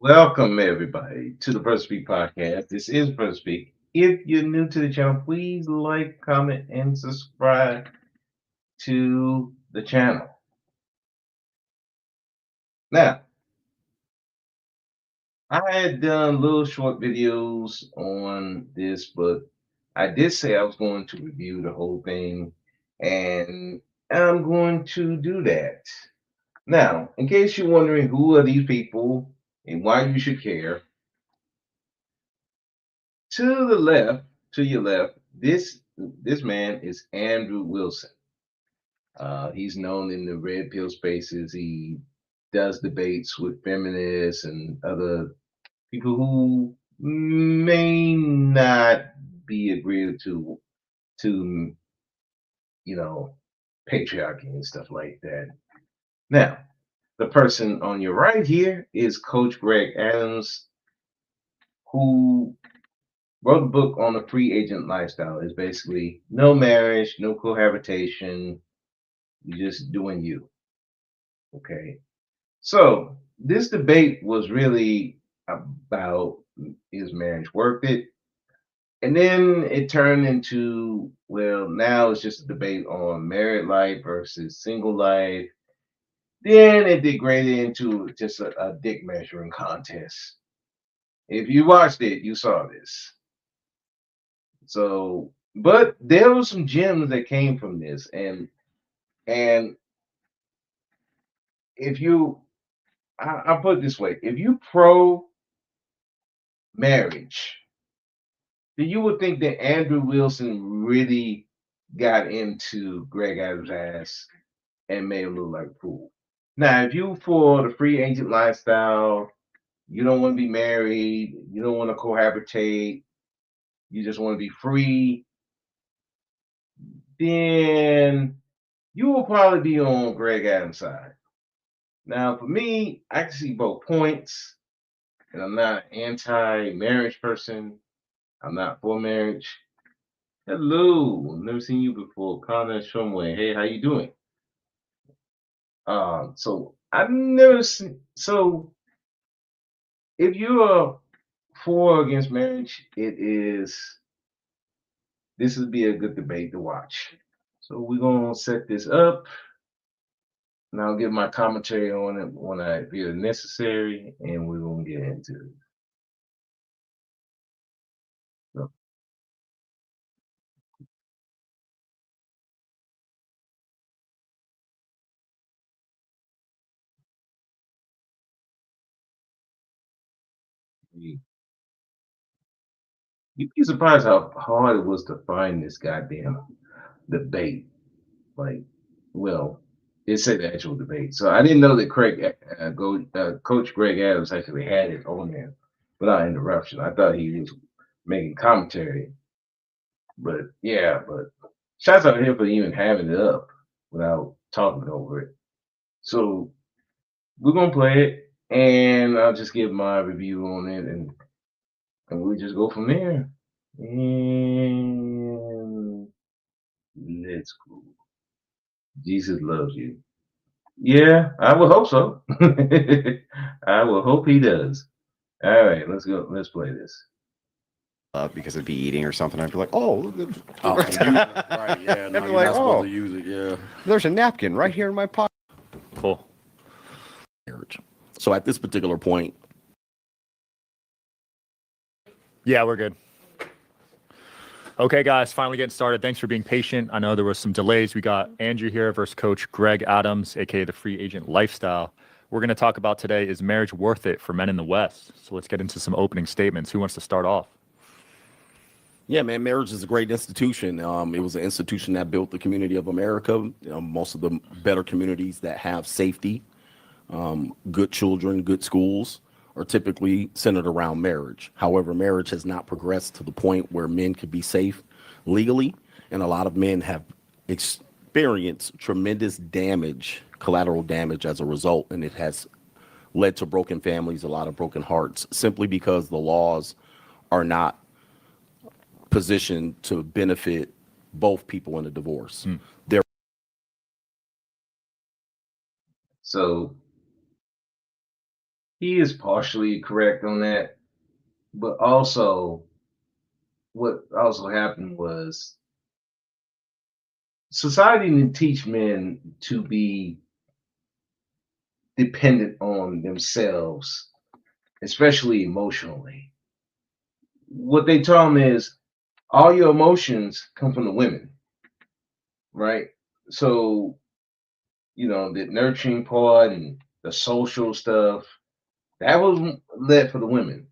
Welcome everybody to the First Speak podcast. This is First Speak. If you're new to the channel, please like, comment, and subscribe to the channel. Now, I had done little short videos on this, but I did say I was going to review the whole thing, and I'm going to do that. Now, in case you're wondering who are these people and why you should care, to the left, to your left, this man is Andrew Wilson. He's known in the red pill spaces. He does debates with feminists and other people who may not be agreeable to you know patriarchy and stuff like that. Now, the person on your right here is Coach Greg Adams, who wrote a book on the free agent lifestyle. It's basically no marriage, no cohabitation, you're just doing you. Okay. So this debate was really about, is marriage worth it? And then it turned into, well, now it's just a debate on married life versus single life. Then it degraded into just a dick measuring contest. If you watched it, you saw this. So, but there were some gems that came from this, and if you, I'll put it this way: if you pro marriage, then you would think that Andrew Wilson really got into Greg Adams' ass and made him look like a fool. Now, if you for the free agent lifestyle, you don't want to be married, you don't want to cohabitate, you just want to be free, then you will probably be on Greg Adams' side. Now, for me, I can see both points, and I'm not an anti-marriage person. I'm not for marriage. Hello, never seen you before. Connor Shumway. Hey, how you doing? So I've never seen. So if you are for or against marriage, it is. This would be a good debate to watch. So we're gonna set this up, and I'll give my commentary on it when I feel necessary, and we're gonna get into it. So, you'd be surprised how hard it was to find this goddamn debate. Like, well, it said the actual debate. So I didn't know that Coach Greg Adams actually had it on there without interruption. I thought he was making commentary, but yeah, but shouts out to him for even having it up without talking over it. So we're gonna play it, and I'll just give my review on it, and we'll just go from there. And let's go. Jesus loves you. Yeah, I would hope so. I will hope he does. All right, let's go. Let's play this. Because I'd be eating or something. I'd be like, oh, Oh, right, yeah, I'd no, be you're like, not supposed oh, to use it, yeah. there's a napkin right here in my pocket. Cool. Marriage. So at this particular point, Yeah, we're good. Okay, guys, finally getting started. Thanks for being patient. I know there was some delays. We got Andrew here versus Coach Greg Adams, aka the Free Agent Lifestyle. We're going to talk about today, is marriage worth it for men in the West? So let's get into some opening statements. Who wants to start off? yeah, man, marriage is a great institution. It was an institution that built the community of America. Most of the better communities that have safety, good children, good schools are typically centered around marriage. However, marriage has not progressed to the point where men could be safe legally, and a lot of men have experienced tremendous damage, collateral damage as a result, and it has led to broken families, a lot of broken hearts, simply because the laws are not positioned to benefit both people in a divorce. There So he is partially correct on that, but also what also happened was society didn't teach men to be dependent on themselves, especially emotionally. What they taught them is all your emotions come from the women, right? So, the nurturing part and the social stuff, that was led for the women.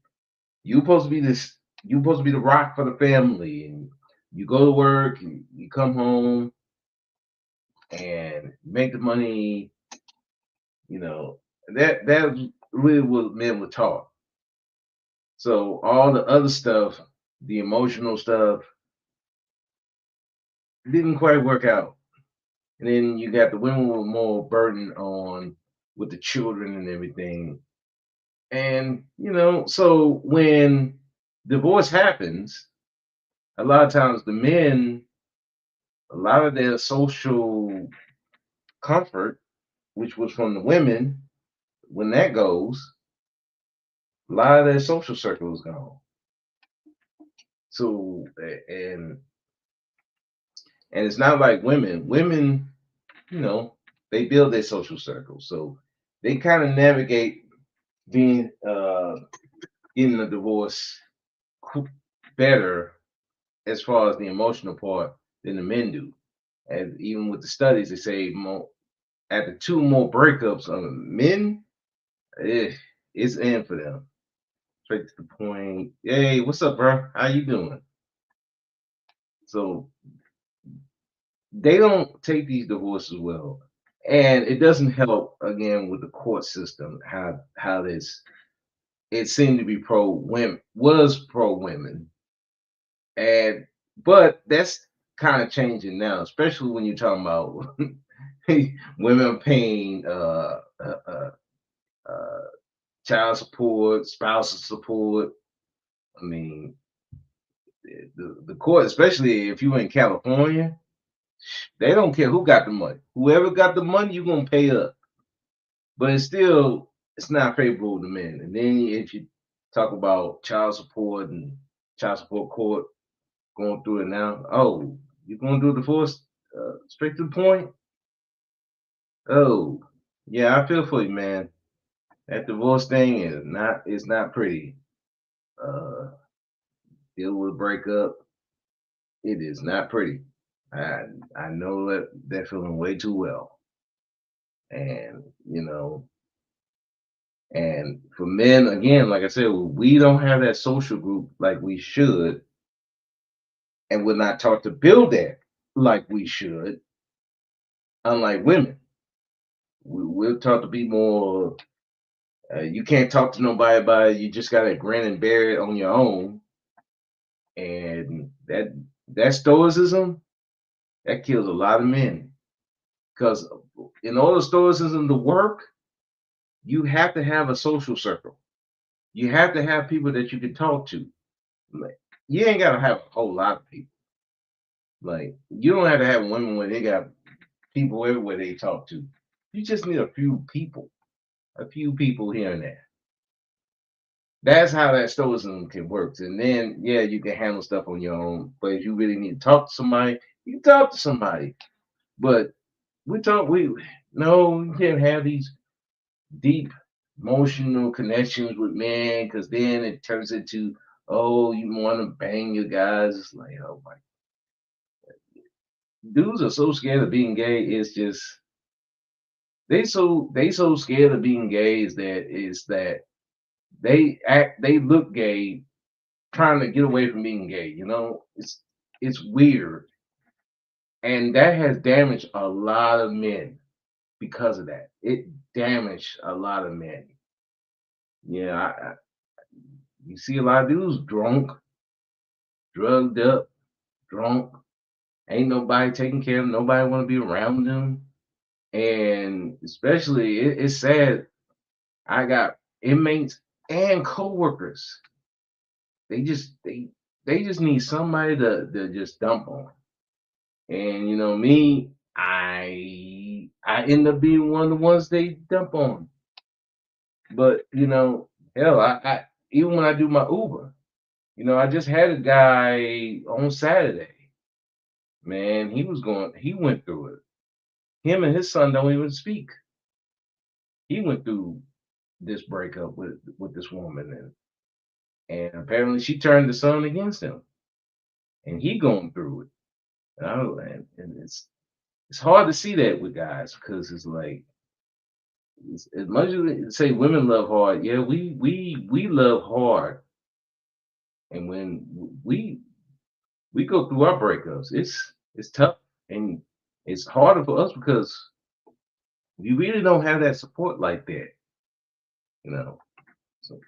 You supposed to be this, you supposed to be the rock for the family, and you go to work and you come home and make the money, you know, that really what men were taught. So all the other stuff, the emotional stuff, didn't quite work out. And then you got the women with more burden on with the children and everything. And so when divorce happens, a lot of times the men, a lot of their social comfort, which was from the women, when that goes, a lot of their social circle is gone. So and it's not like women. Women, you know, they build their social circle. So they kind of navigate being getting a divorce better as far as the emotional part than the men do. And even with the studies, they say more after two more breakups on men, eh, it's in for them. Straight to the point. Hey, what's up, bro? How you doing? So they don't take these divorces well, and it doesn't help again with the court system. How this it seemed to be pro women was pro women, and but that's kind of changing now, especially when you're talking about women paying uh, child support, spousal support. I mean, the court, especially if you're in California, they don't care who got the money. Whoever got the money, you're gonna pay up. But it's not favorable to men. And then if you talk about child support and child support court going through it now, oh, you're gonna do a divorce straight to the point? Oh, yeah, I feel for you, man. That divorce thing is not pretty. Uh, deal with a breakup, it is not pretty. I I know that feeling way too well. And and for men, again, like I said, we don't have that social group like we should, and we're not taught to build that like we should. Unlike women, we're taught to be more. You can't talk to nobody about it. You just gotta grin and bear it on your own, and that stoicism that kills a lot of men. Because in order stoicism to work, you have to have a social circle. You have to have people that you can talk to. Like, you ain't gotta have a whole lot of people. Like you don't have to have women when they got people everywhere they talk to. You just need a few people here and there. That's how that stoicism can work. And then yeah, you can handle stuff on your own. But if you really need to talk to somebody, you can talk to somebody. But we no, you can't have these deep emotional connections with men because then it turns into oh you want to bang your guys. It's like oh my dudes are so scared of being gay. It's just they so scared of being gay is that they look gay trying to get away from being gay. It's weird, and that has damaged a lot of men because of that. It damaged a lot of men. Yeah, you see a lot of dudes drunk, drugged up, drunk. Ain't nobody taking care of them. Nobody want to be around them. And especially, it's sad. I got inmates and coworkers. They just need somebody to just dump on. And me, I end up being one of the ones they dump on. But hell, I even when I do my Uber, I just had a guy on Saturday. Man, he went through it. Him and his son don't even speak. He went through this breakup with this woman, and apparently she turned the son against him, and he going through it. And it's hard to see that with guys because it's like as much as they say women love hard, yeah, we love hard, and when we go through our breakups, it's tough and it's harder for us because we really don't have that support like that, you know. So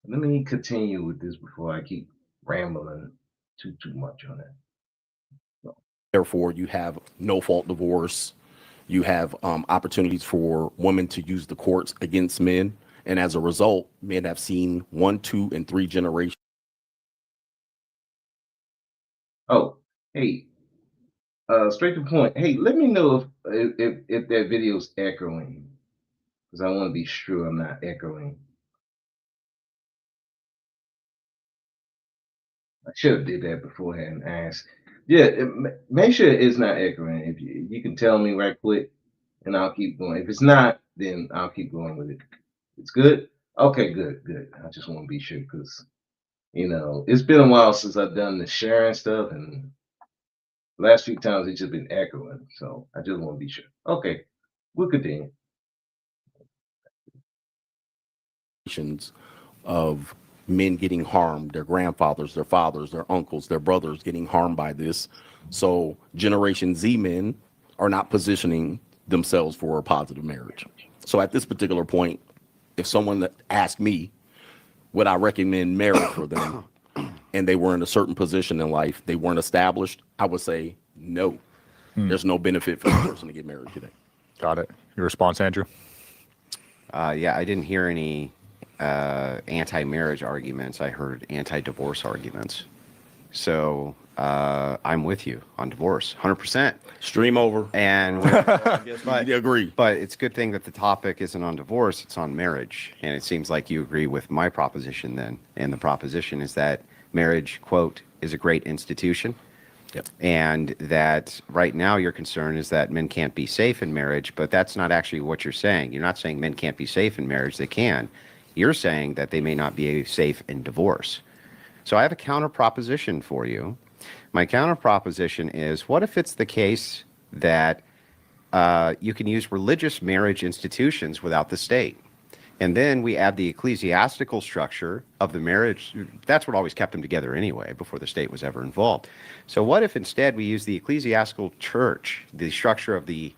let me continue with this before I keep rambling too much on that. Therefore, you have no fault divorce. You have opportunities for women to use the courts against men. And as a result, men have seen 1, 2, and 3 generations. Oh, hey, straight to the point. Hey, let me know if that video's echoing, because I want to be sure I'm not echoing. I should have did that beforehand and asked. Yeah, make sure it's not echoing. If you can tell me right quick, and I'll keep going. If it's not, then I'll keep going with it. It's good. Okay, good. I just want to be sure because it's been a while since I've done the sharing stuff, and last few times it's just been echoing. So I just want to be sure. Okay, we'll continue. Of men getting harmed, their grandfathers, their fathers, their uncles, their brothers getting harmed by this. So Generation Z men are not positioning themselves for a positive marriage. So at this particular point, if someone asked me, would I recommend marriage for them, and they were in a certain position in life, they weren't established, I would say no. There's no benefit for the person to get married today. Got it. Your response, Andrew? Yeah, I didn't hear any anti-marriage arguments. I heard anti-divorce arguments. So I'm with you on divorce, 100%. Stream over. And But you agree. But it's a good thing that the topic isn't on divorce, it's on marriage. And it seems like you agree with my proposition then. And the proposition is that marriage, quote, is a great institution. Yep. And that right now your concern is that men can't be safe in marriage, but that's not actually what you're saying. You're not saying men can't be safe in marriage. They can. You're saying that they may not be safe in divorce. So I have a counter proposition for you. My counter proposition is, what if it's the case that you can use religious marriage institutions without the state? And then we add the ecclesiastical structure of the marriage. That's what always kept them together anyway, before the state was ever involved. So what if instead we use the ecclesiastical church, the structure of the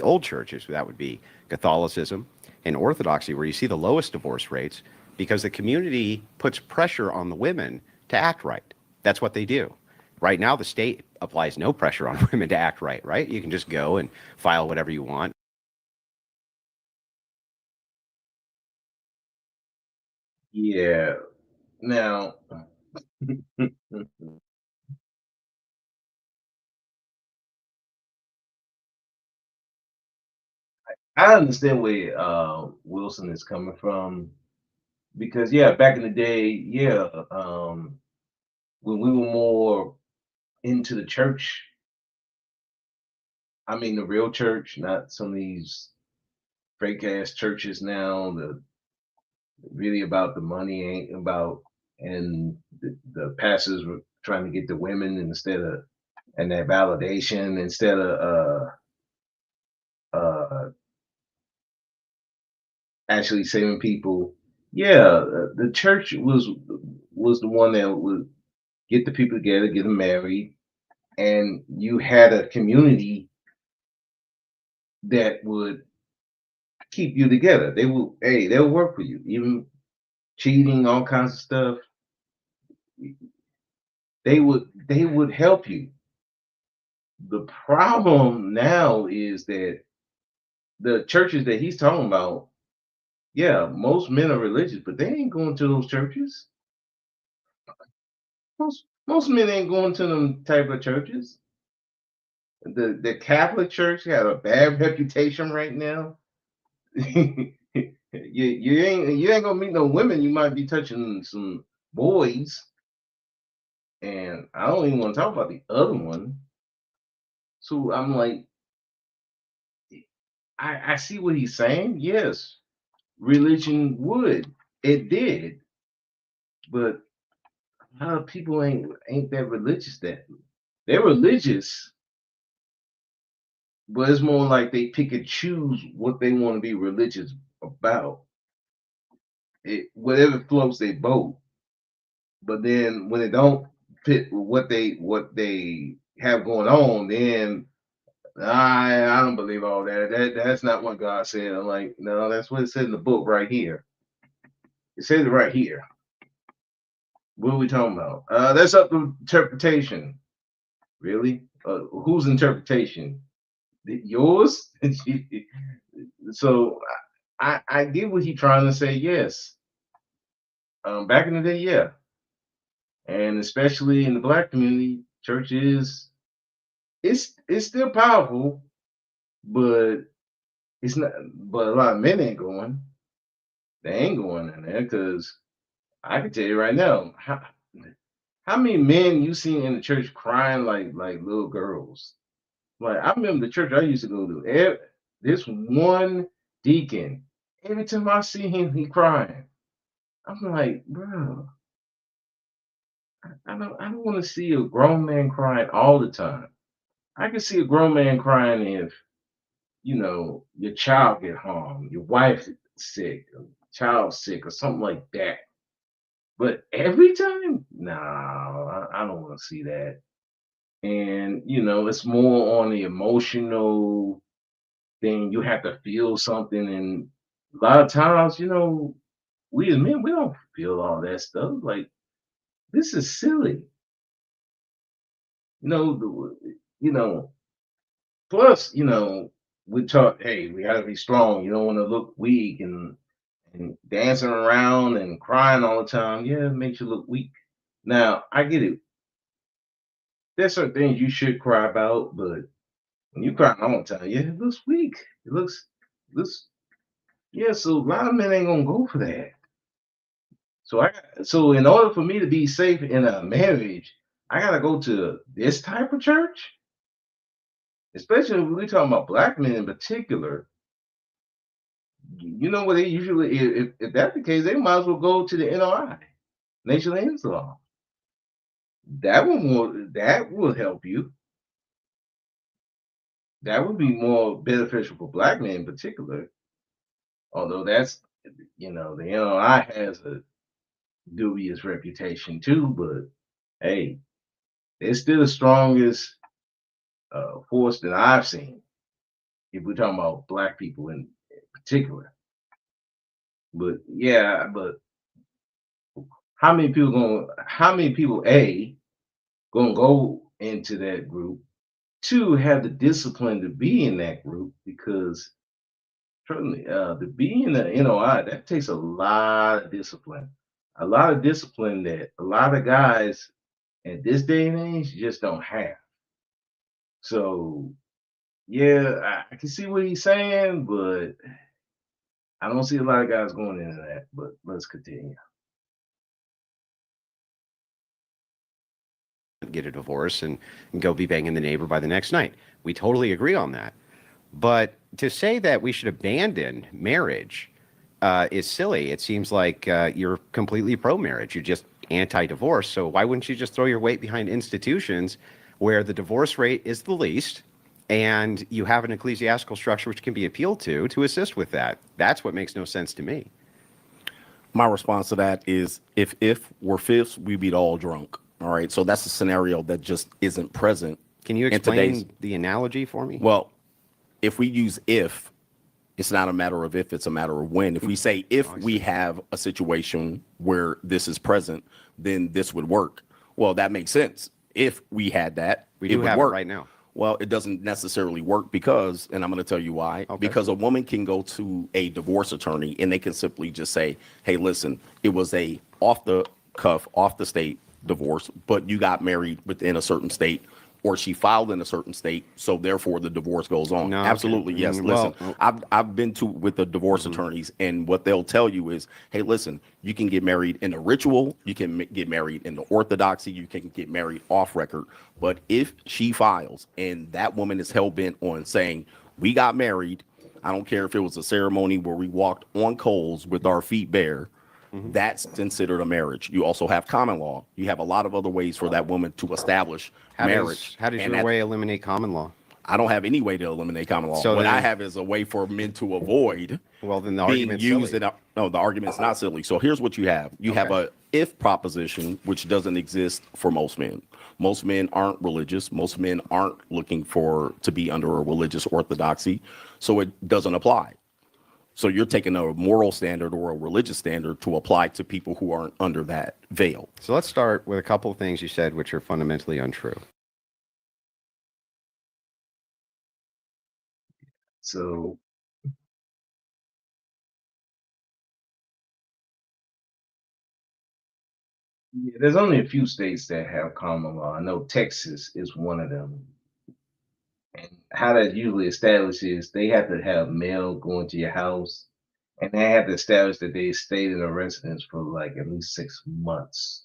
old churches, that would be Catholicism and Orthodoxy, where you see the lowest divorce rates, because the community puts pressure on the women to act right. That's what they do. Right now, the state applies no pressure on women to act right, right? You can just go and file whatever you want. Yeah. Now, I understand where Wilson is coming from because yeah, back in the day, yeah, when we were more into the church, I mean the real church, not some of these fake ass churches now. The really about the money, ain't about, and the pastors were trying to get the women instead of, and that validation instead of actually saving people. Yeah, the church was the one that would get the people together, get them married, and you had a community that would keep you together. They will, hey, they'll work for you, even cheating, all kinds of stuff. They would help you. The problem now is that the churches that he's talking about, yeah, most men are religious, but they ain't going to those churches. Most men ain't going to them type of churches. The Catholic Church got a bad reputation right now. You ain't gonna meet no women. You might be touching some boys, and I don't even want to talk about the other one. So I'm like, I see what he's saying. Yes, religion would. It did, but a lot of people ain't that religious. That they're religious, but it's more like they pick and choose what they want to be religious about. Whatever floats their boat. But then when it don't fit with what they have going on, then I don't believe all that. That's not what God said. I'm like, no, that's what it said in the book right here. It says it right here. What are we talking about? That's up to interpretation. Really? Whose interpretation? Yours? So I get what he's trying to say. Yes. Back in the day, yeah, and especially in the black community, church is it's still powerful, but it's not. But a lot of men ain't going. They ain't going in there because I can tell you right now, how many men you seen in the church crying like little girls? Like I remember the church I used to go to. This one deacon, every time I see him, he crying. I'm like, bro, I don't want to see a grown man crying all the time. I can see a grown man crying if your child get harmed, your wife sick, a child sick, or something like that. But every time, no, I don't want to see that. And it's more on the emotional thing. You have to feel something, and a lot of times, we as men, we don't feel all that stuff. Like this is silly. You know, you know. Plus, we talk. Hey, we gotta be strong. You don't want to look weak and dancing around and crying all the time. Yeah, it makes you look weak. Now, I get it. There's certain things you should cry about, but when you cry all the time, yeah, it looks weak. It looks yeah. So a lot of men ain't gonna go for that. So in order for me to be safe in a marriage, I gotta go to this type of church, especially when we're talking about black men in particular. You know what they usually, if that's the case, they might as well go to the NOI, Nation of Islam. That will help you. That would be more beneficial for black men in particular. Although the NOI has a dubious reputation too, but hey, they're still the strongest force that I've seen. If we're talking about black people in particular, but yeah, but how many people gonna go into that group to have the discipline to be in that group because certainly to be in the NOI that takes a lot of discipline that a lot of guys at this day and age just don't have. So yeah, I can see what he's saying, but I don't see a lot of guys going into that. But let's continue. Get a divorce and go be banging the neighbor by the next night. We totally agree on that. But to say that we should abandon marriage is silly. It seems like you're completely pro-marriage. You're just anti-divorce. So why wouldn't you just throw your weight behind institutions where the divorce rate is the least and you have an ecclesiastical structure which can be appealed to assist with that? That's what makes no sense to me. My response to that is if we're fifths, we beat all drunk. All right. So that's a scenario that just isn't present. Can you explain the analogy for me? Well, if we use if, it's not a matter of if, it's a matter of when. If we say if we have a situation where this is present, then this would work. Well, that makes sense. If we had that, we do would have work it right now. Well, it doesn't necessarily work because, and I'm going to tell you why, because a woman can go to a divorce attorney and they can simply just say, hey, listen, it was a off the cuff, off the state divorce, but you got married within a certain state or she filed in a certain state, so therefore the divorce goes on. No, okay. Absolutely, yes. Well, Listen, I've been to with the divorce attorneys, and what they'll tell you is, hey, listen, you can get married in a ritual, you can get married in the orthodoxy, you can get married off record, but if she files and that woman is hell bent on saying we got married, I don't care if it was a ceremony where we walked on coals with our feet bare. That's considered a marriage. You also have common law. You have a lot of other ways for that woman to establish marriage. How does And your way eliminate common law? I don't have any way to eliminate common law. So what then- I have is a way for men to avoid Well, then the being argument's used silly. no, the argument's not silly. So here's what you have. You have Okay. a if proposition, which doesn't exist for most men. Most men aren't religious. Most men aren't looking to be under a religious orthodoxy. So it doesn't apply. So you're taking a moral standard or a religious standard to apply to people who aren't under that veil. So let's start with a couple of things you said which are fundamentally untrue. So yeah, there's only a few states that have common law. I know Texas is one of them. And how that usually establishes, they have to have mail going to your house, and they have to establish that they stayed in a residence for like at least 6 months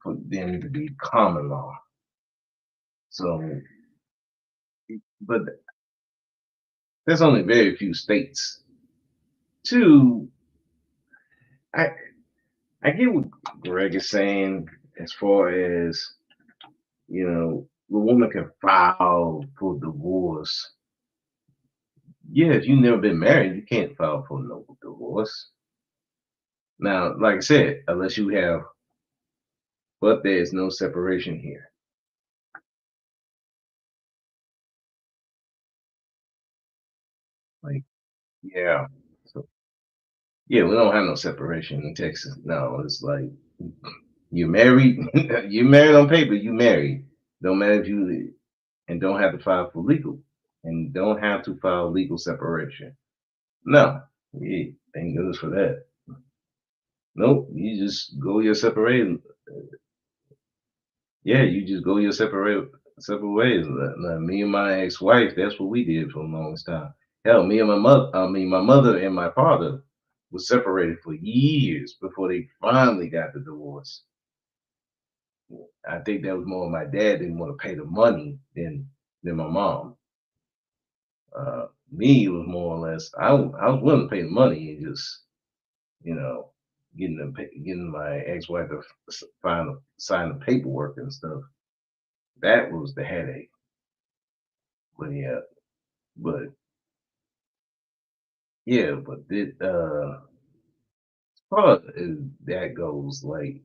for them to be common law. So, but there's only very few states. Two, I I get what Greg is saying as far as, the woman can file for divorce. Yeah, if you've never been married, you can't file for no divorce. Now, like I said, unless you have, but there's no separation here. Like, yeah. So, yeah, we don't have no separation in Texas. No, it's like you're married, you're married on paper, you married. Don't matter if you and don't have to file for legal and don't have to file legal separation. No, yeah, thank goodness for that. Nope, you just go your separate. Yeah, you just go your separate ways. Me and my ex-wife, that's what we did for the longest time. Hell, me and my mother and my father was separated for years before they finally got the divorce. I think that was more my dad didn't want to pay the money than my mom. Me, it was more or less I was willing to pay the money and just you know getting my ex-wife to sign the paperwork and stuff. That was the headache. But yeah, but but it as far as that goes, like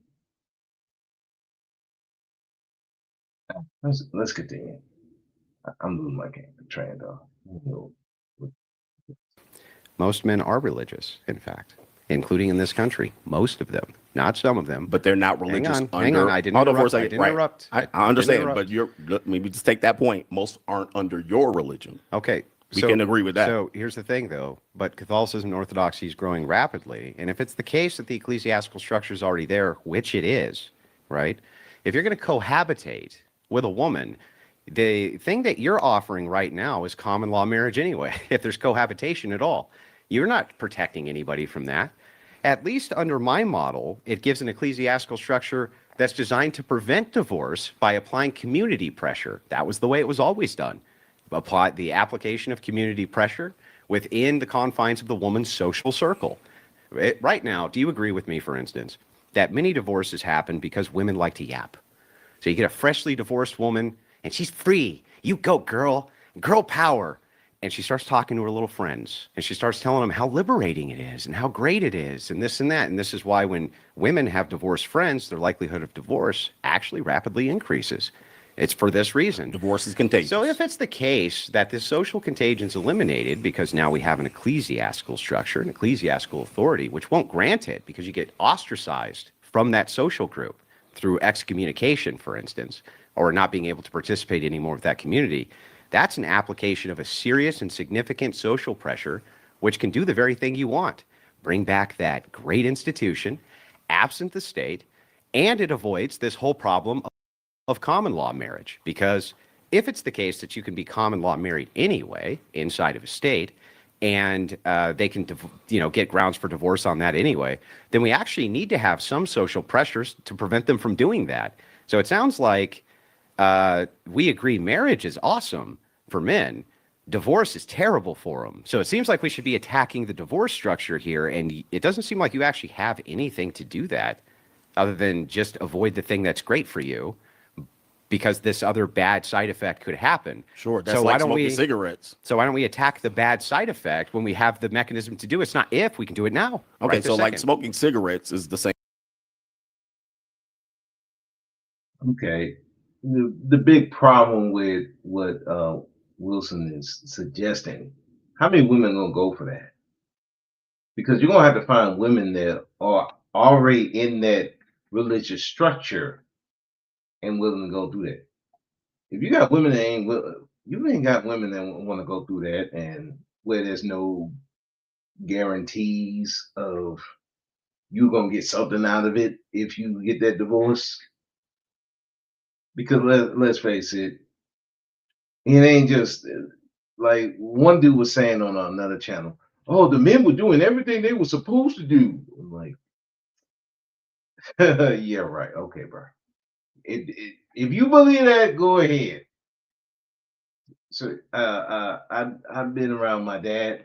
let's continue. I'm losing my train though. Most men are religious, in fact, including in this country. Most of them, not some of them. But they're not religious. Hang on. I didn't Hold on for a interrupt. I second. didn't Right. interrupt. I I understand, didn't but let me just take that point. Most aren't under your religion. Okay. We can agree with that. So here's the thing, though. But Catholicism and Orthodoxy is growing rapidly. And if it's the case that the ecclesiastical structure is already there, which it is, right? If you're going to cohabitate with a woman, the thing that you're offering right now is common law marriage anyway, if there's cohabitation at all. You're not protecting anybody from that. At least under my model, it gives an ecclesiastical structure that's designed to prevent divorce by applying community pressure. That was the way it was always done. Apply the application of community pressure within the confines of the woman's social circle. Right now, do you agree with me, for instance, that many divorces happen because women like to yap? So you get a freshly divorced woman, and she's free. You go, girl. Girl power. And she starts talking to her little friends, and she starts telling them how liberating it is and how great it is and this and that. And this is why when women have divorced friends, their likelihood of divorce actually rapidly increases. It's for this reason. Divorce is contagious. So if it's the case that this social contagion is eliminated because now we have an ecclesiastical structure, an ecclesiastical authority, which won't grant it because you get ostracized from that social group through excommunication, for instance, or not being able to participate anymore with that community, that's an application of a serious and significant social pressure, which can do the very thing you want. Bring back that great institution, absent the state, and it avoids this whole problem of common law marriage, because if it's the case that you can be common law married anyway inside of a state, and they can, get grounds for divorce on that anyway, then we actually need to have some social pressures to prevent them from doing that. So it sounds like we agree marriage is awesome for men. Divorce is terrible for them. So it seems like we should be attacking the divorce structure here, and it doesn't seem like you actually have anything to do that other than just avoid the thing that's great for you, because this other bad side effect could happen. Sure, that's so like smoking cigarettes. So why don't we attack the bad side effect when we have the mechanism to do it? It's not if, we can do it now. Okay, right so like second. smoking cigarettes is the same. Okay. The big problem with what Wilson is suggesting, how many women are gonna go for that? Because you're gonna have to find women that are already in that religious structure and willing to go through that. If you got women that you ain't got women that want to go through that, and where there's no guarantees of you're gonna get something out of it if you get that divorce. Because let's face it, it ain't just like one dude was saying on another channel. Oh, the men were doing everything they were supposed to do. I'm like, yeah, right. Okay, bro. If you believe that, go ahead. So I've been around my dad.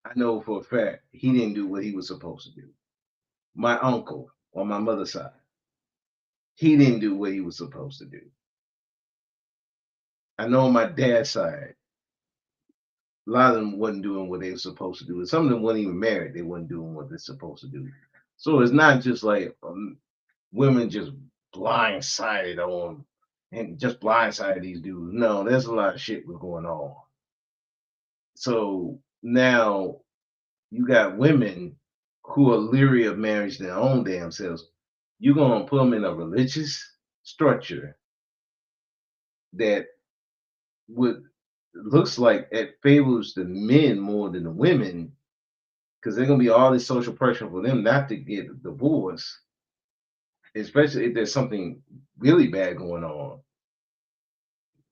I know for a fact he didn't do what he was supposed to do. My uncle on my mother's side, he didn't do what he was supposed to do. I know on my dad's side, a lot of them wasn't doing what they were supposed to do. Some of them weren't even married. They weren't doing what they're supposed to do. So it's not just like women just blindsided on and just blindsided these dudes. No, there's a lot of shit was going on. So now you got women who are leery of marriage their own damn selves. You're gonna put them in a religious structure that would looks like it favors the men more than the women, because there's gonna be all this social pressure for them not to get a divorce, especially if there's something really bad going on.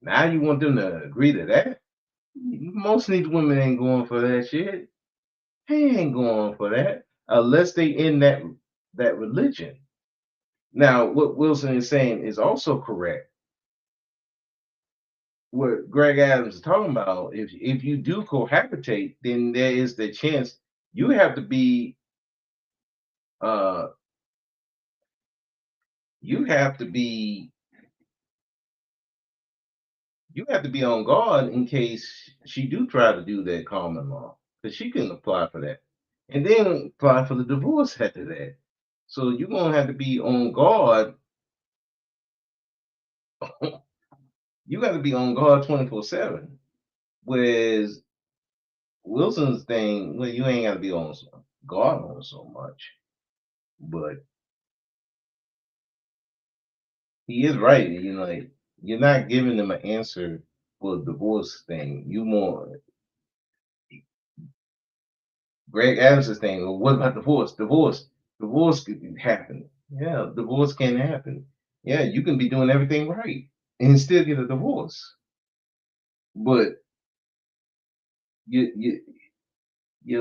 Now you want them to agree to that? Most of these women ain't going for that shit. They ain't going for that unless they in that religion. Now, what Wilson is saying is also correct. What Greg Adams is talking about, if you do cohabitate, then there is the chance you have to be you have to be on guard in case she do try to do that common law, because she can apply for that and then apply for the divorce after that. So you're gonna have to be on guard. You got to be on guard 24/7. Whereas Wilson's thing, well, you ain't got to be on guard on so much, but he is right. Like, you're not giving them an answer for the divorce thing. You more Greg Adams' thing. Well, what about divorce? Divorce can happen. Yeah, divorce can happen. Yeah, you can be doing everything right and still get a divorce, but you're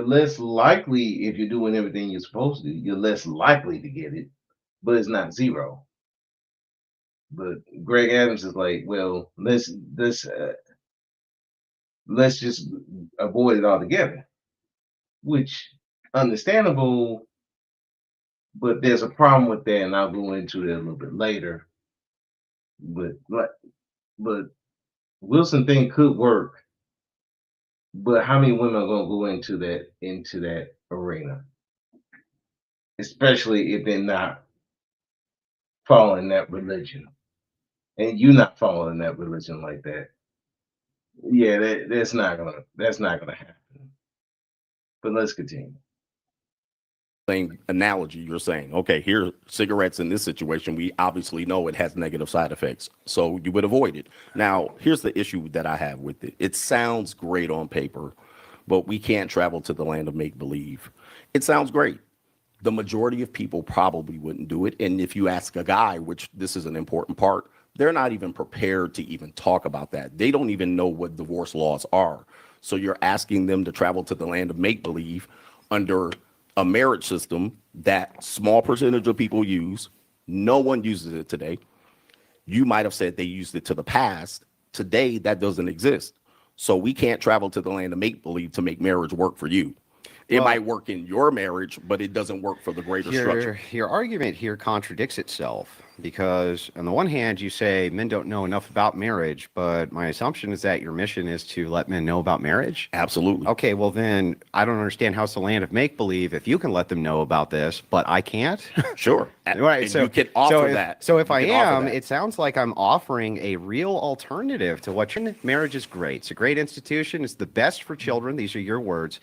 less likely, if you're doing everything you're supposed to do, you're less likely to get it, but it's not zero. But Greg Adams is like, well, let's just avoid it altogether, which understandable, but there's a problem with that, and I'll go into it a little bit later. But Wilson thing could work, but how many women are gonna go into that arena, especially if they're not following that religion, and you're not following that religion like that? Yeah, that's not gonna happen. But let's continue. Same analogy you're saying, okay, here, cigarettes in this situation, we obviously know it has negative side effects, so you would avoid it. Now, here's the issue that I have with it. It sounds great on paper, but we can't travel to the land of make-believe. It sounds great. The majority of people probably wouldn't do it. And if you ask a guy, which this is an important part, they're not even prepared to even talk about that. They don't even know what divorce laws are. So you're asking them to travel to the land of make-believe under a marriage system that small percentage of people use. No one uses it today. You might have said they used it to the past. Today, that doesn't exist. So we can't travel to the land of make-believe to make marriage work for you. It might work in your marriage, but it doesn't work for the greater structure. Your argument here contradicts itself because, on the one hand, you say men don't know enough about marriage, but my assumption is that your mission is to let men know about marriage. Absolutely. Okay, well then I don't understand how it's the land of make believe if you can let them know about this, but I can't. Sure. Right. And So you can offer if, that. So if You I can offer am, that. it sounds like I'm offering a real alternative to what marriage is great. It's a great institution. It's the best for children. These are your words.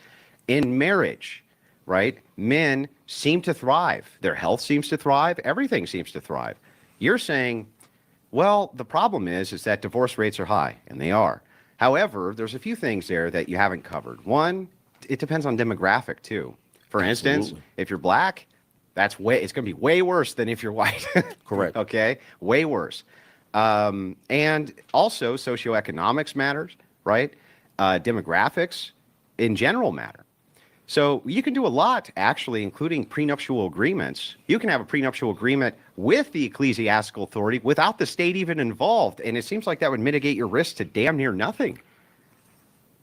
In marriage, right? Men seem to thrive. Their health seems to thrive. Everything seems to thrive. You're saying, well, the problem is that divorce rates are high, and they are. However, there's a few things there that you haven't covered. One, it depends on demographic too. For instance, Absolutely. if you're black, it's going to be way worse than if you're white. Correct. Okay, way worse. And also, socioeconomics matters, right? Demographics in general matter. So you can do a lot, actually, including prenuptial agreements. You can have a prenuptial agreement with the ecclesiastical authority without the state even involved. And it seems like that would mitigate your risk to damn near nothing.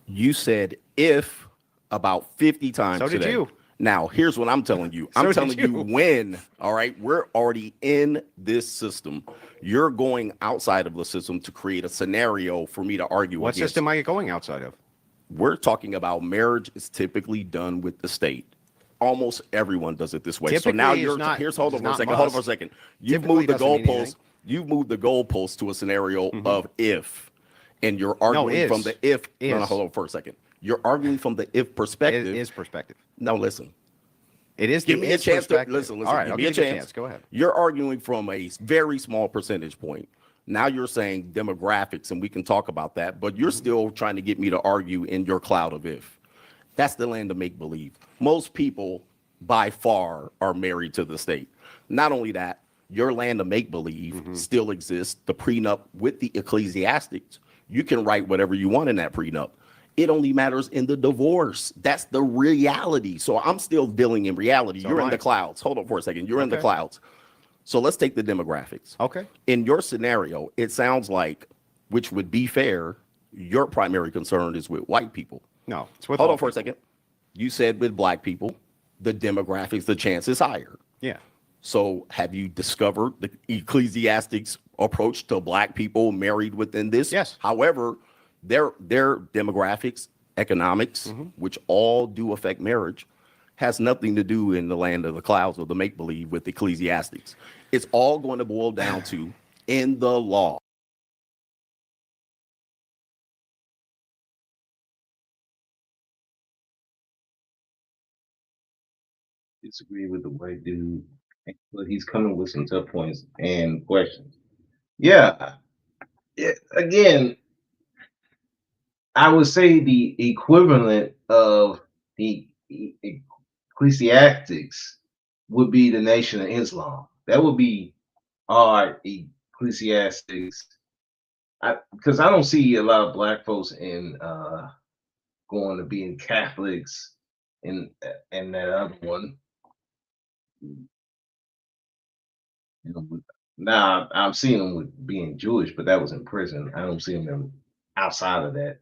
You said if about 50 times So did today. you. Now, here's what I'm telling you. So I'm did telling you you. when, all right, we're already in this system. You're going outside of the system to create a scenario for me to argue What against. system are you going outside of? We're talking about marriage is typically done with the state. Almost everyone does it this way. So now Typically is you're not- here's hold is on for a not second. Hold on for a must. second. You've Typically moved the doesn't mean goalposts. anything. You've moved the goalposts to a scenario of if, and you're arguing from is. the if. No, Is. hold on for a second. You're arguing from the if perspective. It is perspective. No, listen. It is. Give the me a is chance to perspective. listen. All right, Give I'll me a give you chance. Go ahead. You're arguing from a very small percentage point. Now you're saying demographics, and we can talk about that, but you're still trying to get me to argue in your cloud of if. That's the land of make believe. Most people, by far, are married to the state. Not only that, your land of make believe still exists. The prenup with the ecclesiastics, you can write whatever you want in that prenup. It only matters in the divorce. That's the reality. So I'm still dealing in reality. You're in am the I. clouds. Hold on for a second. You're in the Okay. clouds. So let's take the demographics. Okay. In your scenario, it sounds like, which would be fair, your primary concern is with white people. No, it's with Hold all on for a people. second. You said with black people, the demographics, the chance is higher. Yeah. So have you discovered the ecclesiastics approach to black people married within this? Yes. However, their demographics, economics, which all do affect marriage, has nothing to do in the land of the clouds or the make-believe with ecclesiastics. It's all going to boil down to in the law. Disagree with the white dude, but he's coming with some tough points and questions. Yeah, again, I would say the equivalent of the ecclesiastics would be the Nation of Islam. That would be our ecclesiastics. Because I don't see a lot of black folks in going to being Catholics and that other one. You know, now I'm seeing them with being Jewish, but that was in prison. I don't see them outside of that.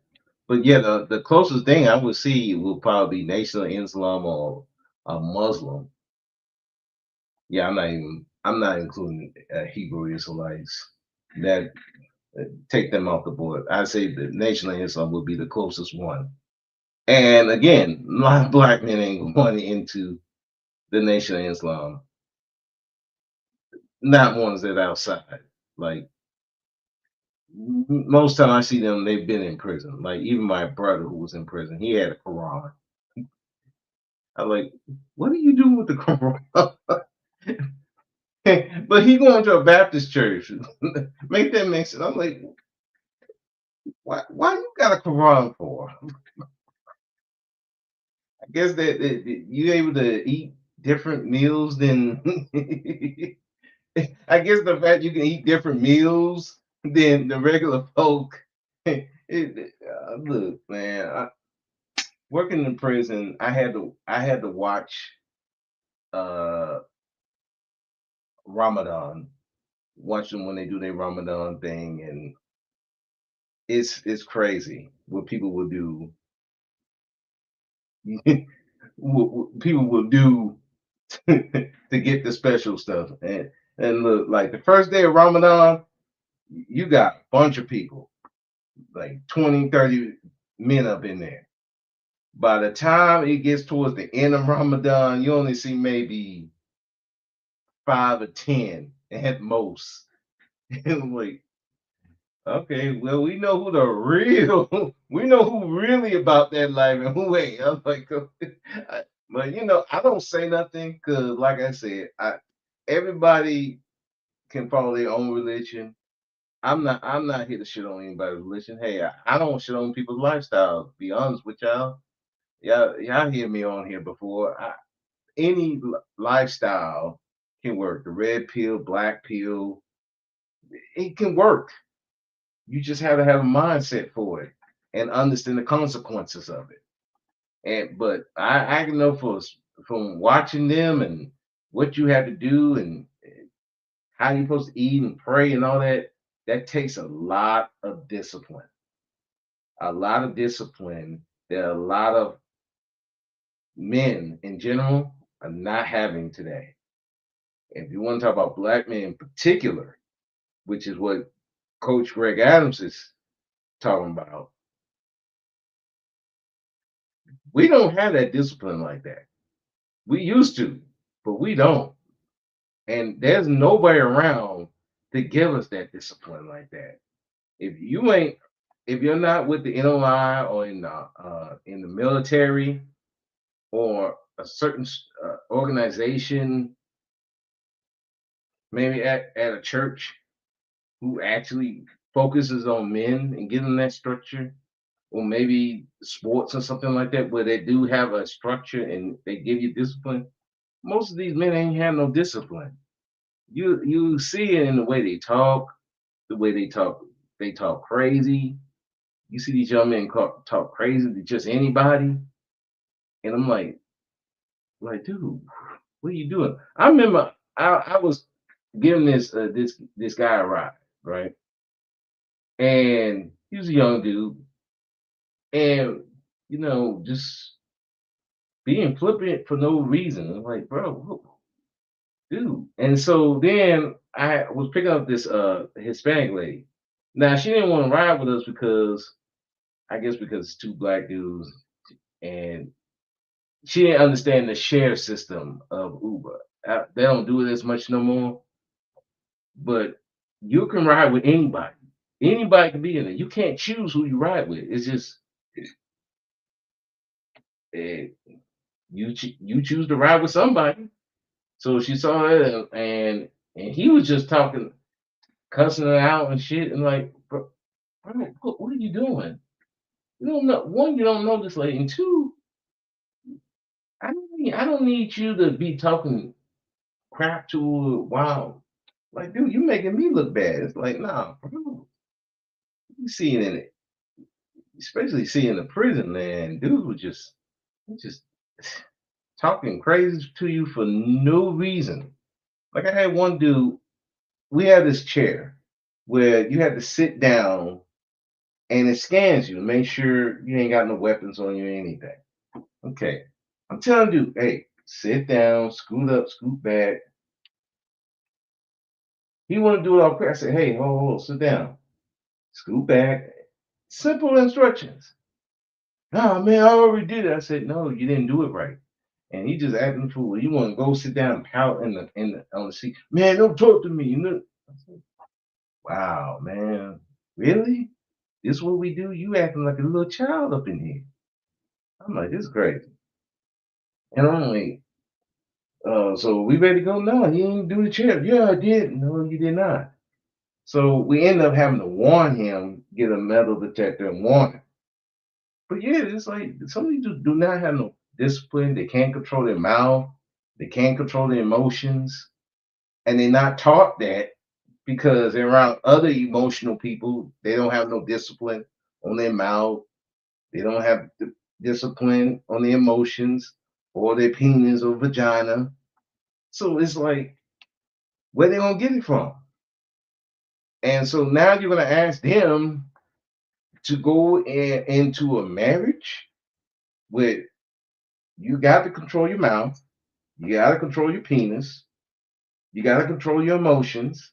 But yeah, the closest thing I would see will probably be Nation of Islam or a Muslim. Yeah, I'm not including Hebrew Israelites. That take them off the board. I say the Nation of Islam would be the closest one. And again, a lot of black men ain't going into the Nation of Islam. Not ones that outside. Like most time I see them, they've been in prison. Like even my brother who was in prison, he had a Quran. I'm like, what are you doing with the Quran? But he going to a Baptist church. Make that make sense. I'm like, why you got a Quran for? I guess that you able to eat different meals than I guess the fact you can eat different meals than the regular folk. Look, man, working in prison, I had to watch uh Ramadan, watch them when they do their Ramadan thing, and it's crazy what people will do. What people will do to get the special stuff. And look, like the first day of Ramadan, you got a bunch of people, like 20, 30 men up in there. By the time it gets towards the end of Ramadan, you only see maybe 5 or 10 at most. And I'm like, okay, well, we know who the real, we know who really about that life and who ain't. I'm like, but I don't say nothing because, like I said, everybody can follow their own religion. I'm not here to shit on anybody's religion. Hey, I don't shit on people's lifestyle. To be honest with y'all, y'all hear me on here before. Any lifestyle can work. The red pill, black pill, it can work. You just have to have a mindset for it and understand the consequences of it. And but I can know from watching them and what you have to do and how you're supposed to eat and pray and all that. That takes a lot of discipline. A lot of discipline that a lot of men in general are not having today. If you want to talk about black men in particular, which is what Coach Greg Adams is talking about, we don't have that discipline like that. We used to, but we don't. And there's nobody around to give us that discipline like that. If you ain't, if you're not with the NOI or in the military or a certain organization, maybe at a church who actually focuses on men and giving them that structure, or maybe sports or something like that, where they do have a structure and they give you discipline. Most of these men ain't have no discipline. You see it in the way they talk, the way they talk crazy. You see these young men talk crazy to just anybody, and I'm like, dude, what are you doing? I remember I was giving this guy a ride, right? And he was a young dude, and just being flippant for no reason. I'm like, bro, dude. And so then I was picking up this Hispanic lady. Now she didn't want to ride with us because I guess because it's two black dudes, and she didn't understand the share system of Uber. They don't do it as much no more, but you can ride with anybody. Anybody can be in it. You can't choose who you ride with. It's just eh, you choose to ride with somebody. So she saw it, and he was just talking, cussing her out and shit, and like, bro, what are you doing? You don't know. One, you don't know this lady, and two, I don't need you to be talking crap to her. Wow, like, dude, you making me look bad. It's like, nah, bro, you see it in it, especially seeing the prison, man. Dudes were just talking crazy to you for no reason. Like I had one dude, we had this chair where you had to sit down and it scans you to make sure you ain't got no weapons on you or anything. Okay. I'm telling you, hey, sit down, scoot up, scoot back. He want to do it all quick. I said, hey, hold, sit down, scoot back. Simple instructions. Nah, man, I already did it. I said, no, you didn't do it right. And he just acting the fool. You want to go sit down and pout in the on the seat. Man, don't talk to me. I said, wow, man, really? This what we do? You acting like a little child up in here. I'm like, this is crazy. And I'm like, so we ready to go? No, he didn't do the chair. Yeah, I did. No, you did not. So we end up having to warn him, get a metal detector and warn him. But yeah, it's like some of these do not have no discipline. They can't control their mouth. They can't control their emotions. and they're not taught that because they're around other emotional people. They don't have no discipline on their mouth. They don't have discipline on their emotions or their penis or vagina. So it's like, where they gonna get it from? And so now you're gonna ask them to go into a marriage with you got to control your mouth, you got to control your penis, you got to control your emotions,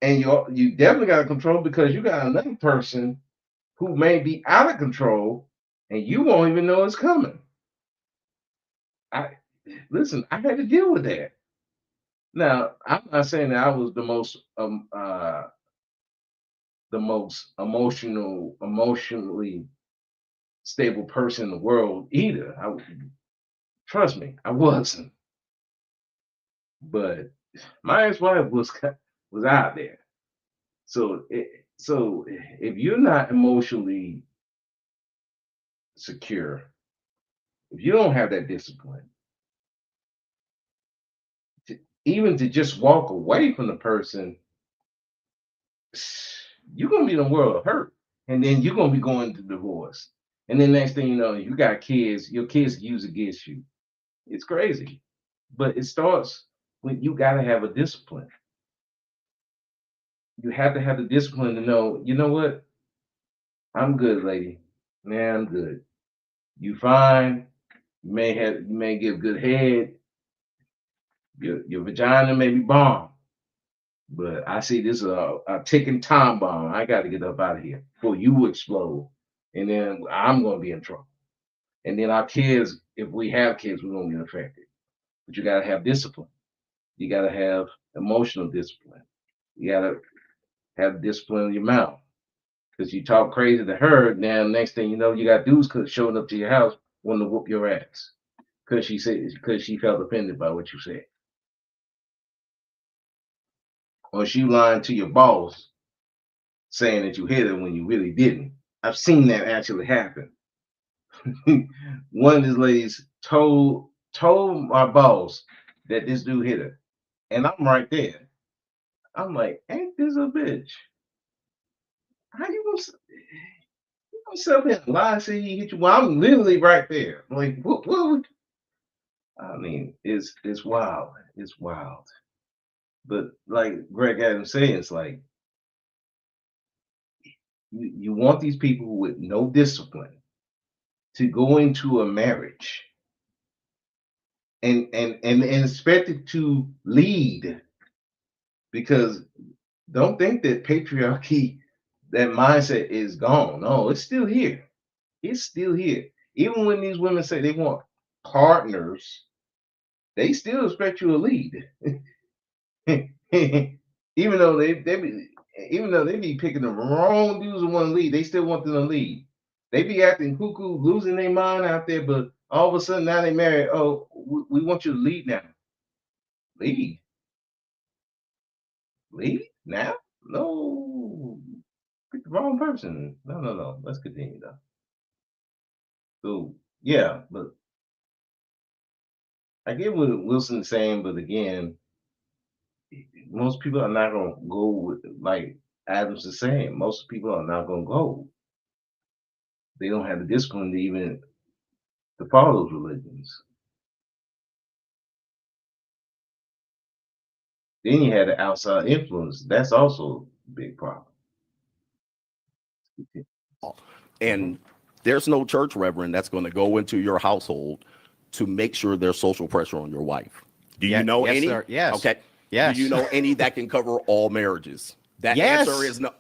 and you definitely got to control because you got another person who may be out of control and you won't even know it's coming. I listen, I had to deal with that. Now, I'm not saying that I was the most emotionally stable person in the world either. Trust me, I wasn't. But my ex-wife was out there. So if you're not emotionally secure, if you don't have that discipline, even to just walk away from the person, you're gonna be in a world of hurt, and then you're gonna be going to divorce, and then next thing you know, you got kids. Your kids use against you. It's crazy, but it starts when you got to have a discipline. You have to have the discipline to know. You know what? I'm good, lady. Man, I'm good. You fine. You may give good head. Your vagina may be bomb. But I see this a ticking time bomb. I got to get up out of here before you explode. And then I'm going to be in trouble. And then our kids, if we have kids, we're going to get affected. But you got to have discipline. You got to have emotional discipline. You got to have discipline in your mouth. Because you talk crazy to her, now next thing you know, you got dudes showing up to your house wanting to whoop your ass. Because she felt offended by what you said. Or she lying to your boss saying that you hit her when you really didn't. I've seen that actually happen. One of these ladies told my boss that this dude hit her, and I'm right there. I'm like, ain't this a bitch? How you gonna sit up here and lie and say he hit you? Well, I'm literally right there. I'm like, what? I mean, it's wild. It's wild. But like Greg Adams said, it's like you want these people with no discipline to go into a marriage and expected to lead, because don't think that patriarchy, that mindset is gone. No, it's still here. It's still here. Even when these women say they want partners, they still expect you to lead. even though they be picking the wrong dudes who want to lead, they still want them to lead. They be acting cuckoo, losing their mind out there, but all of a sudden now they married. Oh, we want you to lead now. Lead now? No, pick the wrong person. No. Let's continue though. So yeah, but I get what Wilson's saying, but again, most people are not gonna go with, like Adams is saying. Most people are not gonna go. They don't have the discipline to even to follow those religions. Then you had the outside influence. That's also a big problem. And there's no church reverend that's going to go into your household to make sure there's social pressure on your wife. Do you know yes, any? Sir. Yes. Okay. Yes. Do you know any that can cover all marriages? That Yes. answer is no.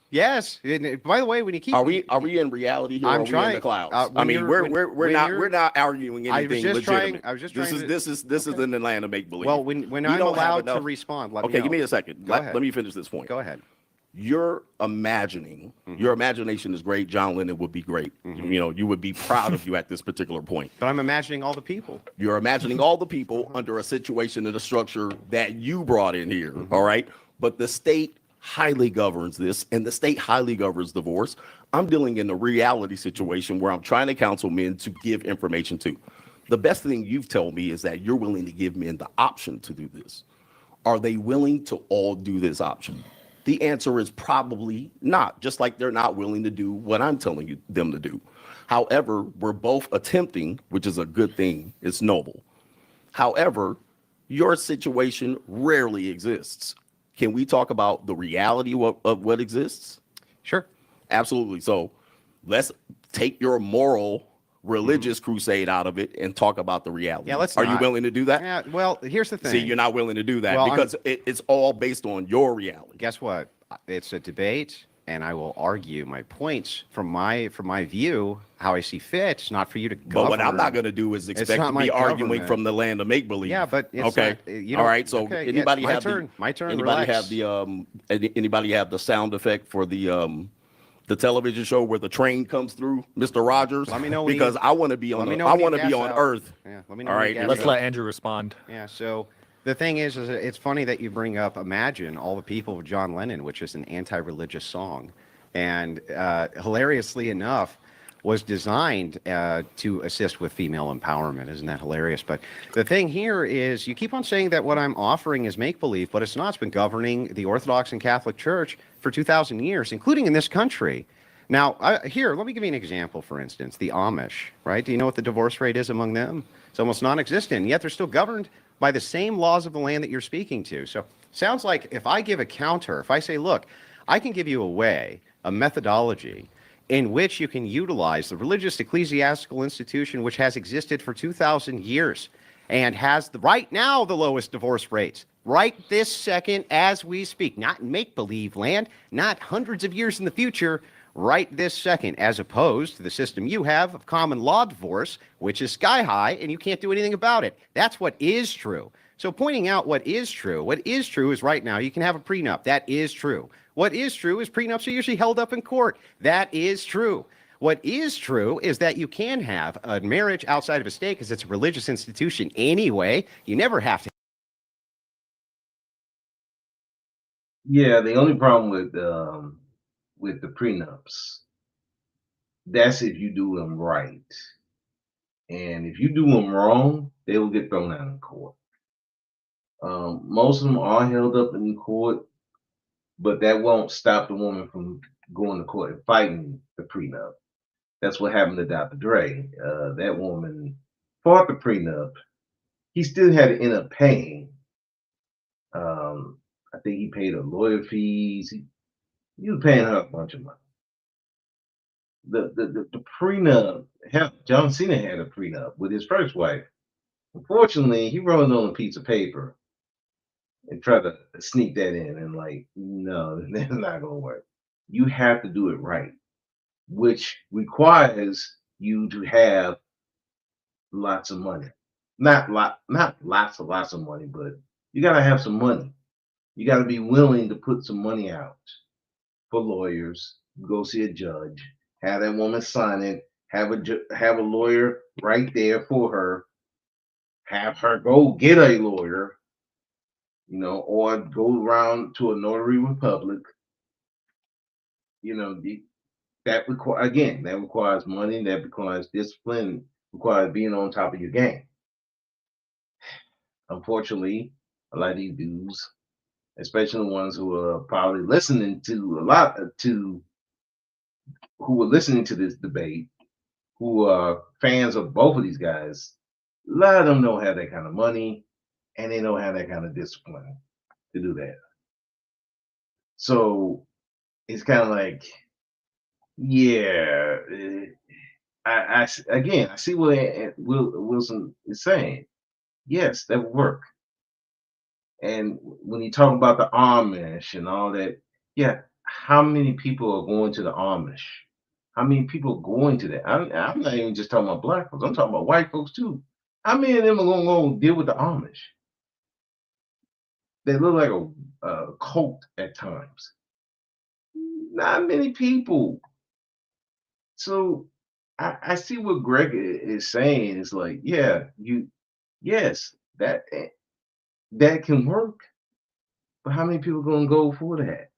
Yes. And by the way, when you keep Are we in reality here? I'm or are we in trying- the clouds? when I mean, you're- we're not arguing I was anything just trying- legitimate. I was just this trying is to- this is an Atlanta make believe. well, when We I'm don't have allowed to enough- respond, let Okay, me give me know. a second. Go Let ahead. me finish this point. Go ahead. You're imagining, your imagination is great. John Lennon would be great. You know, you would be proud of you at this particular point. But I'm imagining all the people. You're imagining all the people under a situation and a structure that you brought in here. All right. But the state highly governs this, and the state highly governs divorce. I'm dealing in a reality situation where I'm trying to counsel men to give information to. The best thing you've told me is that you're willing to give men the option to do this. Are they willing to all do this option? The answer is probably not, just like they're not willing to do what I'm telling you them to do. However, we're both attempting, which is a good thing. It's noble. However, your situation rarely exists. Can we talk about the reality of what exists? Sure. Absolutely. So let's take your moral religious crusade out of it and talk about the reality. Yeah, let's Are you not. willing to do that? Yeah, well, here's the thing. See, you're not willing to do that Well, because it's all based on your reality. Guess what? It's a debate, and I will argue my points from my view, how I see fit, not for you to But what I'm govern. not going to do is expect not to my be arguing government. from the land of make believe. Yeah, but it's okay. not- you All don't- right. So okay, yeah, anybody my have turn. My turn. Anybody Relax. have anybody have the sound effect for the television show where the train comes through, Mr. Rogers? Let me know when because you- I want to be on let me the, know I when you want to be gas on out. Earth. Yeah, let me know All when right, you gas Let's out. let Andrew respond. Yeah, so the thing is it's funny that you bring up Imagine All the People of John Lennon, which is an anti-religious song. And hilariously enough, was designed to assist with female empowerment. Isn't that hilarious? But the thing here is you keep on saying that what I'm offering is make-believe, but it's not. It's been governing the Orthodox and Catholic Church for 2,000 years, including in this country. Now, here, let me give you an example, for instance, the Amish, right? Do you know what the divorce rate is among them? It's almost non-existent, yet they're still governed by the same laws of the land that you're speaking to. So sounds like if I give a counter, if I say, look, I can give you a way, a methodology, in which you can utilize the religious ecclesiastical institution which has existed for 2,000 years and has right now the lowest divorce rates, right this second as we speak, not in make-believe land, not hundreds of years in the future, right this second, as opposed to the system you have of common law divorce, which is sky high and you can't do anything about it. That's what is true. So pointing out what is true is right now you can have a prenup. That is true. What is true is prenups are usually held up in court. That is true. What is true is that you can have a marriage outside of a state because it's a religious institution anyway. You never have to. Yeah, the only problem with the prenups, that's if you do them right. And if you do them wrong, they will get thrown out in court. Most of them are held up in court, but that won't stop the woman from going to court and fighting the prenup. That's what happened to Dr. Dre. That woman fought the prenup. He still had to end up paying. I think he paid her lawyer fees. He was paying her a bunch of money. The prenup, hell, John Cena had a prenup with his first wife. Unfortunately, he wrote it on a piece of paper and tried to sneak that in, and like, no, that's not gonna work. You have to do it right, which requires you to have lots of money. Not lots of money, but you gotta have some money. You gotta be willing to put some money out for lawyers. Go see a judge, have that woman sign it, have a lawyer right there for her, have her go get a lawyer, or go around to a notary republic. That requires money, that requires discipline, requires being on top of your game. Unfortunately, a lot of these dudes, especially the ones who are probably listening to who were listening to this debate, who are fans of both of these guys, a lot of them don't have that kind of money and they don't have that kind of discipline to do that. So it's kind of like, yeah, I see what Wilson is saying. Yes, that would work. And when you talk about the Amish and all that, yeah, how many people are going to the Amish? How many people are going to that? I'm not even just talking about black folks. I'm talking about white folks too. How many of them are going to go deal with the Amish? They look like a cult at times. Not many people. So I see what Greg is saying. It's like, yeah, yes, that can work. But how many people are going to go for that?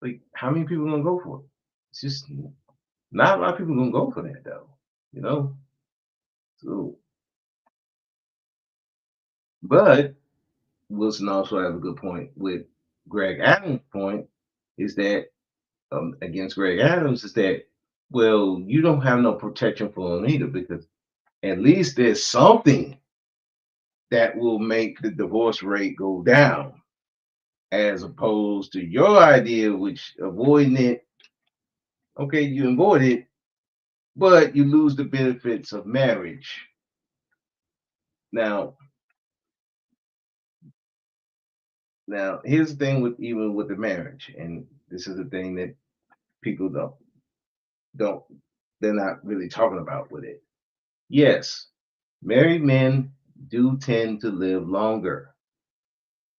Like, how many people are going to go for it? It's just not a lot of people going to go for that, though. So, but Wilson also has a good point with Greg Adams' point is that against Greg Adams is that, well, you don't have no protection for them either, because at least there's something that will make the divorce rate go down, as opposed to your idea, which avoiding it, okay, you avoid it, but you lose the benefits of marriage. Now, here's the thing with even with the marriage, and this is the thing that people don't they're not really talking about with it. Yes, married men do tend to live longer.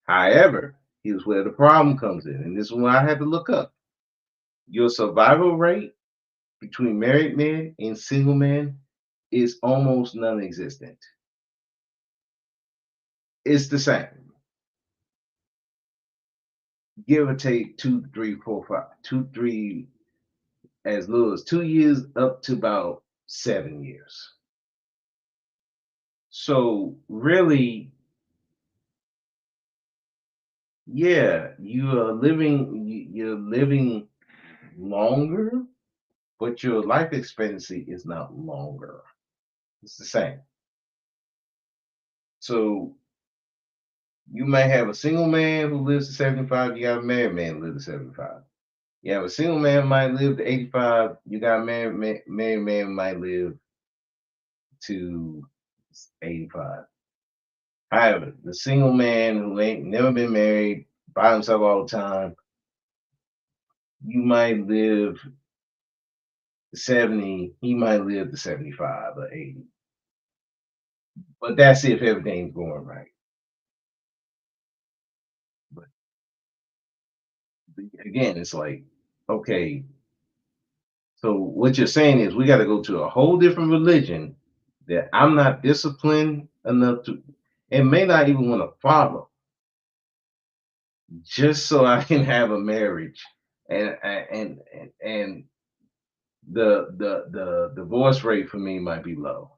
However, here's where the problem comes in, and this is what I had to look up. Your survival rate between married men and single men is almost non-existent. It's the same, give or take 2, 3, 4, 5, 2, 3, as little as 2 years up to about 7 years. So really, yeah, you're living longer, but your life expectancy is not longer. It's the same. So you may have a single man who lives to 75, you got a married man who lives to 75. You have a single man who might live to 85, you got a married man who might live to 85. However, the single man who ain't never been married, by himself all the time, you might live to 70, he might live to 75 or 80. But that's if everything's going right. But again, it's like, okay, so what you're saying is we got to go to a whole different religion that I'm not disciplined enough to, and may not even want to follow, just so I can have a marriage, and the divorce rate for me might be low.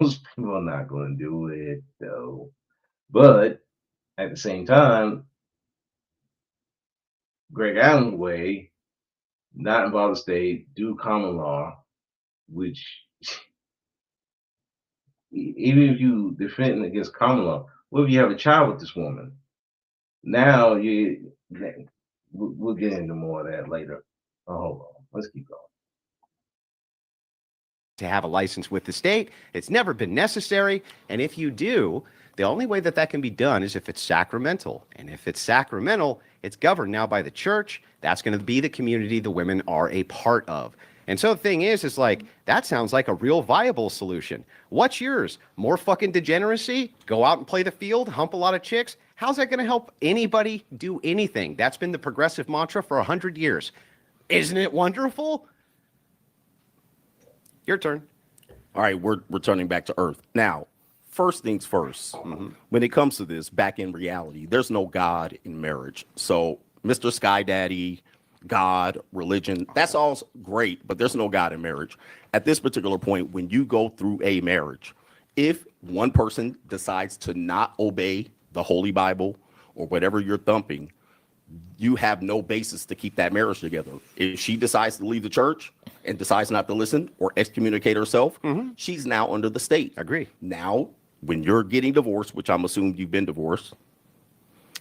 Most people are not going to do it though, but at the same time, Greg Adams' way, not involve the state, do common law, which even if you defend against common law, what if you have a child with this woman? Now we'll get into more of that later. Oh, hold on, let's keep going. To have a license with the state. It's never been necessary. And if you do, the only way that that can be done is if it's sacramental. And if it's sacramental, it's governed now by the church. That's going to be the community the women are a part of. And so the thing is like, that sounds like a real viable solution. What's yours? More fucking degeneracy? Go out and play the field, hump a lot of chicks? How's that going to help anybody do anything? That's been the progressive mantra for 100 years. Isn't it wonderful? Your turn. All right, we're returning back to Earth. Now, first things first, when it comes to this, back in reality, there's no God in marriage. So, Mr. Sky Daddy, God, religion, that's all great, but there's no God in marriage. At this particular point, when you go through a marriage, if one person decides to not obey the Holy Bible or whatever you're thumping, you have no basis to keep that marriage together. If she decides to leave the church and decides not to listen or excommunicate herself, she's now under the state. Agree. Now, when you're getting divorced, which I'm assuming you've been divorced.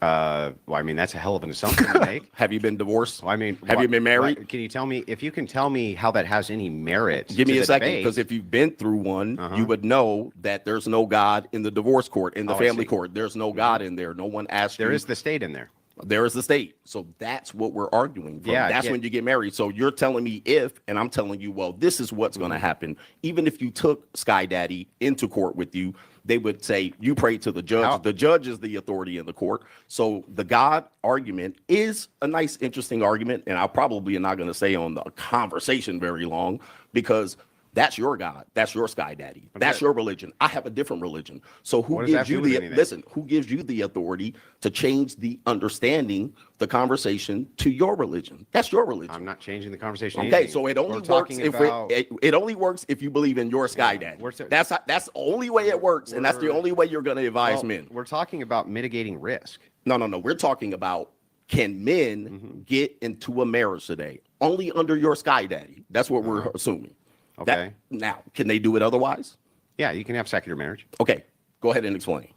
Well, I mean, that's a hell of an assumption to make. Have you been divorced? Well, I mean, have you been married? Can you tell me, if you can tell me how that has any merit? Give me to a the second, debate. because if you've been through one, you would know that there's no God in the divorce court, in the I family see. court. There's no God in there. No one asked you. There is the state in there. There is the state. So that's what we're arguing from. Yeah, That's yeah. when you get married. So you're telling me if, and I'm telling you, well, this is what's going to happen. Even if you took Sky Daddy into court with you, they would say, you pray to the judge. How- The judge is the authority in the court. So the God argument is a nice, interesting argument. And I probably am not going to stay on the conversation very long, because That's your God. That's your sky daddy. That's your religion. I have a different religion. So who What does that gives you do with the anything? listen? Who gives you the authority to change the understanding, the conversation to your religion? That's your religion. I'm not changing the conversation. Okay, anything. so it only We're works talking if about, it only works if you believe in your sky daddy. That's the only way it works, and that's the only way you're going to advise men. We're talking about mitigating risk. No. We're talking about, can men get into a marriage today only under your sky daddy? That's what we're assuming. Okay. Now, can they do it otherwise? Yeah, you can have secular marriage. Okay, go ahead and explain.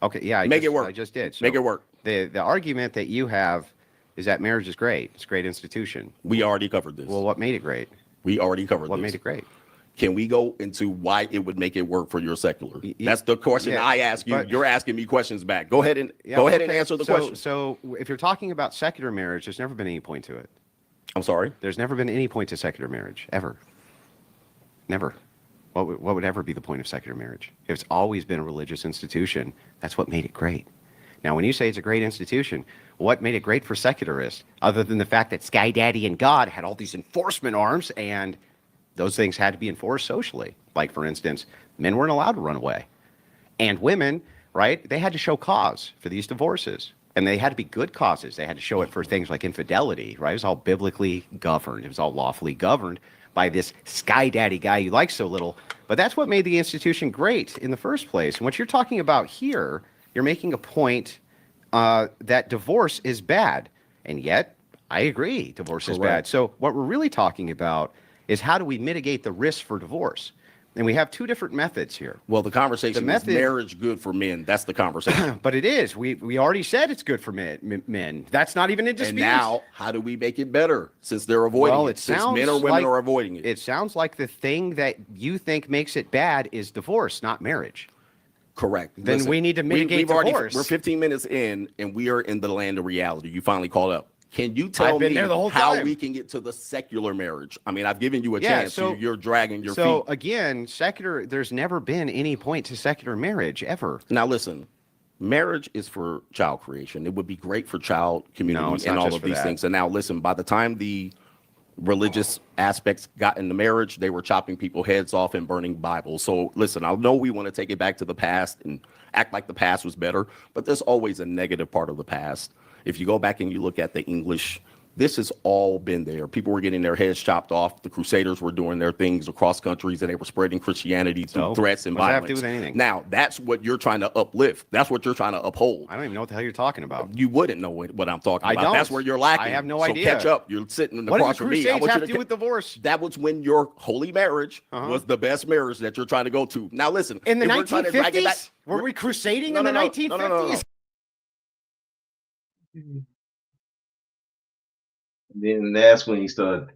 Okay, yeah, Make it work. I just did. Make it work. The argument that you have is that marriage is great. It's a great institution. We already covered this. Well, what made it great? We already covered What this. made it great? Can we go into why it would make it work for your secular? That's the question yeah, I ask you. but- You're asking me questions back. Go ahead and Yeah, go ahead and okay. answer the So- question. So if you're talking about secular marriage, there's never been any point to it. I'm sorry. There's never been any point to secular marriage, ever. Never. What would ever be the point of secular marriage? It's always been a religious institution. That's what made it great. Now, when you say it's a great institution, what made it great for secularists, other than the fact that Sky Daddy and God had all these enforcement arms, and those things had to be enforced socially? Like, for instance, men weren't allowed to run away. And women, right, they had to show cause for these divorces. And they had to be good causes. They had to show it for things like infidelity, right? It was all biblically governed. It was all lawfully governed by this Sky Daddy guy you like so little. But that's what made the institution great in the first place. And what you're talking about here, you're making a point that divorce is bad. And yet, I agree, divorce is bad. So what we're really talking about is, how do we mitigate the risk for divorce? And we have two different methods here. Well, the conversation method- is marriage good for men. That's the conversation. But it is. We already said it's good for men. That's not even in dispute. And now, how do we make it better since they're avoiding Well, it? it Since sounds men or women like- are avoiding it. It sounds like the thing that you think makes it bad is divorce, not marriage. Correct. Then we need to mitigate divorce. We're 15 minutes in, and we are in the land of reality. You finally called up. Can you tell I've been me there the whole how time. we can get to the secular marriage? I mean, I've given you a Yeah, chance. so- You're dragging your So feet. again, secular. There's never been any point to secular marriage ever. Now, listen, marriage is for child creation. It would be great for child community No, it's and not all just of for these that. things. And now, listen, by the time the religious aspects got into marriage, they were chopping people's heads off and burning Bibles. So listen, I know we want to take it back to the past and act like the past was better, but there's always a negative part of the past. If you go back and you look at the English, this has all been there. People were getting their heads chopped off. The Crusaders were doing their things across countries, and they were spreading Christianity through So, threats and what does that have violence. to do with anything? Now, that's what you're trying to uplift. That's what you're trying to uphold. I don't even know what the hell you're talking about. You wouldn't know what I'm talking I about. don't. That's where you're lacking. I have no so idea. Catch up. You're sitting What across does the from me. I Crusades want have you to do with divorce? That was when your holy marriage was the best marriage that you're trying to go to. Now listen, In the if we're trying to drag it back- 1950s? Were we crusading No, in the no, no, 1950s? no, no, no, no. Then that's when he started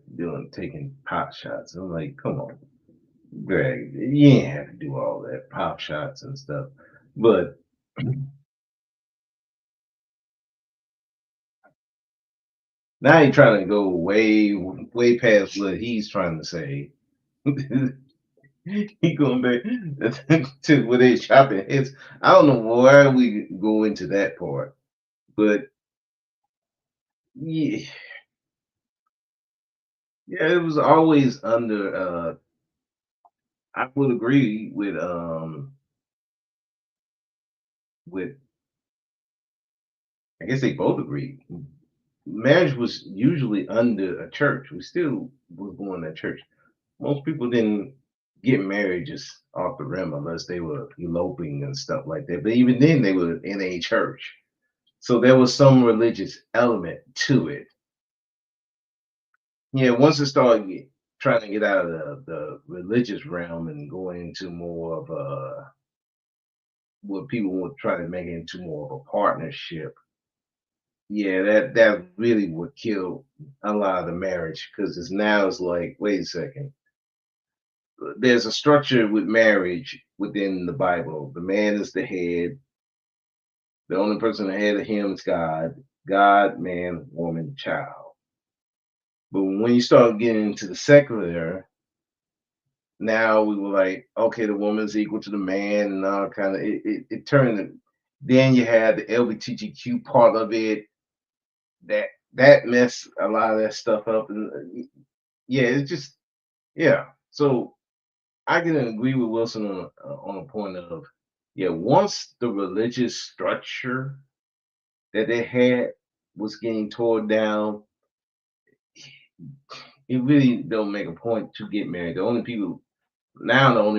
taking pop shots. I'm like, come on, Greg, you ain't have to do all that pop shots and stuff. But now he's trying to go way past what he's trying to say. He going back to where they chopping heads. I don't know why we go into that part, but yeah. Yeah, it was always under I would agree with I guess they both agreed. Marriage was usually under a church. We still was going to church. Most people didn't get married just off the rim unless they were eloping and stuff like that. But even then they were in a church. So there was some religious element to it. Yeah, once it started trying to get out of the religious realm and going into more of a what people would try to make it into more of a partnership. Yeah, that really would kill a lot of the marriage because it's like, wait a second. There's a structure with marriage within the Bible. The man is the head. The only person ahead of him is God. God, man, woman, child. But when you start getting into the secular, now we were like, okay, the woman's equal to the man, and all kind of it turned. Then you had the LGBTQ part of it. That messed a lot of that stuff up, and yeah, it's just yeah. So I can agree with Wilson on a point of, yeah, once the religious structure that they had was getting torn down, it really don't make a point to get married. The only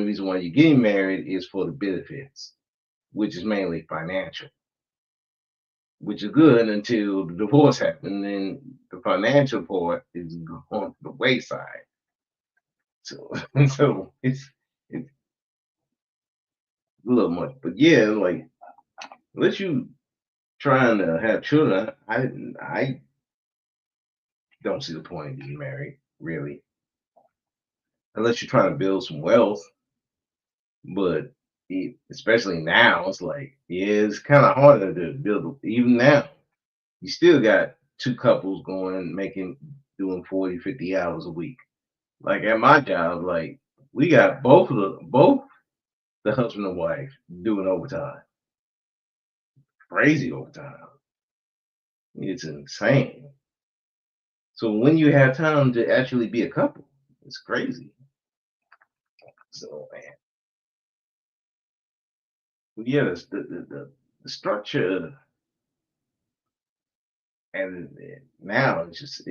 reason why you're getting married is for the benefits, which is mainly financial, which is good until the divorce happens. And the financial part is going to the wayside. So, so it's a little much. But yeah, like unless you trying to have children, I don't see the point in getting married, really. Unless you're trying to build some wealth. But especially now, it's like, yeah, it's kind of harder to build. Even now, you still got two couples doing 40, 50 hours a week. Like at my job, like we got both the husband and wife doing overtime, crazy overtime. It's insane. So when you have time to actually be a couple, it's crazy. So man, yeah, the structure, and now it's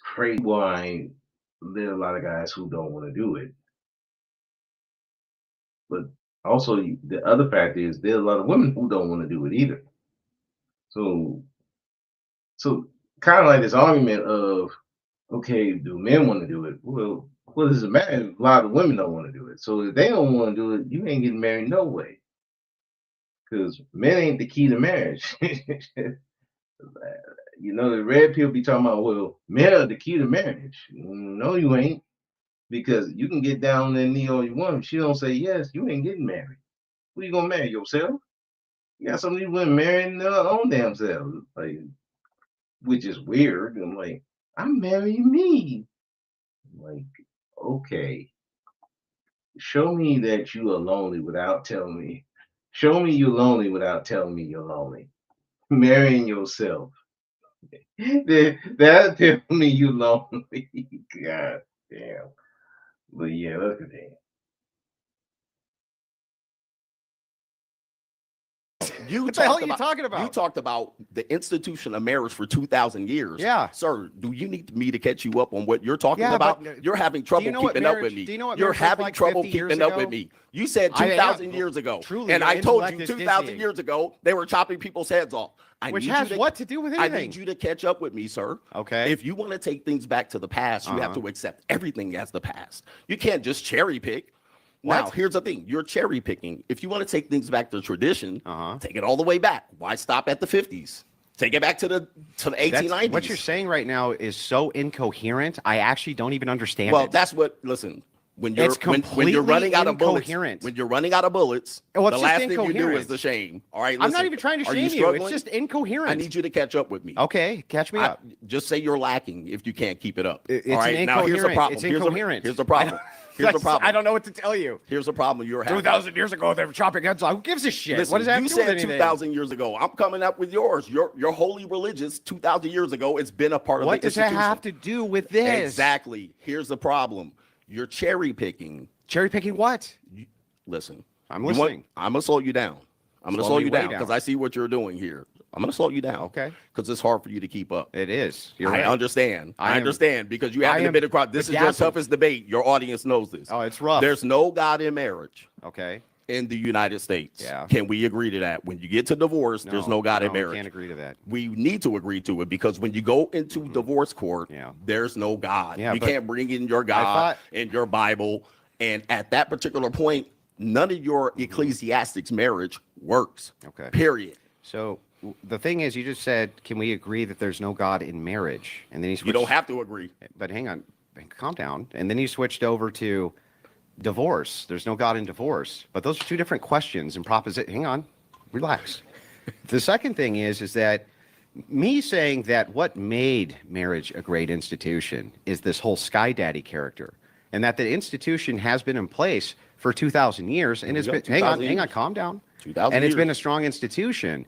crazy. Why there are a lot of guys who don't want to do it, but also the other factor is there are a lot of women who don't want to do it either. So kind of like this argument of, okay, do men want to do it? Well, what does it matter if a lot of women don't want to do it? So if they don't want to do it, you ain't getting married no way. Because men ain't the key to marriage. You know, the red pill be talking about, well, men are the key to marriage. No, you ain't. Because you can get down on that knee all you want. If she don't say yes, you ain't getting married. Who you gonna marry? Yourself? You got some of these women marrying their own damn selves. Like, which is weird. I'm like, I'm marrying me. I'm like, okay. Show me that you are lonely without telling me. Show me you're lonely without telling me you're lonely. Marrying yourself. That'll tell me you lonely. God damn. But yeah, let's continue. What the hell are you talking about? You talked about the institution of marriage for 2,000 years. Yeah. Sir, do you need me to catch you up on what you're talking Yeah, about? but You're having trouble keeping up with me. Do you know what You're marriage looked having like trouble 50 years keeping up ago? with me. You said I am. 2,000 years ago. Truly, and your I told intellect you is 2,000 dizzying. years ago, they were chopping people's heads off. Which has what to do with I anything? need you to catch up with me, sir. Okay. If you want to take things back to the past, you have to accept everything as the past. You can't just cherry pick. Now, What? here's the thing. You're cherry picking. If you want to take things back to tradition, Uh-huh. take it all the way back. Why stop at the 50s? Take it back to the 1890s. What you're saying right now is so incoherent. I actually don't even understand Well, it. that's what. Listen, when you're It's when you're completely running out of bullets, incoherent. when you're running out of bullets, Well, it's the just last thing you do incoherent. is the shame. All right, I'm not listen, even trying to are shame you. It's struggling? just incoherent. I need you to catch up with me. Okay, catch me up. Just say you're lacking if you can't keep it up. It's all right, an now here's the incoherent- problem. it's Here's incoherent. Here's the problem. Here's the problem. I don't know what to tell you. Here's the problem you're having. 2,000 years ago, they were chopping heads off. Who gives a shit? Listen, What does that have you to do with said anything? 2,000 years ago. I'm coming up with yours. You're wholly religious. 2,000 years ago, it's been a part of What the does that institution. have to do with this? Exactly. Here's the problem. You're cherry picking. Cherry picking what? Listen, I'm you listening. I'm gonna slow you down. I'm gonna Slow slow me you way down down. because I see what you're doing here. I'm gonna slow you down. Okay. Because it's hard for you to keep up. It is. You're I right. understand. I I am- understand because you I haven't am been across. This is your bedazzled. toughest debate. Your audience knows this. Oh, it's rough. There's no God in marriage Okay. in the United States. Yeah. Can we agree to that? When you get to divorce, there's no God in I marriage. can't agree to that. We need to agree to it because when you go into divorce court, Yeah. there's no God. Yeah, you but can't bring in your I God thought- and your Bible. And at that particular point, none of your ecclesiastics marriage works. Okay. Period. So the thing is, you just said, can we agree that there's no God in marriage? And then he You switched. don't have to agree. But hang on, calm down. And then he switched over to divorce. There's no God in divorce. But those are two different questions and proposition. Hang on, relax. The second thing is that me saying that what made marriage a great institution is this whole Sky Daddy character, and that the institution has been in place for 2,000 years, and it's we been. go, Hang 2,000 on, years. calm down. 2,000 And it's been a years. strong institution.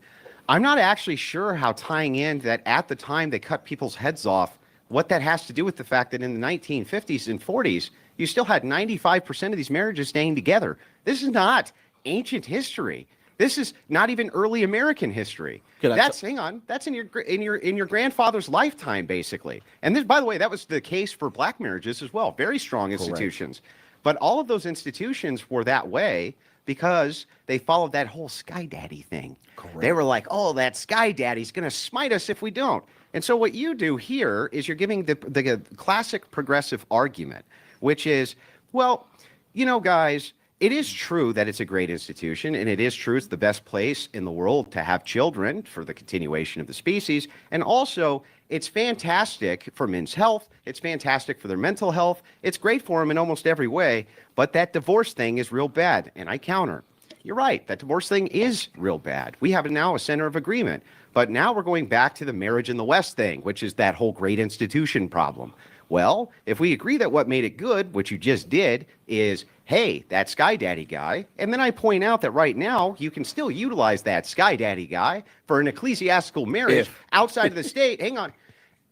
I'm not actually sure how tying in that at the time they cut people's heads off what that has to do with the fact that in the 1950s and 40s, you still had 95% of these marriages staying together. This is not ancient history. This is not even early American history. That's hang on. That's in your grandfather's lifetime, basically. And this, by the way, that was the case for black marriages as well. Very strong institutions. But all of those institutions were that way because they followed that whole Sky Daddy thing. Correct. They were like, oh, that Sky Daddy's going to smite us if we don't. And so what you do here is you're giving the classic progressive argument, which is, well, you know, guys, it is true that it's a great institution, and it is true it's the best place in the world to have children for the continuation of the species. And also, it's fantastic for men's health. It's fantastic for their mental health. It's great for them in almost every way. But that divorce thing is real bad. And I counter. You're right. That divorce thing is real bad. We have now a center of agreement. But now we're going back to the marriage in the West thing, which is that whole great institution problem. Well, if we agree that what made it good, which you just did, is, hey, that Sky Daddy guy, and then I point out that right now you can still utilize that Sky Daddy guy for an ecclesiastical marriage outside of the state. Hang on.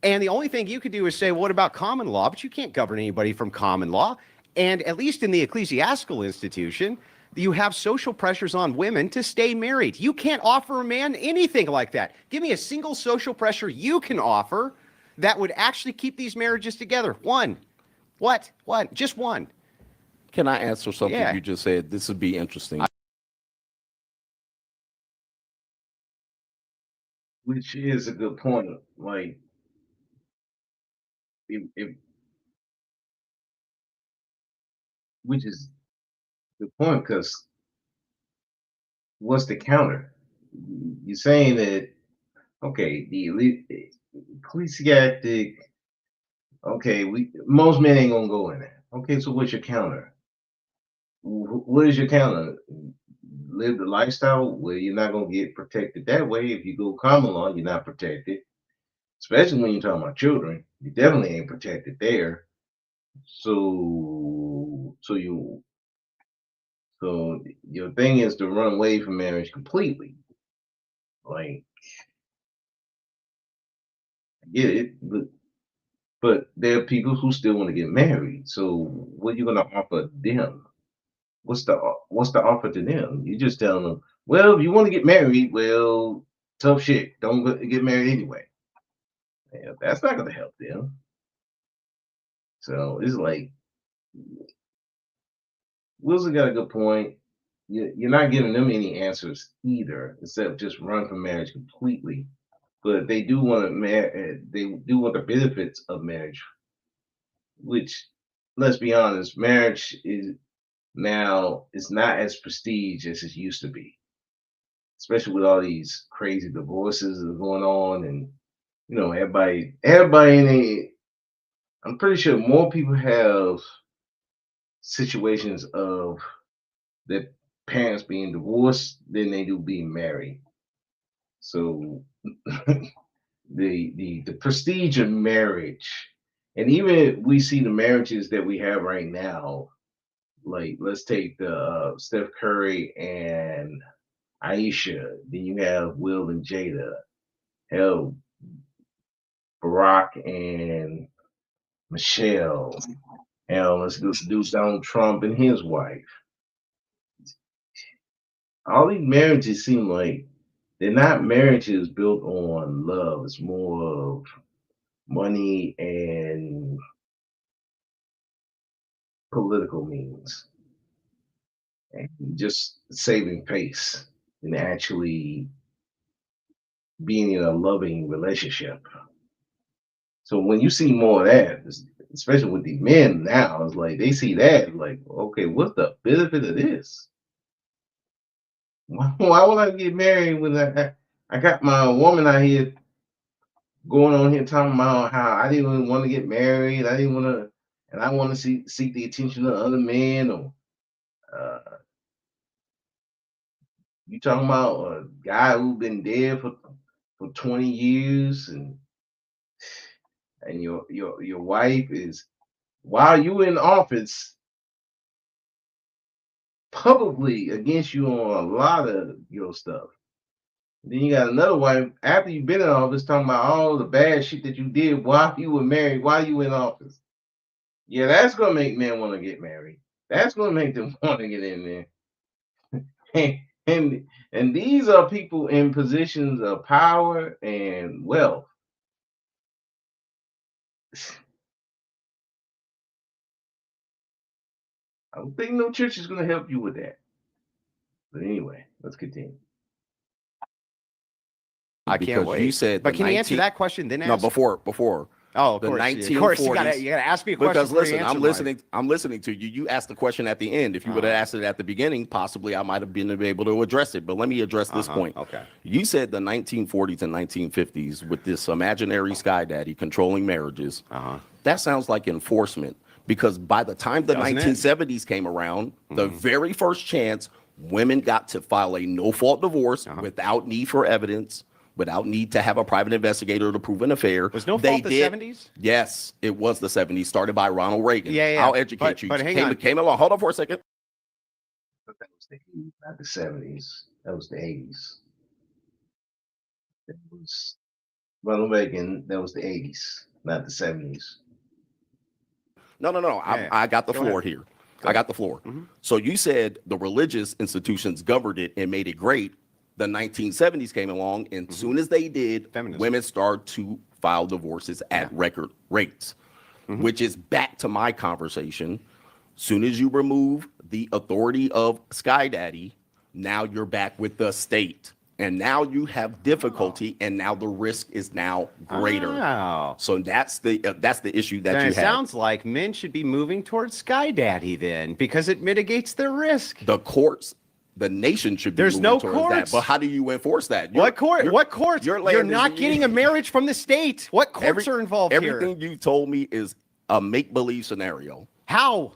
And the only thing you could do is say, well, what about common law? But you can't govern anybody from common law. And at least in the ecclesiastical institution, you have social pressures on women to stay married. You can't offer a man anything like that. Give me a single social pressure you can offer that would actually keep these marriages together. One. What? Just one. Can I answer something Yeah. you just said? This would be interesting. Which is a good point. Like, if which is the point, because what's the counter? You're saying that, okay, the ecclesiastic, okay, most men ain't gonna go in there. Okay, so what's your counter? What is your counter? Live the lifestyle where you're not gonna get protected that way. If you go common law, you're not protected. Especially when you're talking about children, you definitely ain't protected there. So your thing is to run away from marriage completely. Like, I get it, but there are people who still want to get married. So what are you gonna offer them? What's the offer to them? You just tell them, well, if you want to get married, well, tough shit. Don't get married anyway. Yeah, that's not gonna help them. So it's like Wilson got a good point. You're not giving them any answers either, except just run from marriage completely. But they do want to they do want the benefits of marriage, which, let's be honest, marriage is now it's not as prestige as it used to be, especially with all these crazy divorces that are going on, and everybody in a. I'm pretty sure more people have situations of their parents being divorced than they do being married. So the prestige of marriage, and even we see the marriages that we have right now. Like, let's take the Steph Curry and Aisha. Then you have Will and Jada. Hell, Barack and Michelle. Hell, let's do Donald Trump and his wife. All these marriages seem like they're not marriages built on love. It's more of money and political means, and just saving face and actually being in a loving relationship. So when you see more of that, especially with the men now, it's like they see that like, okay, what's the benefit of this? Why would I get married when I got my woman out here going on here talking about how I didn't even want to get married, I didn't want to, and I want to seek the attention of other men, or uh, you talking about a guy who's been dead for 20 years, and your wife is, while you in office, publicly against you on a lot of your stuff. Then you got another wife after you've been in office talking about all the bad shit that you did while you were married, while you were in office. Yeah, that's gonna make men want to get married. That's gonna make them want to get in there. And these are people in positions of power and wealth. I don't think no church is gonna help you with that. But anyway, let's continue. I can't Because wait. you said but the can you answer 19 that question then? No, Ask? before. Oh, of the course. Of course, you 1940s. gotta ask me a question. Because before you listen, answer I'm mine. listening. I'm listening to you. You asked the question at the end. If you would have asked it at the beginning, possibly I might have been able to address it. But let me address this point. Okay. You said the 1940s and 1950s with this imaginary sky daddy controlling marriages. That sounds like enforcement. Because by the time the Doesn't it? 1970s came around, the very first chance women got to file a no-fault divorce without need for evidence, without need to have a private investigator to prove an affair. Was no They fault the did- 70s? Yes, it was the 70s, started by Ronald Reagan. Yeah. I'll educate you. But hang came, on. Came along. Hold on for a second. But that was the 80s, not the 70s. That was the 80s. That was Ronald Reagan. That was the 80s, not the 70s. No. Yeah. I got the Go floor ahead. here. I got the floor. So you said the religious institutions governed it and made it great. The 1970s came along, and soon as they did, Feminism. women started to file divorces at record rates, which is back to my conversation. Soon as you remove the authority of Sky Daddy, now you're back with the state. And now you have difficulty, and now the risk is now greater. Wow. So that's the issue that Then you it have. sounds like men should be moving towards Sky Daddy then, because it mitigates their risk. The courts, the nation should be There's moving no towards courts. that. But how do you enforce that? What court? What courts? your You're land not is- getting a marriage from the state. What courts are involved everything here? you told me is a make-believe scenario. How?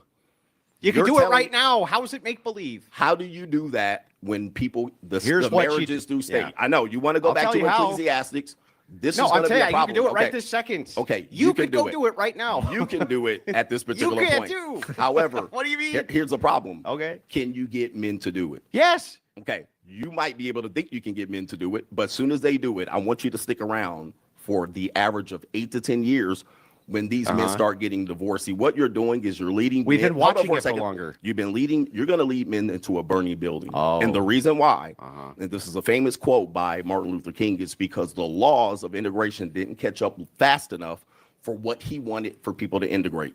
You can You're do it telling- right now. How is it make believe? How do you do that when people Here's the what you- marriages through state? yeah. I know you want to go I'll back tell to you how. Ecclesiastics. This No, is I'm going to be telling a you, you problem. can do it right Okay. this second. Okay, You can could go do it. do it right now. You can do it at this particular can't point. do. However, What do you mean? Here's the problem. Okay. Can you get men to do it? Yes. Okay, you might be able to think you can get men to do it, but as soon as they do it, I want you to stick around for the average of 8 to 10 years when these men start getting divorced. See, what you're doing is you're leading. We've men, been hold on watching for a it for second. longer. You've been leading. You're going to lead men into a burning building. Oh. And the reason why, and this is a famous quote by Martin Luther King, is because the laws of integration didn't catch up fast enough for what he wanted for people to integrate.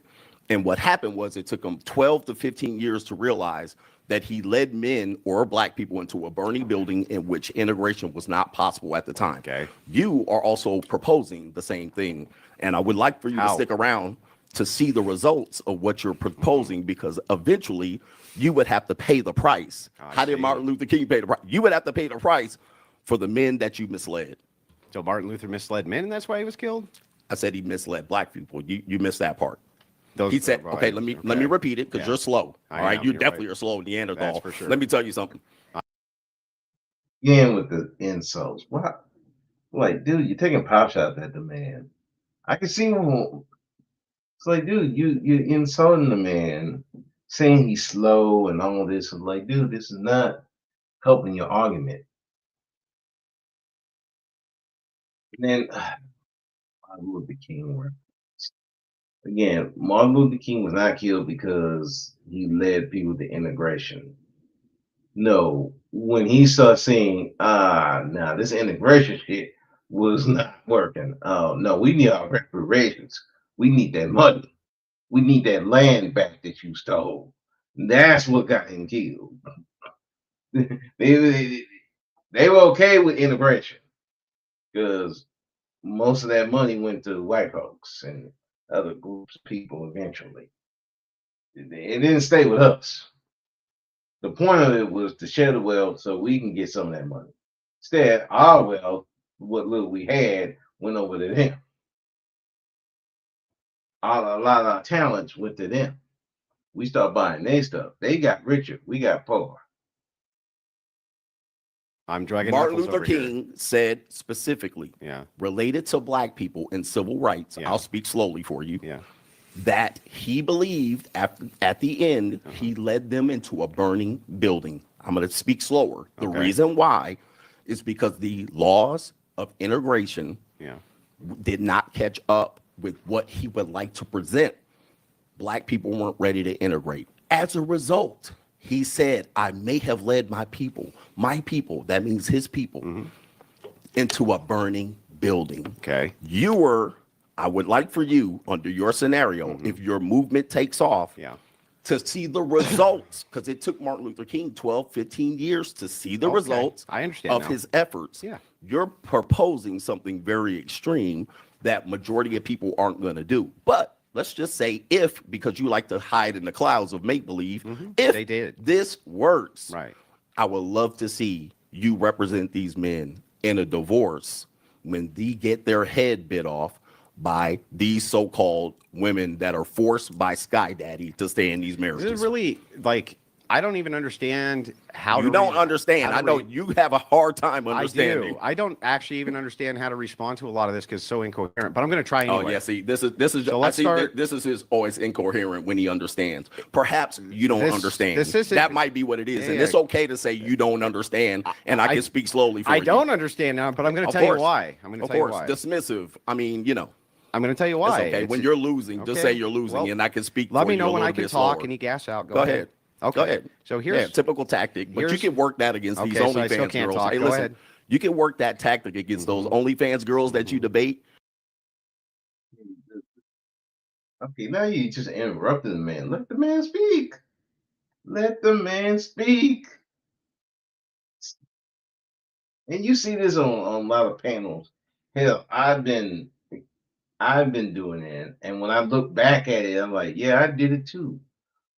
And what happened was it took him 12 to 15 years to realize that he led men or black people into a burning building in which integration was not possible at the time. Okay. You are also proposing the same thing. And I would like for you to How? stick around to see the results of what you're proposing, because eventually you would have to pay the price. I How did see. Martin Luther King pay the price? You would have to pay the price for the men that you misled. So Martin Luther misled men, and that's why he was killed? I said he misled black people. You missed that part. Those He said, right. okay, let me repeat it because Yeah. you're slow. I All right, am, you you're definitely right. are slow, Neanderthal. That's for sure. Let me tell you something. Again with the insults. What? Like, dude, you're taking pop shots at the man. I can see him. It's like, dude, you're insulting the man, saying he's slow and all this. I'm like, dude, this is not helping your argument. And then Martin Luther King reference. Again, Martin Luther King was not killed because he led people to integration. No, when he started saying, nah, this integration shit was not working. Oh, no, we need our reparations. We need that money. We need that land back that you stole. That's what got him killed. they were okay with integration because most of that money went to white folks and other groups of people eventually. It didn't stay with us. The point of it was to share the wealth so we can get some of that money. Instead, our wealth, what little we had, went over to them. A lot of our talents went to them. We started buying their stuff. They got richer. We got poorer. I'm dragging Martin knuckles Luther over here. King said specifically, Yeah, related to black people and civil rights, Yeah. I'll speak slowly for you, yeah. that he believed at the end, he led them into a burning building. I'm going to speak slower. The Okay. reason why is because the laws of integration Yeah. did not catch up with what he would like to present. Black people weren't ready to integrate. As a result, he said, I may have led my people, that means his people, into a burning building. Okay. I would like for you, under your scenario, if your movement takes off, Yeah. to see the results, because it took Martin Luther King 12, 15 years to see the Okay. results I understand of now. his efforts. Yeah. You're proposing something very extreme that majority of people aren't going to do. But let's just say because you like to hide in the clouds of make-believe, if They did. this works, Right. I would love to see you represent these men in a divorce when they get their head bit off by these so-called women that are forced by Sky Daddy to stay in these marriages. This is really like, I don't even understand how You to don't re- understand. how I to know re- you have a hard time I understanding. do. I don't actually even understand how to respond to a lot of this because it's so incoherent. But I'm going to try anyway. Oh yeah, see, this is So I let's see start- this is his always incoherent when he understands. Perhaps you don't This- understand. this isn't- That might be what it is, and Yeah. it's okay to say you don't understand, and I can speak slowly for I you. don't understand now, but I'm going to Of tell you course. why. I'm going to Of tell you course, why. dismissive. I mean, you know, I'm going to tell you it's why. okay. It's- When you're losing, just okay. say you're losing, Well, and I can speak. Let for me you know a when I little can bit talk slower. and you gas out. Go ahead. Okay. Go ahead. So here's Yeah, typical tactic, but you here's- can work that against these Okay, so I still OnlyFans can't girls. talk. Hey, Go listen, ahead. you can work that tactic against those OnlyFans girls that you debate. Okay, now you just interrupted the man. Let the man speak. Let the man speak. And you see this on a lot of panels. Hell, I've been doing it, and when I look back at it, I'm like, yeah, I did it too.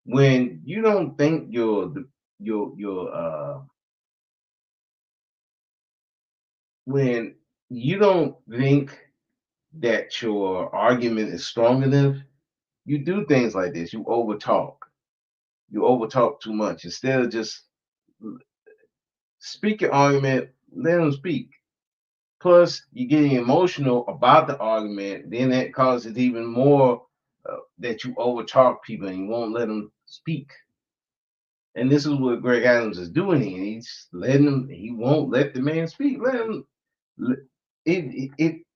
When you don't think when you don't think that your argument is strong enough, you do things like this. You overtalk. You overtalk too much instead of just speak your argument. Let them speak. Plus, you're getting emotional about the argument. Then that causes even more that you overtalk people and you won't let them speak. And this is what Greg Adams is doing here. He's letting him. He won't let the man speak. Let him.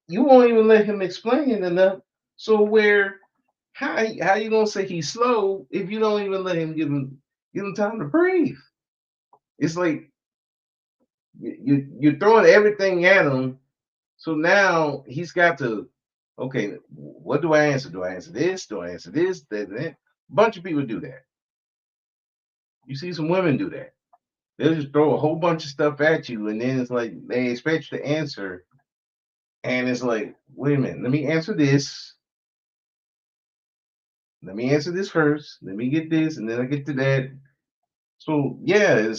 You won't even let him explain it enough. So how you gonna say he's slow if you don't even let him give him time to breathe? It's like you're throwing everything at him. So now he's got to. Okay, what do I answer? Do I answer this? Do I answer this? That? A bunch of people do that. You see some women do that. They'll just throw a whole bunch of stuff at you, and then it's like they expect you to answer. And it's like, wait a minute, let me answer this. Let me answer this first. Let me get this, and then I get to that. So yeah,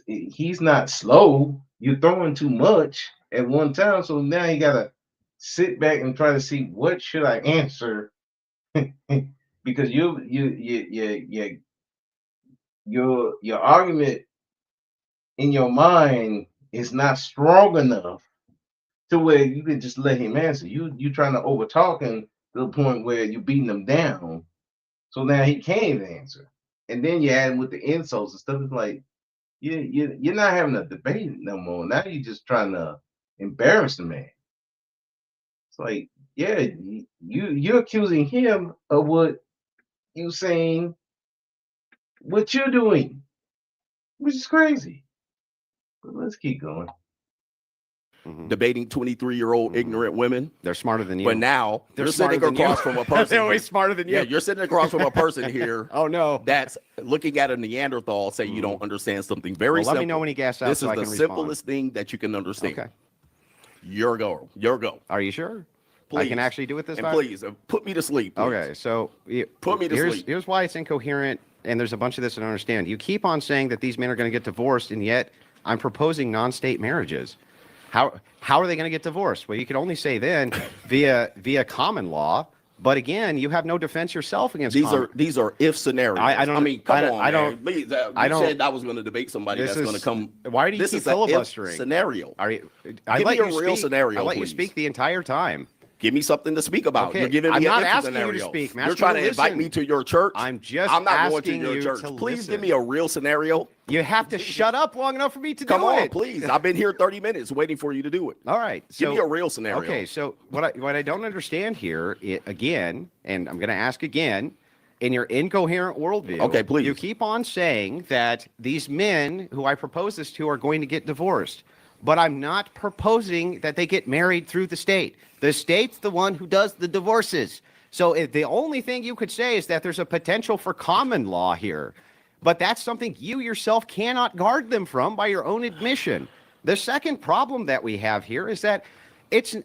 he's not slow. You're throwing too much at one time, so now you gotta sit back and try to see what should I answer because your argument in your mind is not strong enough to where you can just let him answer. You trying to overtalk him to the point where you're beating him down. So now he can't even answer. And then you add him with the insults and stuff. It's like you're not having a debate no more. Now you're just trying to embarrass the man. It's like, yeah, you're accusing him of what you saying what you're doing, which is crazy. But let's keep going. Debating 23-year-old ignorant women. They're smarter than you. But now They're you're smarter sitting than you. across from a person. They're always smarter than you. Yeah, you're sitting across from a person here Oh no. that's looking at a Neanderthal, say you don't understand something very Well, let simple. me know when he gas out This so is I the can respond. simplest thing that you can understand. Okay. Your go. Your go. Are you sure? I Please. can actually do it this And time. please, put me to sleep. Please. Okay, so Put me to here's, sleep. Here's why it's incoherent, and there's a bunch of this I don't understand. You keep on saying that these men are going to get divorced, and yet I'm proposing non-state marriages. How are they going to get divorced? Well, you can only say then via common law. But again, you have no defense yourself against These are if scenarios. I don't- I mean, come I- on, I man. don't- Please, I you don't- said I was going to debate somebody This that's going to is- come. Why do you this keep is a if filibustering? scenario. Are you? I Give let me a you real speak. scenario, I let you please. speak the entire time. Give me something to speak about. Okay, You're giving me I'm an not if asking you to scenario. speak. I'm You're asking trying you to to invite listen. me to your church. I'm just I'm not going to asking your you church. to Please listen. give me a real scenario. You have to shut up long enough for me to Come do on, it. please. I've been here 30 minutes waiting for you to do it. All right. Give So, me a real scenario. okay, so what I don't understand here, again, and I'm going to ask again, in your incoherent worldview, Okay, please. you keep on saying that these men who I propose this to are going to get divorced, but I'm not proposing that they get married through the state. The state's the one who does the divorces. So the only thing you could say is that there's a potential for common law here, but that's something you yourself cannot guard them from by your own admission. The second problem that we have here is that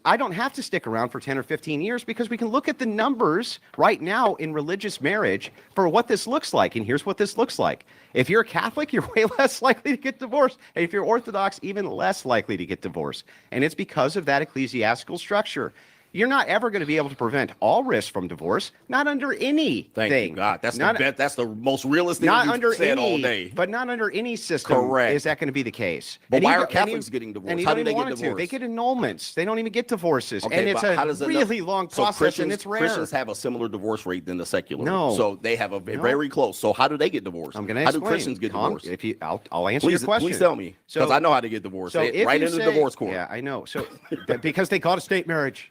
I don't have to stick around for 10 or 15 years because we can look at the numbers right now in religious marriage for what this looks like. And here's what this looks like. If you're Catholic, you're way less likely to get divorced. And if you're Orthodox, even less likely to get divorced. And it's because of that ecclesiastical structure. You're not ever going to be able to prevent all risk from divorce, not under anything. Thank you, God. That's not, the best. That's the most realistic not you've under said any, all day. but not under any system. Correct. Is that going to be the case? But And why even- are and Catholics even- getting divorced? and you How don't do they even get want it to. divorced? They get annulments. They don't even get divorces, Okay, and it's but a how does it really long So process, and it's rare. Christians have a similar divorce rate than the secular. No. So they have a very close. So how do they get divorced? I'm going to How explain. do Christians get Tom, divorced? I'll answer your Please, question. please tell me, because I know how to get divorced. So if Right you into the say- divorce court. Yeah, I know. So because they call it a state marriage.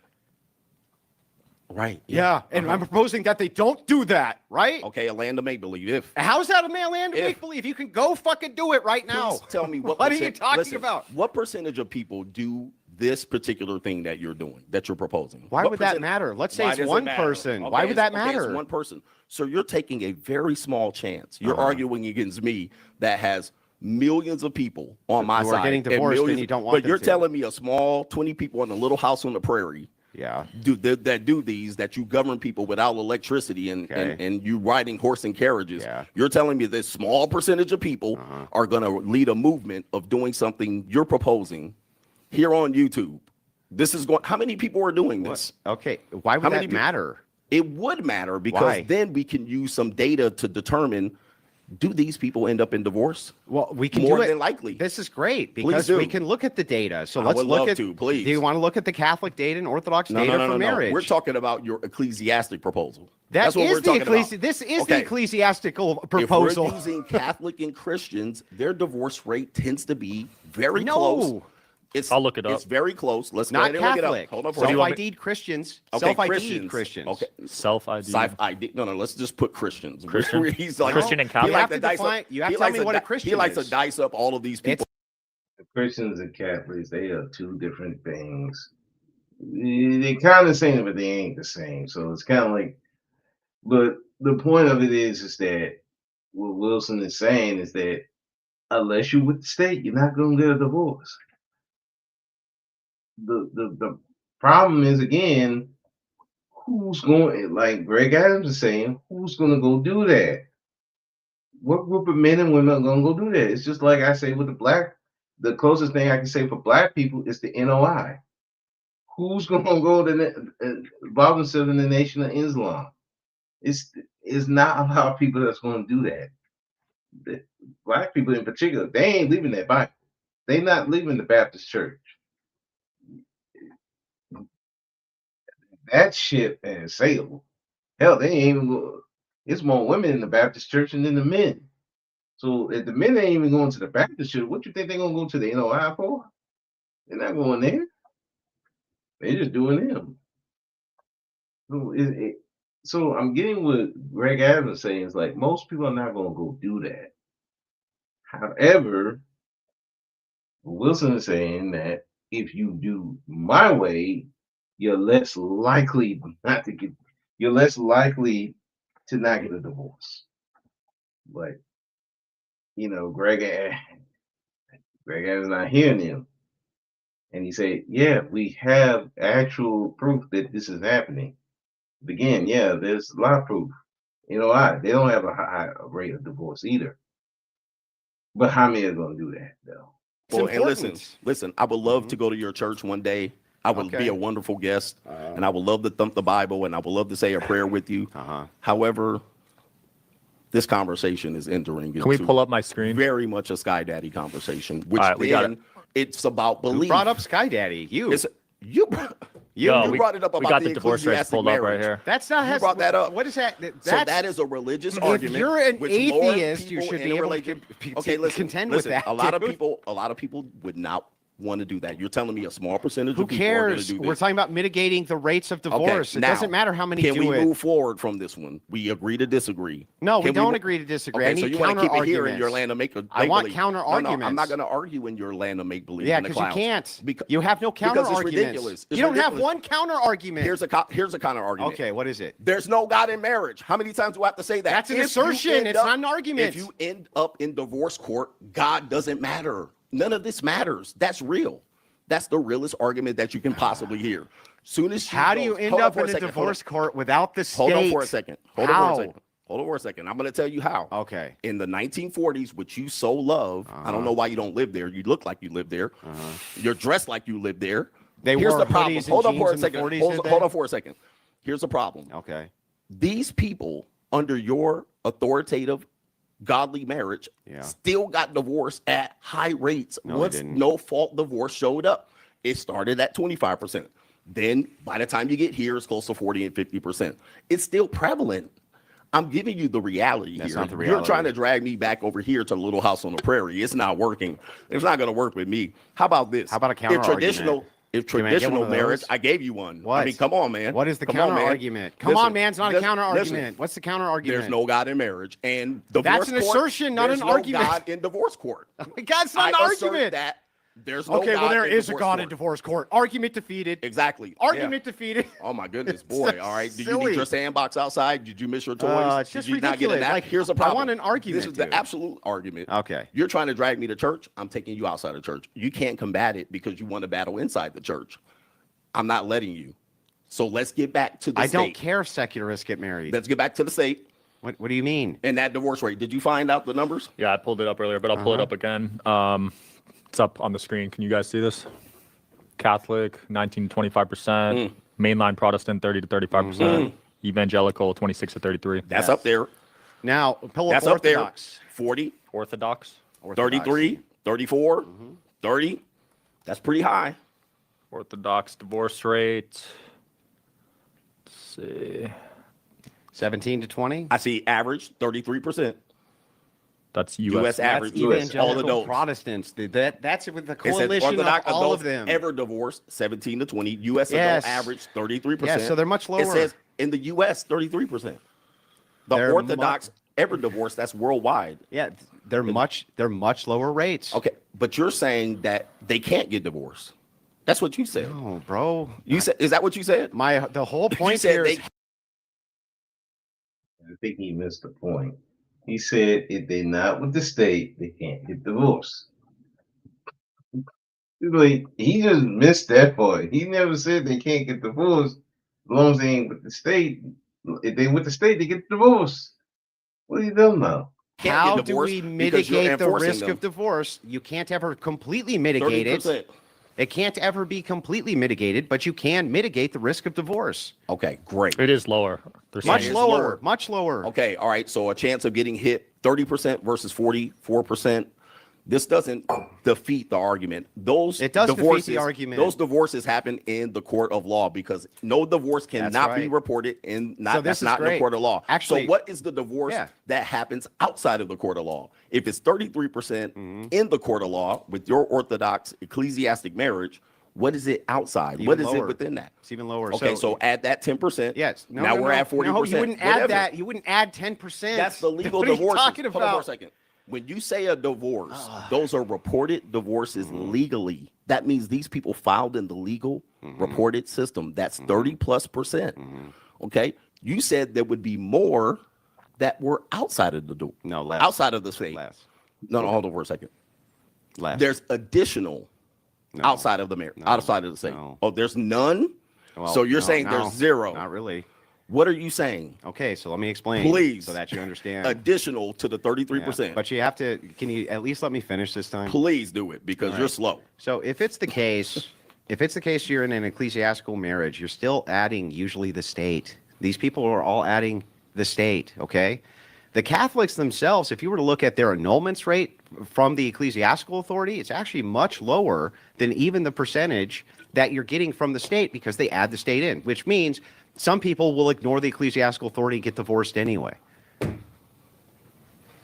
Right. Yeah, and I'm proposing that they don't do that, right? Okay, a land of make believe. If How's that a man land of If- make believe? You can go fucking do it right now. Please tell me what What are you percent- talking listen, about? What percentage of people do this particular thing that you're doing, that you're proposing? Why What would that percent- matter? Let's say Why it's does it one matter? person. Okay, Why would that it's matter? one person. So you're taking a very small chance. You're Uh-huh. arguing against me that has millions of people on my Who are side. getting and divorced and millions- you don't want But them you're to. telling me a small 20 people in a little house on the prairie Yeah. that do these, that you govern people without electricity and, Okay. and you riding horse and carriages. Yeah. You're telling me this small percentage of people are going to lead a movement of doing something you're proposing here on YouTube. This is going, how many people are doing this? Okay. Why How would many that peop- matter? It would matter because Why? then we can use some data to determine, do these people end up in divorce? Well, we can More do it. than likely. This is great Please because do. we can look at the data. So I let's would look love at. to, please. Do you want to look at the Catholic data and Orthodox data for marriage? We're talking about your ecclesiastic proposal. That's what is we're the talking about. This is Okay. the ecclesiastical If proposal. we're using Catholic and Christians, their divorce rate tends to be very No. close. I'll look it up. It's very close. Let's go Not ahead and look it Catholic. up. Hold on for a second. Self-ID'd Christians. Okay, Self-ID'd Christians. Okay. Self-ID. Self-ID. No, let's just put Christians. Christian? He's like, Christian and he Catholic? likes You have to dice define- up- you have he to tell likes me what a He Christian likes is. to dice up all of these people. Christians and Catholics, they are two different things. They kind of same, but they ain't the same. So it's kind of like, but the point of it is that what Wilson is saying is that unless you're with the state, you're not going to get a divorce. The problem is, again, who's going, like Greg Adams is saying, who's going to go do that? What group of men and women are going to go do that? It's just like I say with the closest thing I can say for black people is the NOI. Who's going to go to involve themselves in the Nation of Islam? It's not a lot of people that's going to do that. The black people in particular, they ain't leaving that Bible. They not leaving the Baptist church. That ship has sailed. Hell, they ain't even go, it's more women in the Baptist church than the men. So if the men ain't even going to the Baptist church, what you think they're gonna go to the NOI for? They're not going there. They're just doing them. So I'm getting what Greg Adams is saying is like most people are not gonna go do that. However, Wilson is saying that if you do my way, you're less likely not to get. You're less likely to not get a divorce. But Greg Adams not hearing him, and he said, "Yeah, we have actual proof that this is happening." But again, yeah, there's a lot of proof. They don't have a high rate of divorce either. But how many are going to do that though? It's Well, and important. listen, I would love to go to your church one day. I would Okay. be a wonderful guest, and I would love to thump the Bible, and I would love to say a prayer with you. However, this conversation is entering Can we into pull up my screen? very much a Sky Daddy conversation, which All right, we got then it's about Who belief. brought up Sky Daddy? You. It's, you Yo, You brought it up we about got the the divorce rates ecclesiastic pulled up right marriage. here. That's not. You brought that up. What is that? So that is a religious if argument. you're an which lowered atheist, you people should in be a able religion. to Okay, listen, contend listen, with that. A lot of dude. people would not want to do that. You're telling me a small percentage Who of people are going to cares? do this. We're talking about mitigating the rates of divorce. It now, doesn't matter how many Can do we it. move forward from this one? We agree to disagree. No, we Can don't mo- agree to disagree. Okay, I need so you want to counter keep it here in your arguments. land of make a I want make-believe. counter No, I'm arguments. not going to argue in your land of make believe. Yeah, because you can't. You have no counter because it's arguments. ridiculous. It's You don't have ridiculous. one counter argument. Here's a counter argument. Okay, what is it? There's no God in marriage. How many times do I have to say that? That's an If you assertion. end It's up- not an argument. If you end up in divorce court, God doesn't matter. None of this matters. That's real. That's the realest argument that you can possibly hear. Soon as How do you end hold on up for in a second, hold on. divorce court without the state? Hold on for a second. Hold on How? for a second. Hold on for a second. I'm going to tell you how. Okay. In the 1940s, which you so love, I don't know why you don't live there. You look like you live there. You're dressed like you live there. They Here's wore the problem. hoodies and Hold on jeans for a in the second. 40s, Hold did they? hold on for a second. Here's the problem. Okay. These people, under your authoritative, godly marriage, Yeah. still got divorced at high rates No, they once didn't. no fault divorce showed up. It started at 25%. Then by the time you get here, it's close to 40 and 50%. It's still prevalent. I'm giving you the reality That's here. not the You're reality. trying to drag me back over here to Little House on the Prairie. It's not working. It's not going to work with me. How about this? How about a counter argument? If Can I get one traditional of marriage, those? I gave you one. What? I mean, come on, man. What is the Come on, counter man. argument? Come Listen, on, man. It's not a listen, counter listen. argument. What's the counter argument? There's no God in marriage, and divorce That's an court, assertion, not there's an no argument. God in divorce court. That's not an I assert argument. that there's no Okay, well, God there in is a divorce God court. in divorce court. Argument defeated. Exactly. Argument defeated. Yeah. Oh my goodness, It's boy! so All right. Do you silly. need your sandbox outside? Did you miss your toys? It's just Did you not get a ridiculous. nap? Like, Here's a I problem. want an argument, This is the dude. absolute argument. Okay. You're trying to drag me to church. I'm taking you outside of church. You can't combat it because you want to battle inside the church. I'm not letting you. So let's get back to the I state. don't care if secularists get married. Let's get back to the state What do you mean? and that divorce rate. Did you find out the numbers? Yeah, I pulled it up earlier, but I'll pull it up again. It's up on the screen. Can you guys see this? Catholic, 19 to 25%. Mainline Protestant, 30 to 35%. Evangelical, 26 to 33. That's up there. Now, pull up That's up there. Orthodox. 40, Orthodox. 33, 34, 30. That's pretty high. Orthodox divorce rate. Let's see. 17 to 20. I see average 33%. That's US U.S. average. That's all evangelical adults. Protestants. That's with the It says coalition of Orthodox all adults of them. ever divorced 17 to 20. U.S. Yes. adult average 33%. Yeah, so they're much lower. It says in the U.S. 33%. The They're Orthodox ever divorced, that's worldwide. Yeah, they're much lower rates. Okay, but you're saying that they can't get divorced. That's what you said. Oh, bro. You said, is that what you said? The whole You point said here is they- I think he missed the point. He said if they're not with the state, they can't get divorced. Like, he just missed that part. He never said they can't get divorced as long as they ain't with the state. If they with the state, they get divorced. What are you doing now? can't how get do divorced we because you're mitigate the enforcing risk them. of divorce? You can't ever completely mitigate it. 30%. It can't ever be completely mitigated, but you can mitigate the risk of divorce. Okay, great. It is lower. They're Much saying it's lower, lower. much lower. Okay, all right. So a chance of getting hit 30% versus 44%. This doesn't defeat the argument. Those It does defeat the divorces, argument. Those divorces happen in the court of law because no divorce cannot be right. reported in So not this that's is not in the great. court of law. Actually- so what is the divorce Yeah. that happens outside of the court of law? If it's 33% Mm-hmm. in the court of law with your Orthodox ecclesiastic marriage, what is it outside? Even what is lower. it within that? It's even lower. Okay, so add that 10%. yes. No, now no, we're no. at 40%. No, you wouldn't add whatever. that. You wouldn't add 10%. That's the legal what are divorce. you talking Hold on for a about? second. When you say a divorce, those are reported divorces legally. That means these people filed in the legal reported system. That's 30+%. Okay. You said there would be more that were outside of the door. No, less. Outside of the state. Less. No, hold on for a second. Less. There's additional No. outside of the marriage, outside of the state. No. Oh, there's none? Well, so you're no, saying no, there's zero. Not really. What are you saying? Okay, so let me explain. Please. So that you understand. Additional to the 33%. Yeah, but you have to, can you at least let me finish this time? Please do it because you're slow. So if it's the case, you're in an ecclesiastical marriage, you're still adding usually the state. These people are all adding the state, okay? The Catholics themselves, if you were to look at their annulments rate from the ecclesiastical authority, it's actually much lower than even the percentage that you're getting from the state because they add the state in, which means some people will ignore the ecclesiastical authority and get divorced anyway.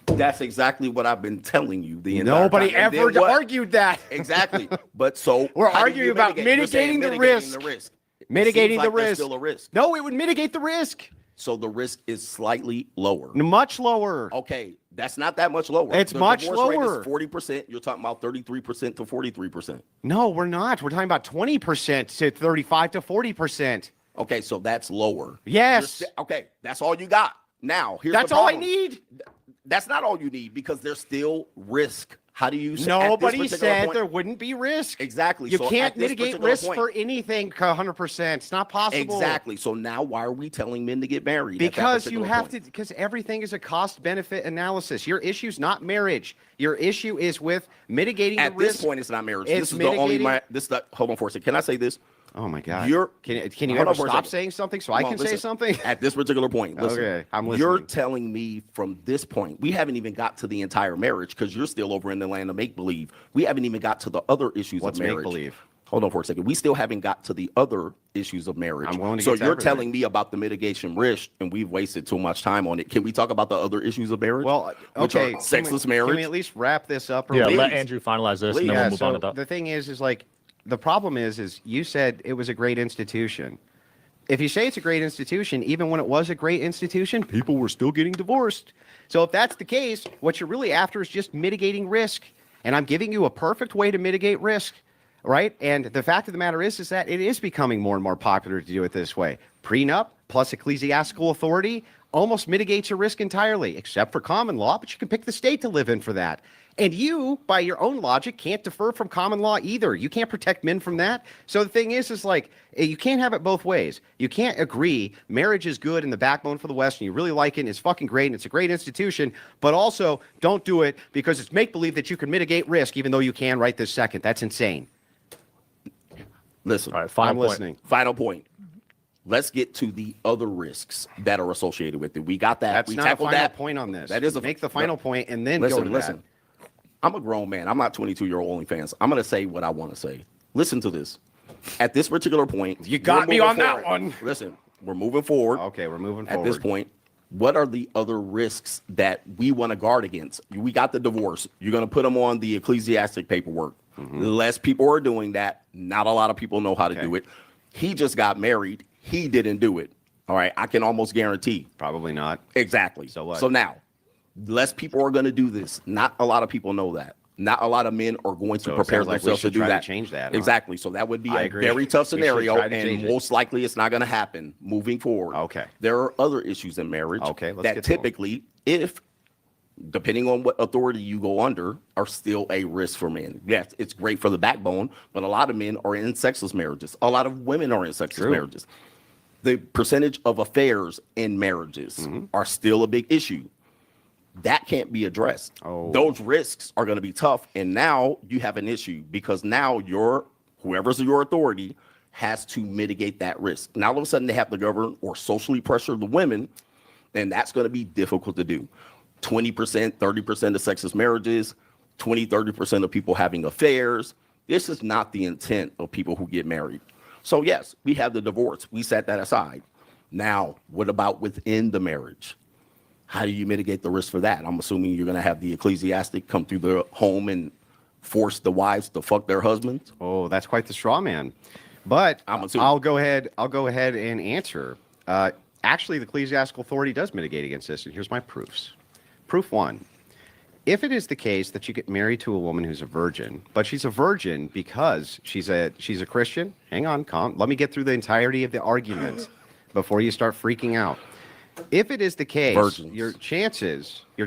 That's exactly what I've been telling you. The entire Nobody time. And ever then what- argued that. Exactly. But so We're how do arguing you about mitigate? You're saying mitigating the mitigating risk. Mitigating Seems the like there's risk. Still a risk. No, it would mitigate the risk. So the risk is slightly lower. Much lower. Okay, that's not that much lower. It's The much divorce rate is lower. 40%. You're talking about 33% to 43%. No, we're not. We're talking about 20% to 35 to 40%. Okay, so that's lower. Yes. Okay, that's all you got. Now, here's That's the all I problem. need. That's not all you need because there's still risk. How do you? at this Nobody particular said point- there wouldn't be risk. Exactly. You So can't at this mitigate particular risk point- for anything 100%. It's not possible. Exactly. So now, why are we telling men to get married? at that Because you particular have point? to, because everything is a cost benefit analysis. Your issue's not marriage. Your issue is with mitigating At the risk. this point, it's not marriage. It's This is the only. mitigating- This is the, hold on for a second. Can I say this? Oh my God. You're- can you Hold ever on for a stop second. saying something so I Come can on, say listen. something? At this particular point, listen, Okay, I'm You're listening. telling me from this point, we haven't even got to the entire marriage because you're still over in the land of make believe. We haven't even got to the other issues What's of marriage. make-believe? Hold on for a second. We still haven't got to the other issues of marriage. I'm willing to so get to you're everything. telling me about the mitigation risk, and we've wasted too much time on it. Can we talk about the other issues of marriage? Well, which okay. are sexless marriage. Can we at least wrap this up? Yeah, Please? let Andrew finalize this, and then Yeah, we'll move on to so that. the thing is like, the problem is you said it was a great institution. If you say it's a great institution, even when it was a great institution, people were still getting divorced. So if that's the case, what you're really after is just mitigating risk. And I'm giving you a perfect way to mitigate risk, right? And the fact of the matter is that it is becoming more and more popular to do it this way. Prenup plus ecclesiastical authority almost mitigates your risk entirely, except for common law, but you can pick the state to live in for that. And you, by your own logic, can't defer from common law either. You can't protect men from that. So the thing is like, you can't have it both ways. You can't agree marriage is good and the backbone for the West and you really like it and it's fucking great and it's a great institution, but also don't do it because it's make-believe that you can mitigate risk even though you can right this second. That's insane. Listen, All right, final I'm point. listening. final point. Let's get to the other risks that are associated with it. We got that. That's we not a tackled final that point on this. That is Make the final point and then listen, go to listen. that. I'm a grown man. I'm not 22-year-old OnlyFans. I'm going to say what I want to say. Listen to this. At this particular point, You got we're me moving on that forward. one. Listen, we're moving forward. Okay, we're moving At forward. this point, what are the other risks that we want to guard against? We got the divorce. You're going to put them on the ecclesiastic paperwork. Less people are doing that. Not a lot of people know how to do it. He just got married. He didn't do it. All right. I can almost guarantee. Probably not. Exactly. So what? So now, less people are going to do this. Not a lot of people know that. Not a lot of men are going to So it prepare sounds like we themselves to should do try to that. change that, huh? Exactly. So that would be I a agree. very tough We should scenario, try to change and it. most likely it's not going to happen moving forward. Okay. There are other issues in marriage Okay, let's that get to 'em. typically, if depending on what authority you go under, are still a risk for men. Yes, it's great for the backbone, but a lot of men are in sexless marriages. A lot of women are in sexless True. marriages. The percentage of affairs in marriages Mm-hmm. are still a big issue. That can't be addressed. Oh. Those risks are going to be tough. And now you have an issue because now whoever's your authority has to mitigate that risk. Now all of a sudden they have to govern or socially pressure the women, and that's going to be difficult to do. 20%, 30% of sexless marriages, 20, 30% of people having affairs. This is not the intent of people who get married. So yes, we have the divorce. We set that aside. Now, what about within the marriage? How do you mitigate the risk for that? I'm assuming you're going to have the ecclesiastic come through the home and force the wives to fuck their husbands. Oh, that's quite the straw man. But I'm assuming. I'll go ahead and answer. Actually, the ecclesiastical authority does mitigate against this, and here's my proofs. Proof one: if it is the case that you get married to a woman who's a virgin, but she's a virgin because she's a Christian, hang on, let me get through the entirety of the argument before you start freaking out. If it is the case, Virgins. your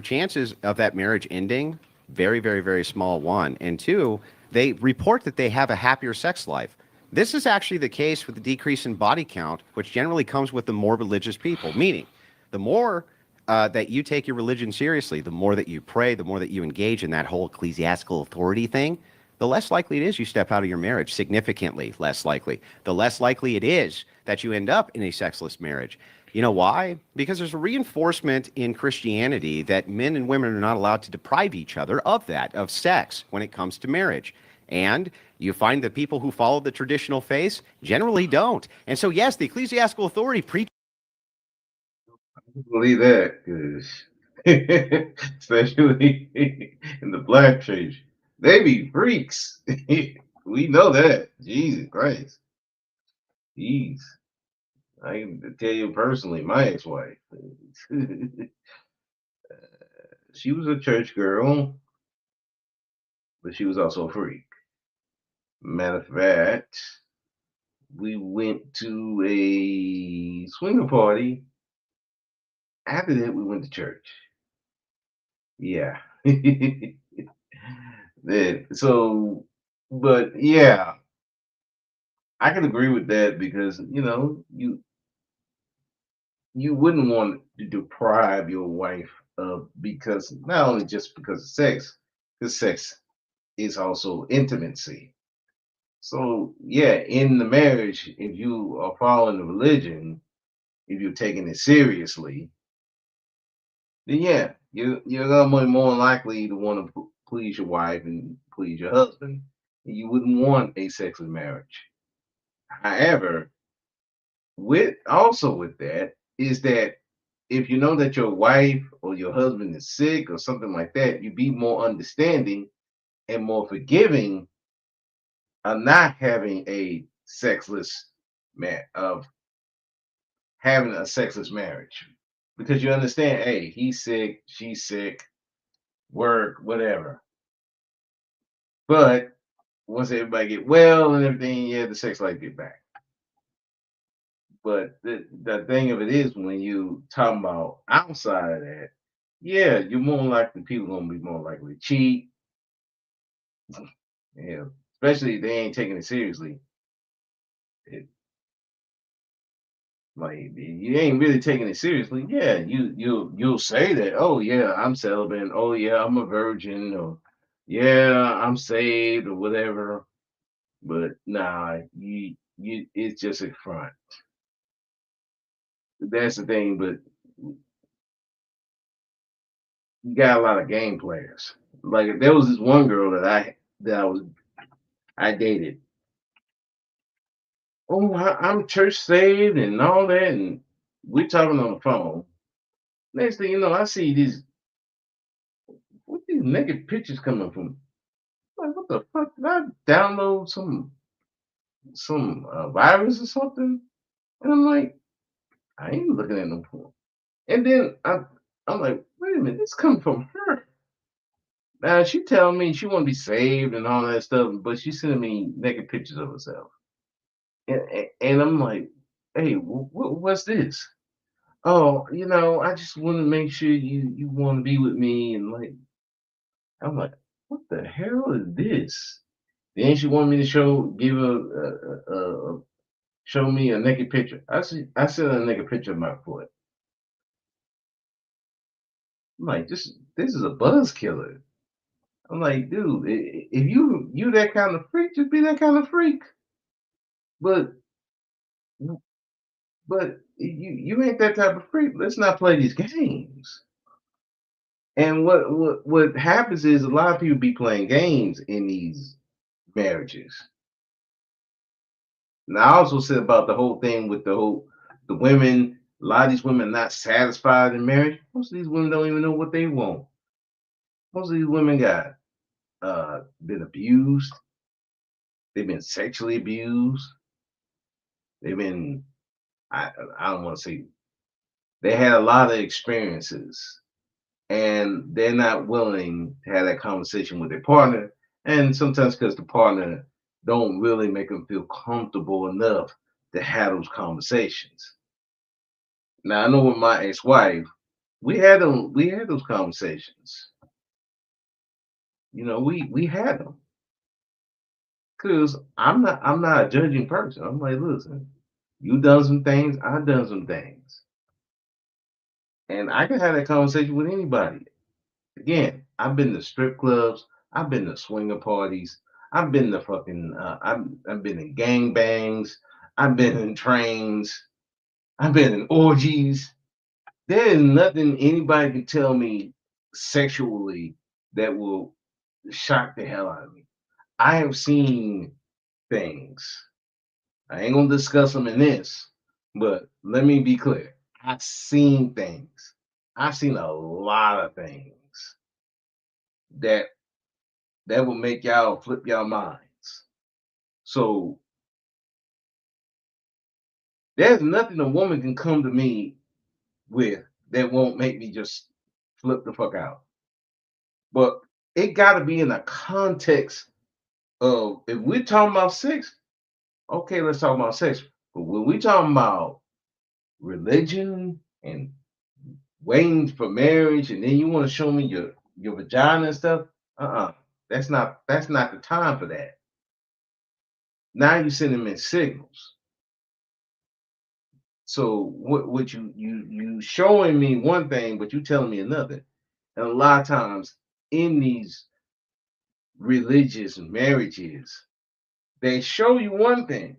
chances of that marriage ending, very, very, very small, one. And two, they report that they have a happier sex life. This is actually the case with the decrease in body count, which generally comes with the more religious people, meaning the more that you take your religion seriously, the more that you pray, the more that you engage in that whole ecclesiastical authority thing, the less likely it is you step out of your marriage, significantly less likely. The less likely it is that you end up in a sexless marriage. You know why? Because there's a reinforcement in Christianity that men and women are not allowed to deprive each other of that, of sex, when it comes to marriage. And you find that people who follow the traditional faiths generally don't. And so, yes, the ecclesiastical authority preaches. Believe that, because especially in the black church, they be freaks. We know that. Jesus Christ. Jeez. I can tell you personally, my ex-wife. She was a church girl, but she was also a freak. Matter of fact, we went to a swinger party. After that, we went to church. Yeah. So, but yeah, I can agree with that because you wouldn't want to deprive your wife of, because not only just because of sex, because sex is also intimacy. So yeah, in the marriage, if you are following the religion, if you're taking it seriously, then yeah, you're gonna be more likely to want to please your wife and please your husband. You wouldn't want a sexless marriage. However, with that is that if you know that your wife or your husband is sick or something like that, you be more understanding and more forgiving of not having a sexless man of having a sexless marriage, because you understand, hey, he's sick, she's sick, work, whatever. But once everybody get well and everything, yeah, the sex life get back. But the thing of it is, when you talking about outside of that, yeah, you're more likely, people gonna be more likely to cheat. Yeah, especially if they ain't taking it seriously. It, like you ain't really taking it seriously. Yeah, you'll say that. Oh yeah, I'm celibate. Oh yeah, I'm a virgin. Or yeah, I'm saved or whatever. But nah, you it's just a front. That's the thing. But you got a lot of game players. Like there was this one girl that I dated. Oh, I'm church saved and all that, and we talking on the phone. Next thing you know, I see these naked pictures coming from. Like, what the fuck? Did I download some virus or something? And I'm like, I ain't looking at no porn. And then I'm like, wait a minute, this coming from her. Now she telling me she want to be saved and all that stuff, but she's sending me naked pictures of herself. And I'm like, hey, what's this? Oh, I just want to make sure you want to be with me, and like, I'm like, what the hell is this? Then she wanted me to show me a naked picture. I sent her a naked picture of my foot. I'm like, this is a buzz killer. I'm like, dude, if you that kind of freak, just be that kind of freak. But you ain't that type of freak. Let's not play these games. And what happens is a lot of people be playing games in these marriages. Now I also said about the whole thing with the women. A lot of these women not satisfied in marriage. Most of these women don't even know what they want. Most of these women got been abused. They've been sexually abused. They've been I don't want to say, they had a lot of experiences, and they're not willing to have that conversation with their partner. And sometimes because the partner don't really make them feel comfortable enough to have those conversations. Now I know with my ex-wife, we had those conversations. We had them because I'm not a judging person. I'm like, listen, you done some things, I done some things, and I can have that conversation with anybody. Again, I've been to strip clubs, I've been to swinger parties, I've been to I've been in gang bangs, I've been in trains, I've been in orgies. There is nothing anybody can tell me sexually that will shock the hell out of me. I have seen things. I ain't gonna discuss them in this, but let me be clear. I've seen things. I've seen a lot of things that will make y'all flip your minds. So there's nothing a woman can come to me with that won't make me just flip the fuck out. But it got to be in the context of, if we're talking about sex, okay, let's talk about sex. But when we talking about religion and waiting for marriage, and then you want to show me your vagina and stuff, that's not the time for that. Now you sending me signals. So what you showing me one thing, but you telling me another. And a lot of times in these religious marriages, they show you one thing,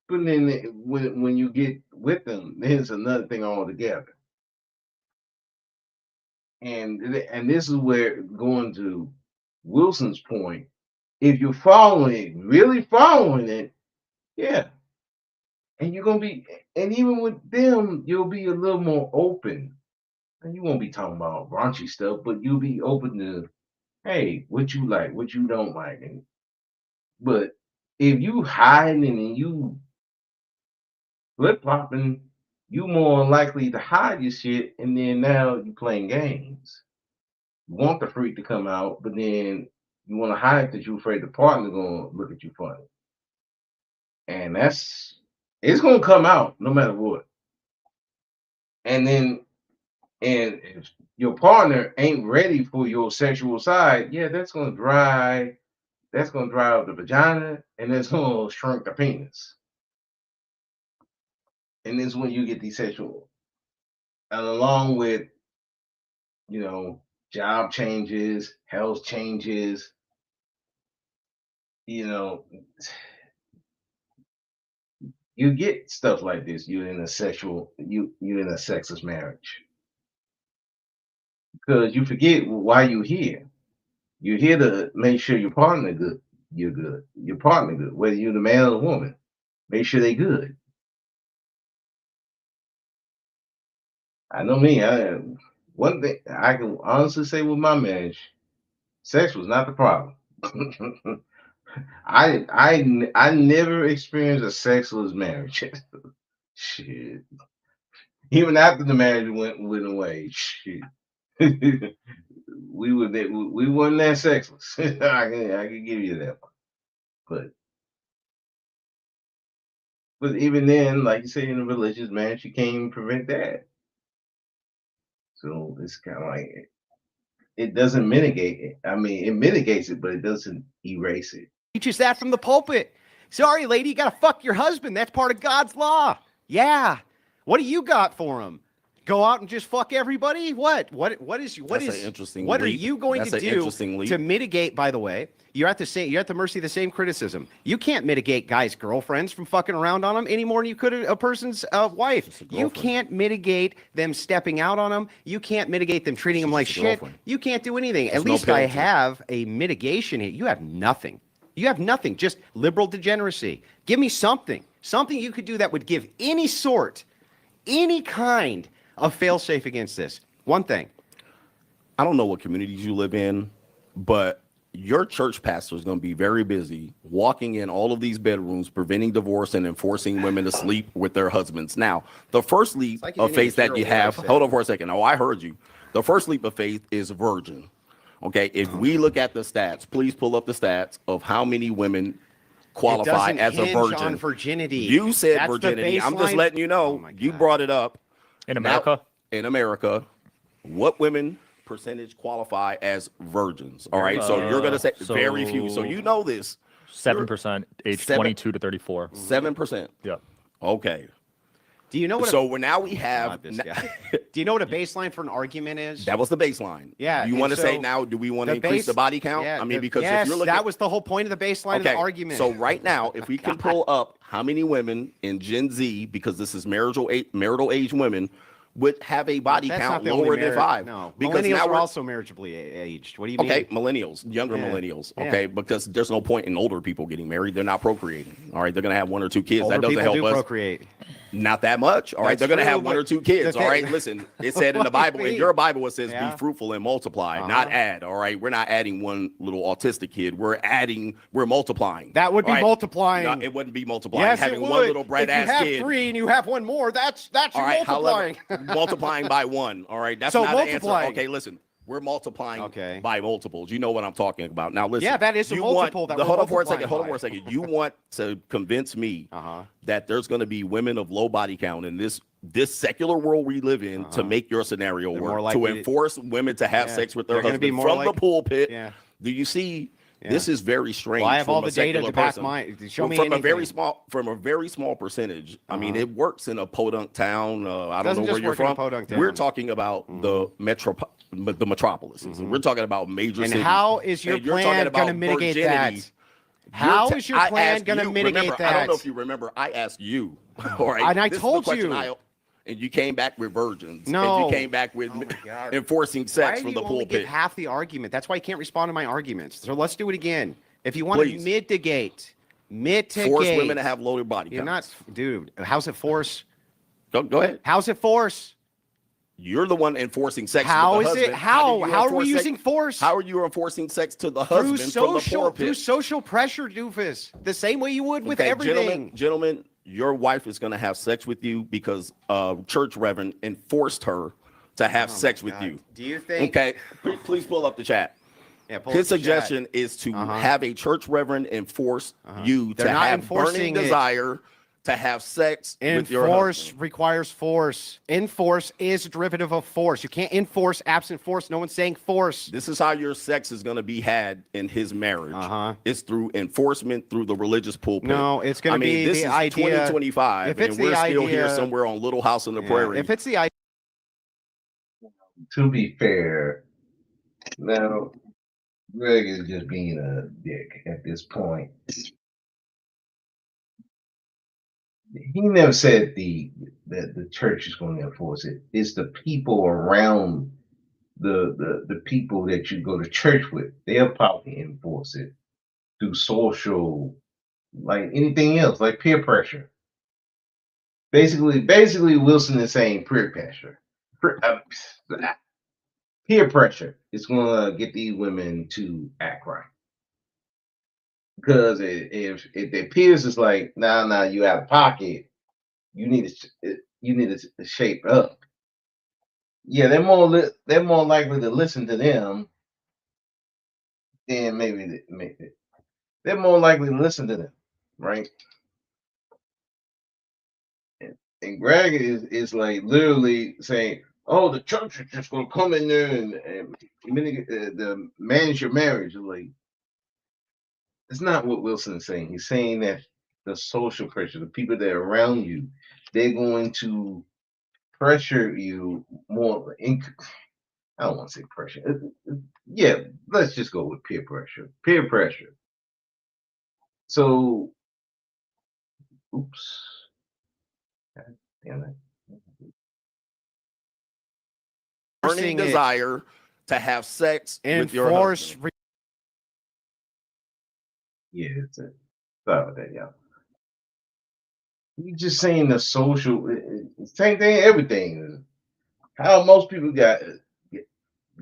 but then when you get with them, there's another thing altogether. And this is where, going to Wilson's point, if you're following it, really following it, yeah. And you're gonna be, and even with them, you'll be a little more open. And you won't be talking about raunchy stuff, but you'll be open to, hey, what you like, what you don't like. But if you hiding and you flip flopping, you more likely to hide your shit, and then now you playing games. You want the freak to come out, but then you want to hide because you're afraid the partner gonna look at you funny. And it's gonna come out no matter what. And then, and if your partner ain't ready for your sexual side, yeah, that's gonna dry out the vagina, and that's gonna shrink the penis. And this is when you get these sexual, and along with, job changes, health changes, you know, you get stuff like this. You're in a sexless marriage, because you forget why you're here. You're here to make sure your partner good. You're good. Your partner good, whether you're the man or the woman. Make sure they good. I know me. One thing I can honestly say with my marriage, sex was not the problem. I never experienced a sexless marriage. Shit. Even after the marriage went away, shit. we weren't that sexless. I can give you that one. But even then, like you say, in a religious marriage, you can't even prevent that. So it's kind of like, it doesn't mitigate it. I mean, it mitigates it, but it doesn't erase it. Teaches that from the pulpit. Sorry, lady, you gotta fuck your husband. That's part of God's law. Yeah. What do you got for him? Go out and just fuck everybody? What are you going to do to mitigate? By the way, you're at the mercy of the same criticism. You can't mitigate guys' girlfriends from fucking around on them any more than you could a person's wife. You can't mitigate them stepping out on them. You can't mitigate them treating them like shit. You can't do anything. At least I have a mitigation here. You have nothing. You have nothing. Just liberal degeneracy. Give me something you could do that would give any kind of fail-safe against this. One thing. I don't know what communities you live in, but your church pastor is going to be very busy walking in all of these bedrooms, preventing divorce and enforcing women to sleep with their husbands. Now, the first leap of faith that you have, hold on for a second. Oh, I heard you. The first leap of faith is virgin. Okay, if we look at the stats, please pull up the stats of how many women qualify as a virgin. On virginity. You said that's virginity. I'm just letting you know. You brought it up. In America? Now, in America, what women percentage qualify as virgins? All right, so you're going to say very few. So you know this. 7%, age 22 to 34. 7%. Yeah. Okay. Do you know what? So now we have. Do you know what a baseline for an argument is? That was the baseline. Yeah. You want to say now? Do we want to increase the body count? Yeah, I mean, because yes, if you're looking, that was the whole point of the baseline of the argument. So right now, if we can pull up how many women in Gen Z, because this is marital age women, would have a body That's count not the only lower than marriage. 5. No, because millennials now are we're also marriageably aged. What do you mean? okay. Millennials, younger Yeah. millennials. Yeah. Okay, because there's no point in older people getting married. They're not procreating. All right, they're gonna have 1 or 2 kids. Older That doesn't people help do us. procreate. Not that much. All right, That's they're gonna true, have 1 or but 2 kids. the All right, thing- listen. It said in the What Bible, do you in mean? your Bible, it says, Yeah. "Be fruitful and multiply," not add. All right, we're not adding 1 little autistic kid. We're multiplying. That would be All right? multiplying. No, it wouldn't be multiplying. Yes, Having it would. 1 little bread if you ass have kid. 3 and you have 1 more, that's All you right, multiplying. however, multiplying by 1. All right, that's So not an answer. multiplying. Okay, listen. We're multiplying Okay. by multiples. You know what I'm talking about. Now listen. Yeah, that is a you multiple Want, that the, we're hold on for a second. multiplying Hold on by. for a second. You want to convince me Uh-huh. that there's going to be women of low body count in this secular world we live in to make your scenario They're more work, to likely to- enforce women to have Yeah. sex with their They're gonna be husband more from like- the pulpit. Yeah. Do you see? Yeah. This is very strange. Well, I have from all a the data secular to back person. my. Show me from anything. a very small percentage. I mean, Uh-huh. it works in a podunk town. I don't Doesn't know where just you're work in a from. podunk We're town. talking about the metropolises. We're talking about major And cities. how is your And you're talking plan about going to mitigate virginity. that? How You're is your I plan asked going to you- mitigate remember, that? I don't know if you remember. I asked you. All right. And I This is the told question you. and you came back with virgins. No. And you came back with Oh my God. enforcing Why sex do from you the only get pulpit. half the argument? That's why you can't respond to my arguments. So let's do it again. If you want to Please. mitigate. Force women to have lower body You're counts. not, dude. How's it force? Go ahead. How's it force? You're the one enforcing sex. How with the is it? husband. How? do you How are we enforce using sex? force? How are you enforcing sex to the through husband from the social pulpit? pressure, doofus. The same way you would with Okay, everything. gentlemen, your wife is going to have sex with you because church reverend enforced her to have sex with God. you. Do you think? Okay, please pull up the chat. Yeah, pull His up the chat. suggestion is to Uh-huh. have a church reverend enforce you They're to not have enforcing burning it. desire to have sex with your Enforce husband. requires force. Enforce is a derivative of force. You can't enforce absent force. No one's saying force. This is how your sex is going to be had in his marriage. Uh-huh. It's through enforcement through the religious pulpit. No, it's gonna I mean, be this the is idea- 2025, if it's and we're the still here idea- somewhere on Little House on the Yeah, Prairie. if it's the idea, To be fair, now Greg is just being a dick at this point. He never said that the church is going to enforce it. It's the people around the people that you go to church with. They'll probably enforce it through social, like anything else, like peer pressure. Basically, Wilson is saying peer pressure. Peer pressure is going to get these women to act right. Because if their peers is like, nah, you out of pocket, you need to shape up. Yeah, they're more likely to listen to them than maybe they're more likely to listen to them, right? And Greg is like literally saying, "Oh, the church is just going to come in there and manage your marriage." Like, it's not what Wilson is saying. He's saying that the social pressure, the people that are around you, they're going to pressure you more. I don't want to say pressure. Yeah, let's just go with peer pressure. Peer pressure. So, oops. God damn it. burning Enforcing it. desire to have sex with your enforce. husband. Yeah, it's it. Sorry about that, y'all. You're just saying the social, same thing, everything. How most people got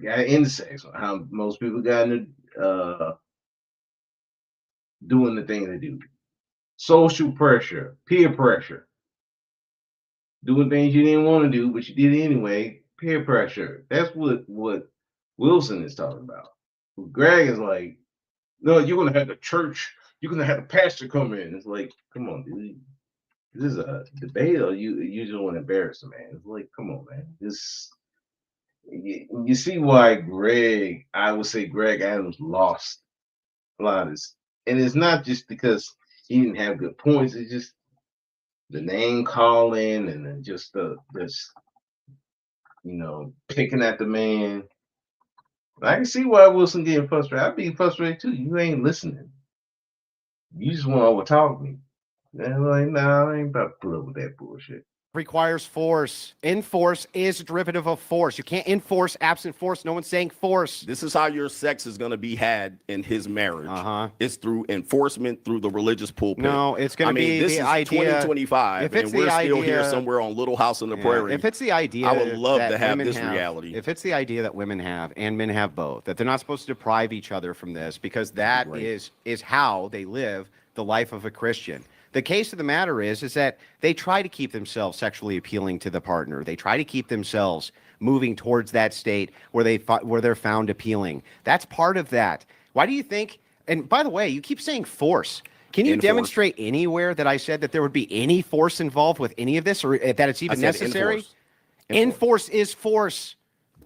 into sex, how most people got into doing the thing they do. Social pressure, peer pressure, doing things you didn't want to do, but you did it anyway. Peer pressure. That's what Wilson is talking about. Greg is like, no, you're gonna have the church, you're gonna have the pastor come in. It's like, come on, dude. This is a debate, or you just want to embarrass the man. It's like, come on, man. You see why I would say Greg Adams lost a lot of this. And it's not just because he didn't have good points, it's just the name calling and then just this, picking at the man. I can see why Wilson getting frustrated. I'd be frustrated too. You ain't listening. You just want to overtalk me. And I'm like, nah, I ain't about to put up with that bullshit. requires force. Enforce is a derivative of force. You can't enforce absent force. No one's saying force. This is how your sex is going to be had in his marriage. Uh-huh. It's through enforcement through the religious pulpit. No, it's going to be this the is idea. 2025, If it's and we're the still here idea- somewhere on Little House on the Yeah, Prairie. if it's the idea, I would love that to have women this reality. If it's the idea that women have and men have both, that they're not supposed to deprive each other from this, because that Right. is how they live the life of a Christian. The case of the matter is that they try to keep themselves sexually appealing to the partner. They try to keep themselves moving towards that state where they're found appealing. That's part of that. Why do you think? And by the way, you keep saying force. Can you Enforce. demonstrate anywhere that I said that there would be any force involved with any of this, or that it's I even said necessary? enforce. Enforce is force.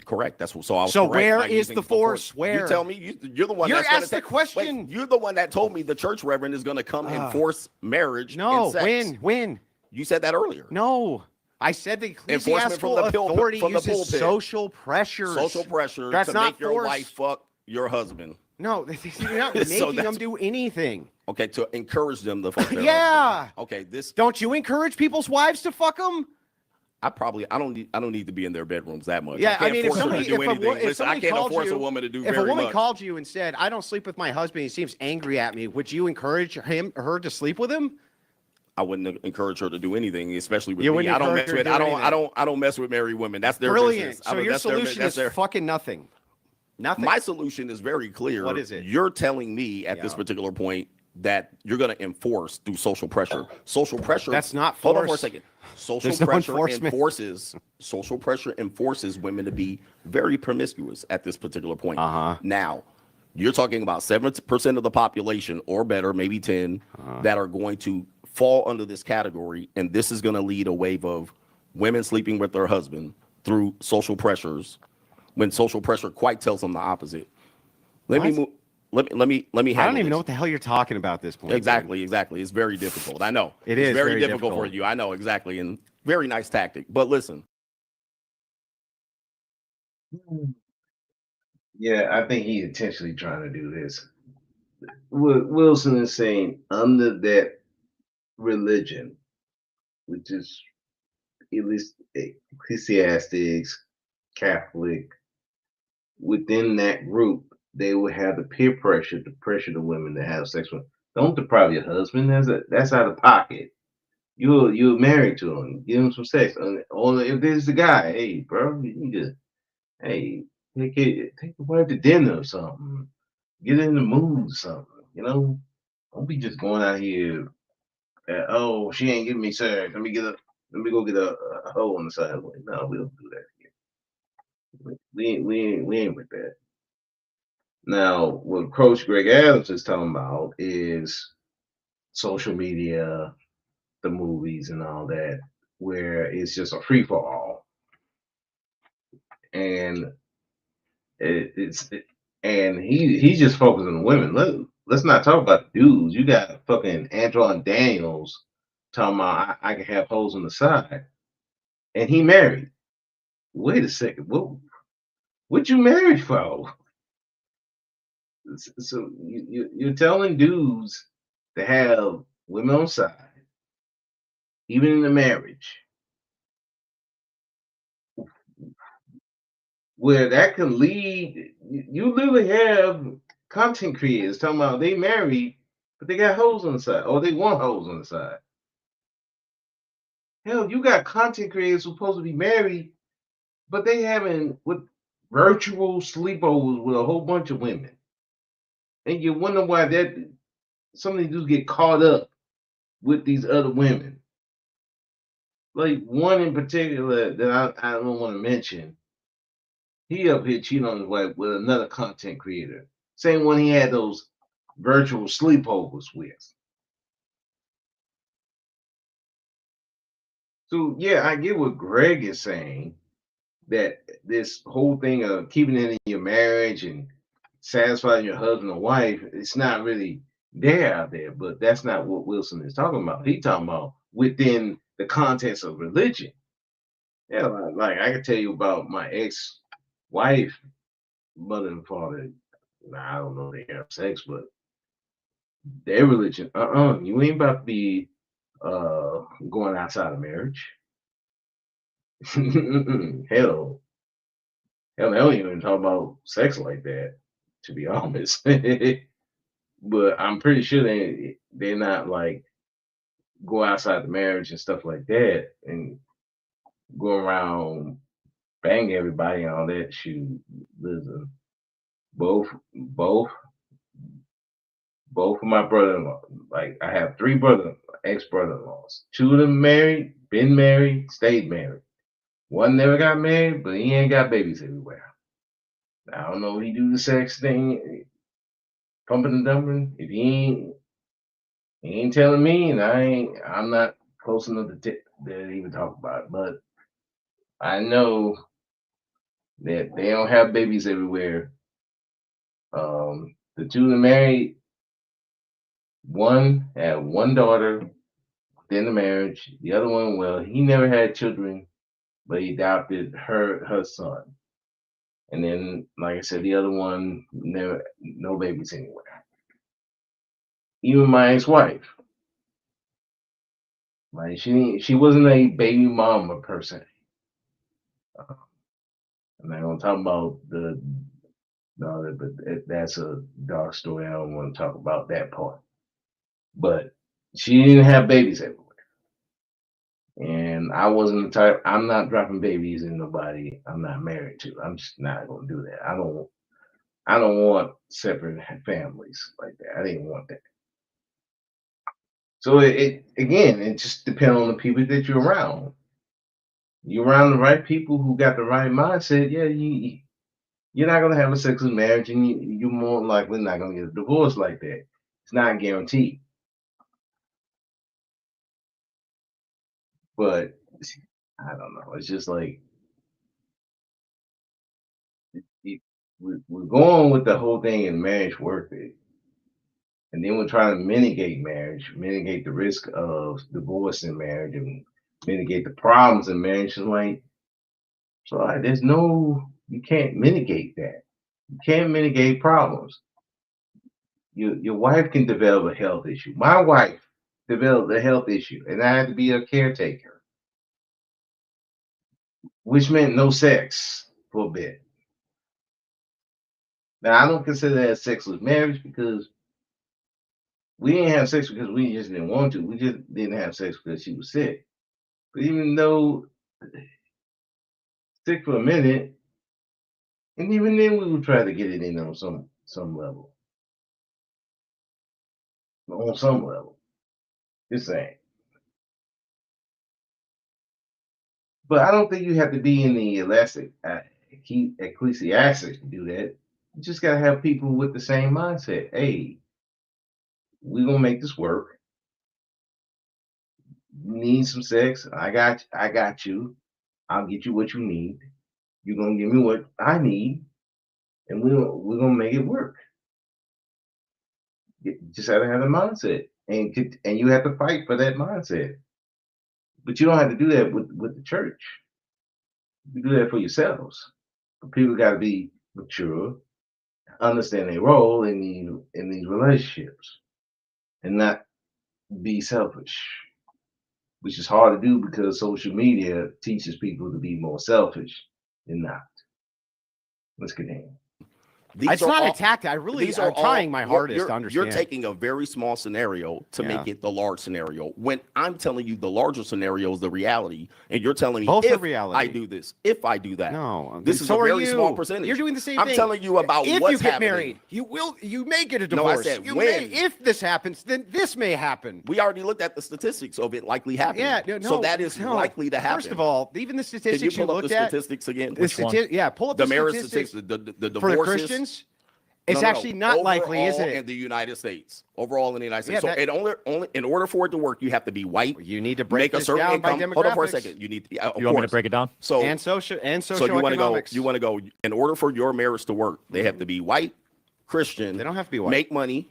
Correct. That's what. So I was So correct where by is using the force? Where? You tell me. You're the one. You're that's gonna asked the take- question. Wait, you're the one that told me the church reverend is going to come and force marriage. No, and sex. when? You said that earlier. No. I said the Enforcement from ecclesiastical the pulpit- authority from the uses pulpit. social pressures. Social pressure That's to not make your force. wife fuck your husband. No, you're not So making them that's- do anything. Okay, to encourage them to fuck their Yeah. husband. Okay, this Don't you encourage people's wives to fuck them? I don't need to be in their bedrooms that much. Yeah, I can't mean, if force her somebody, to do if, a, anything. wo- if Listen, I somebody can't called force you, a woman to do if very a woman much. called you and said, "I don't sleep with my husband. He seems angry at me," would you encourage him or her to sleep with him? I wouldn't encourage her to do anything, especially with You me. wouldn't I don't encourage mess her with to do I don't mess with married women. That's their Brilliant. business. So your solution is fucking nothing. Nothing. My solution is very clear. What is it? You're telling me at this Yeah. particular point that you're going to enforce through social pressure. Social pressure. That's not Hold on for a force. second. Social There's no pressure enforcement. enforces women to be very promiscuous at this particular point. Uh-huh. Now, you're talking about 7% of the population or better, maybe 10, that are going to fall under this category, and this is going to lead a wave of women sleeping with their husband through social pressures, when social pressure quite tells them the opposite. Let me What? move. Let me I don't handle even know this. what the hell you're talking about at this point. Exactly. It's very difficult. I know. It It's is very very difficult for difficult. you. I know exactly, and very nice tactic. But listen, Yeah, I think he's intentionally trying to do this. Wilson is saying under that religion, which is at least ecclesiastics, Catholic, within that group, they will have the peer pressure to pressure the women to have sex with. Don't deprive your husband. That's out of pocket. You're married to him. Give him some sex. Or if there's a guy, hey, bro, you need to, hey, take the wife to dinner or something. Get in the mood or something. You know, don't be just going out here. Oh, she ain't giving me sex. Let me go get a hoe on the side. No, we don't do that here. We ain't with that. Now, what Coach Greg Adams is talking about is social media, the movies, and all that, where it's just a free for all, and and he's just focusing on women. Let's not talk about the dudes. You got fucking Antoine Daniels talking about I can have hoes on the side, and he married. Wait a second, what you married for? So you're telling dudes to have women on side, even in the marriage, where that can lead. You literally have content creators talking about they married, but they got hoes on the side, or they want hoes on the side. Hell, you got content creators supposed to be married, but they having with virtual sleepovers with a whole bunch of women, and you wonder why that some of these dudes get caught up with these other women. Like one in particular that I don't want to mention, he up here cheating on his wife with another content creator. Same one he had those virtual sleepovers with. So yeah, I get what Greg is saying, that this whole thing of keeping it in your marriage and satisfying your husband or wife, it's not really there out there, but that's not what Wilson is talking about. He's talking about within the context of religion. Yeah, like I can tell you about my ex-wife, mother and father. I don't know they have sex, but their religion, you ain't about to be going outside of marriage. hell, they don't even talk about sex like that, to be honest. But I'm pretty sure they're not like go outside the marriage and stuff like that and go around bang everybody and all that. Shoot, listen, both both both of my brother-in-law, like I have three ex-brother-in-laws. Two of them married, been married, stayed married. One never got married, but he ain't got babies everywhere. I don't know if he do the sex thing, pumping and dumping. If he ain't telling me, and I'm not close enough to even talk about it. But I know that they don't have babies everywhere. The two that married, one had one daughter within the marriage. The other one, well, he never had children, but he adopted her son. And then, like I said, the other one never no babies anywhere. Even my ex-wife, like she wasn't a baby mama per se. I'm not gonna talk about but that's a dark story. I don't want to talk about that part. But she didn't have babies everywhere. And I wasn't the type. I'm not dropping babies in nobody I'm not married to. I'm just not gonna do that. I don't want separate families like that. I didn't want that. So it just depends on the people that you're around. You're around the right people who got the right mindset. Yeah, you're not gonna have a sexless marriage, and you're more likely not gonna get a divorce like that. It's not guaranteed. But I don't know. It's just like we're going with the whole thing in marriage worth it. And then we're trying to mitigate marriage, mitigate the risk of divorce in marriage, and mitigate the problems in marriage. And like, so there's you can't mitigate that. You can't mitigate problems. Your wife can develop a health issue. My wife developed a health issue, and I had to be a caretaker, which meant no sex for a bit. Now, I don't consider that sexless marriage because we didn't have sex because we just didn't want to. We just didn't have sex because she was sick. But even though sick for a minute, and even then we would try to get it in on some level. On some level. Just saying. But I don't think you have to be in the ecclesiastics to do that. You just gotta have people with the same mindset. Hey, we're gonna make this work. You need some sex. I got you. I'll get you what you need. You're gonna give me what I need, and we're gonna make it work. You just have to have a mindset, and you have to fight for that mindset. But you don't have to do that with the church. You do that for yourselves. But people got to be mature, understand their role in these relationships, and not be selfish, which is hard to do because social media teaches people to be more selfish than not. Let's continue. It's not a tactic. I'm trying my hardest to understand. You're taking a very small scenario to make it the large scenario. When I'm telling you the larger scenario is the reality, and you're telling me both if the reality. I do this, if I do that. No, this is a very small percentage. You're doing the same thing. I'm telling you about if what's you get happening. married, you may get a divorce. No, I said when. If this happens, then this may happen. We already looked at the statistics of it likely happening. Yeah, so that is likely to happen. First of all, even the statistics Can you pull up the at, statistics again? Pull up the marriage statistics. The divorces for the Christians. It's actually not likely, is it? In the United States, overall in the United States. So it only in order for it to work, you have to be white. You need to break a certain down income. by demographics. Hold on for a second. You need. You want me to break it down? So and social So you want to go. You want to go. In order for your marriage to work, they have to be white, Christian. They don't have to be white. Make money,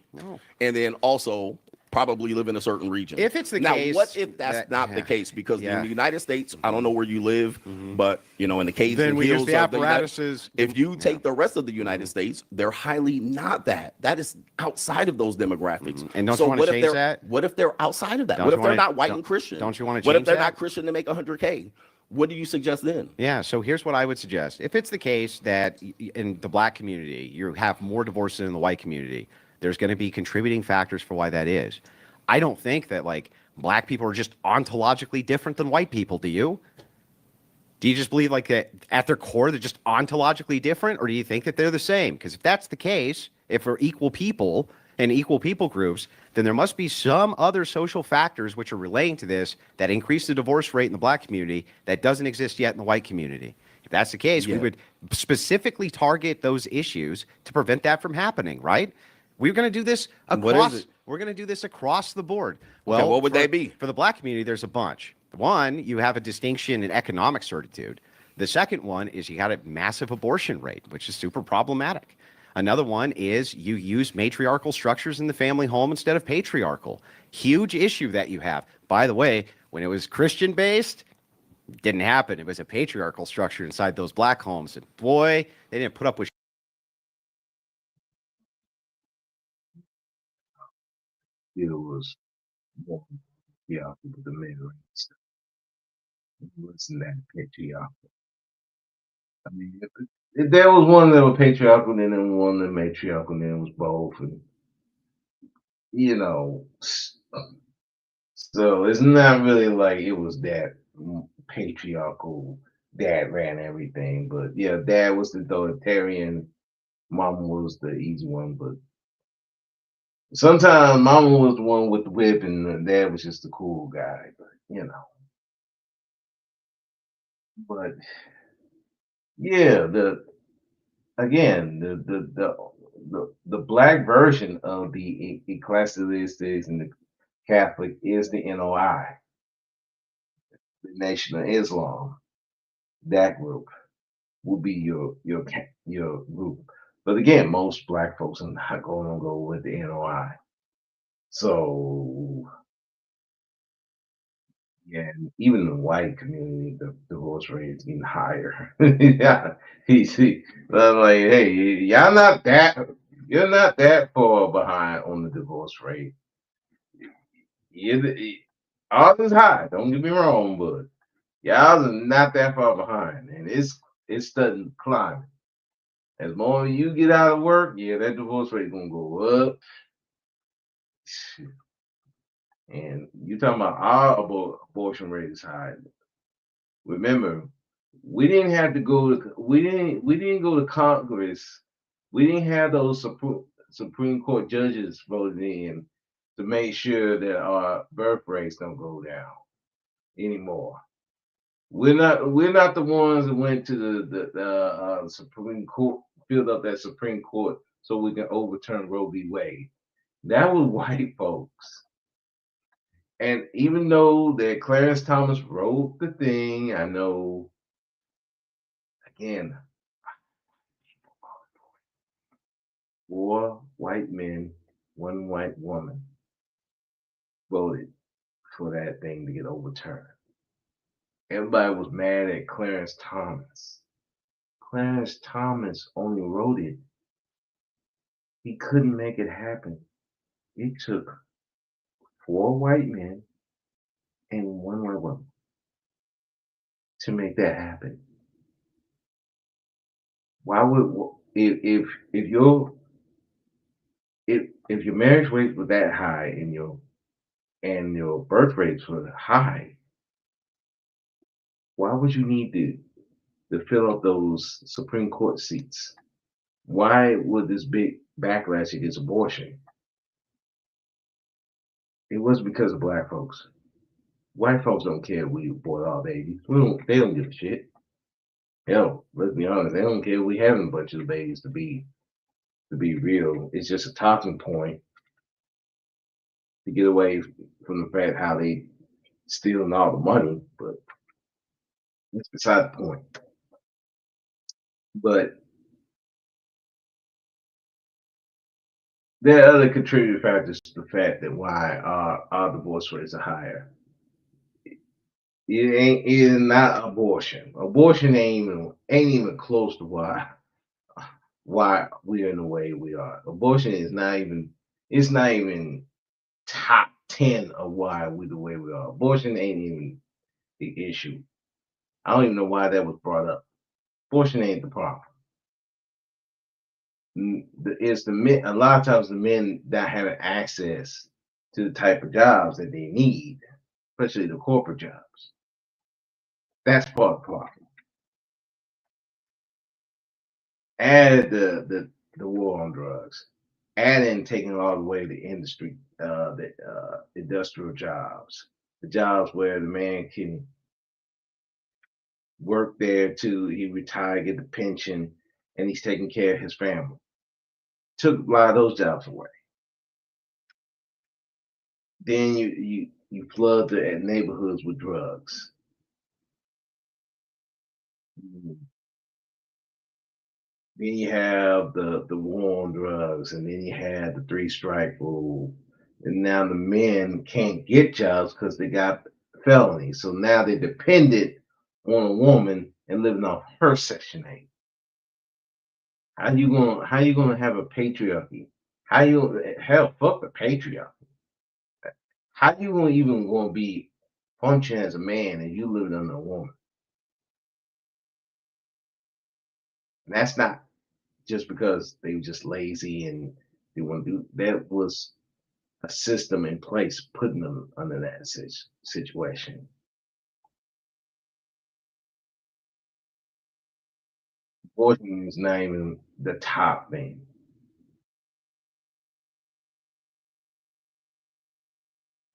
and then also probably live in a certain region. If it's the case. Now, what if that's not the case? Because in the United States, I don't know where you live, but in the caves and hills the apparatuses. If you take the rest of the United States, they're highly not that. That is outside of those demographics. And don't you want to change that? What if they're outside of that? What if they're not white and Christian? Don't you want to change What if they're that? not Christian to make $100K? What do you suggest then? Yeah, so here's what I would suggest. If it's the case that in the black community, you have more divorces than in the white community, there's going to be contributing factors for why that is. I don't think that like black people are just ontologically different than white people, do you? Do you just believe like that at their core they're just ontologically different, or do you think that they're the same? Because if that's the case, if we're equal people and equal people groups, then there must be some other social factors which are relating to this that increase the divorce rate in the black community that doesn't exist yet in the white community. If that's the case, we Yeah. would specifically target those issues to prevent that from happening, right? We're going to do this What is across. it? We're going to do this across the board. Okay, Well, what would for- they be? For the black community, there's a bunch. One, you have a distinction in economic certitude. The second one is you got a massive abortion rate, which is super problematic. Another one is you use matriarchal structures in the family home instead of patriarchal. Huge issue that you have. By the way, when it was Christian based, didn't happen. It was a patriarchal structure inside those black homes. And boy, they didn't put up with It was more patriarchal with the men and stuff. It wasn't that patriarchal. I mean, if there was one that was patriarchal, then there was one that matriarchal, then it was both, and you know, so it's not really like it was that patriarchal. Dad ran everything, but yeah, dad was the authoritarian, mama was the easy one, but sometimes mama was the one with the whip and dad was just the cool guy, but you know. But yeah, the black version of the ecclesiastics and the Catholic is the NOI, the Nation of Islam. That group will be your group. But again, most black folks are not going to go with the NOI. So yeah, and even the white community, the divorce rate is even higher. Yeah, you see, I'm like, hey, you're not that far behind on the divorce rate. Ours is high. Don't get me wrong, but y'all are not that far behind, and it's starting climbing. As more you get out of work, yeah, that divorce rate gonna go up. And you talking about our abortion rate is high. Remember, we didn't have to go to we didn't go to Congress. We didn't have those Supreme Court judges voted in to make sure that our birth rates don't go down anymore. We're not the ones that went to the Supreme Court, filled up that Supreme Court so we can overturn Roe v. Wade. That was white folks. And even though that Clarence Thomas wrote the thing, I know again, 4 white men, 1 white woman voted for that thing to get overturned. Everybody was mad at Clarence Thomas. Clarence Thomas only wrote it. He couldn't make it happen. It took 4 white men and 1 white woman to make that happen. Why would if your if your marriage rate was that high and your birth rates were high, why would you need to fill up those Supreme Court seats? Why would this big backlash against abortion? It was because of black folks. White folks don't care if we abort our babies. They don't give a shit. Hell, let's be honest, they don't care if we having a bunch of babies to be real. It's just a talking point to get away from the fact how they stealing all the money, but that's beside the point. But there are other contributing factors to the fact that why our divorce rates are higher. It is not abortion. Abortion ain't even close to why we're in the way we are. Abortion is not even top 10 of why we the way we are. Abortion ain't even the issue. I don't even know why that was brought up. Abortion ain't the problem. It's the men. A lot of times, the men not having access to the type of jobs that they need, especially the corporate jobs. That's part of the problem. Add the war on drugs, add in taking all the way the industry, the industrial jobs, the jobs where the man can work there till he retire, get the pension, and he's taking care of his family. Took a lot of those jobs away. Then you flood the neighborhoods with drugs. Then you have the war on drugs, and then you had the 3-strike rule, and now the men can't get jobs because they got felonies. So now they're dependent on a woman and living off her Section 8. How you gonna have a patriarchy? How you hell fuck the patriarchy? How you gonna even gonna be function as a man and you living under a woman? And that's not just because they were just lazy and they want to do that. Was a system in place putting them under that situation. Abortion is not even the top thing.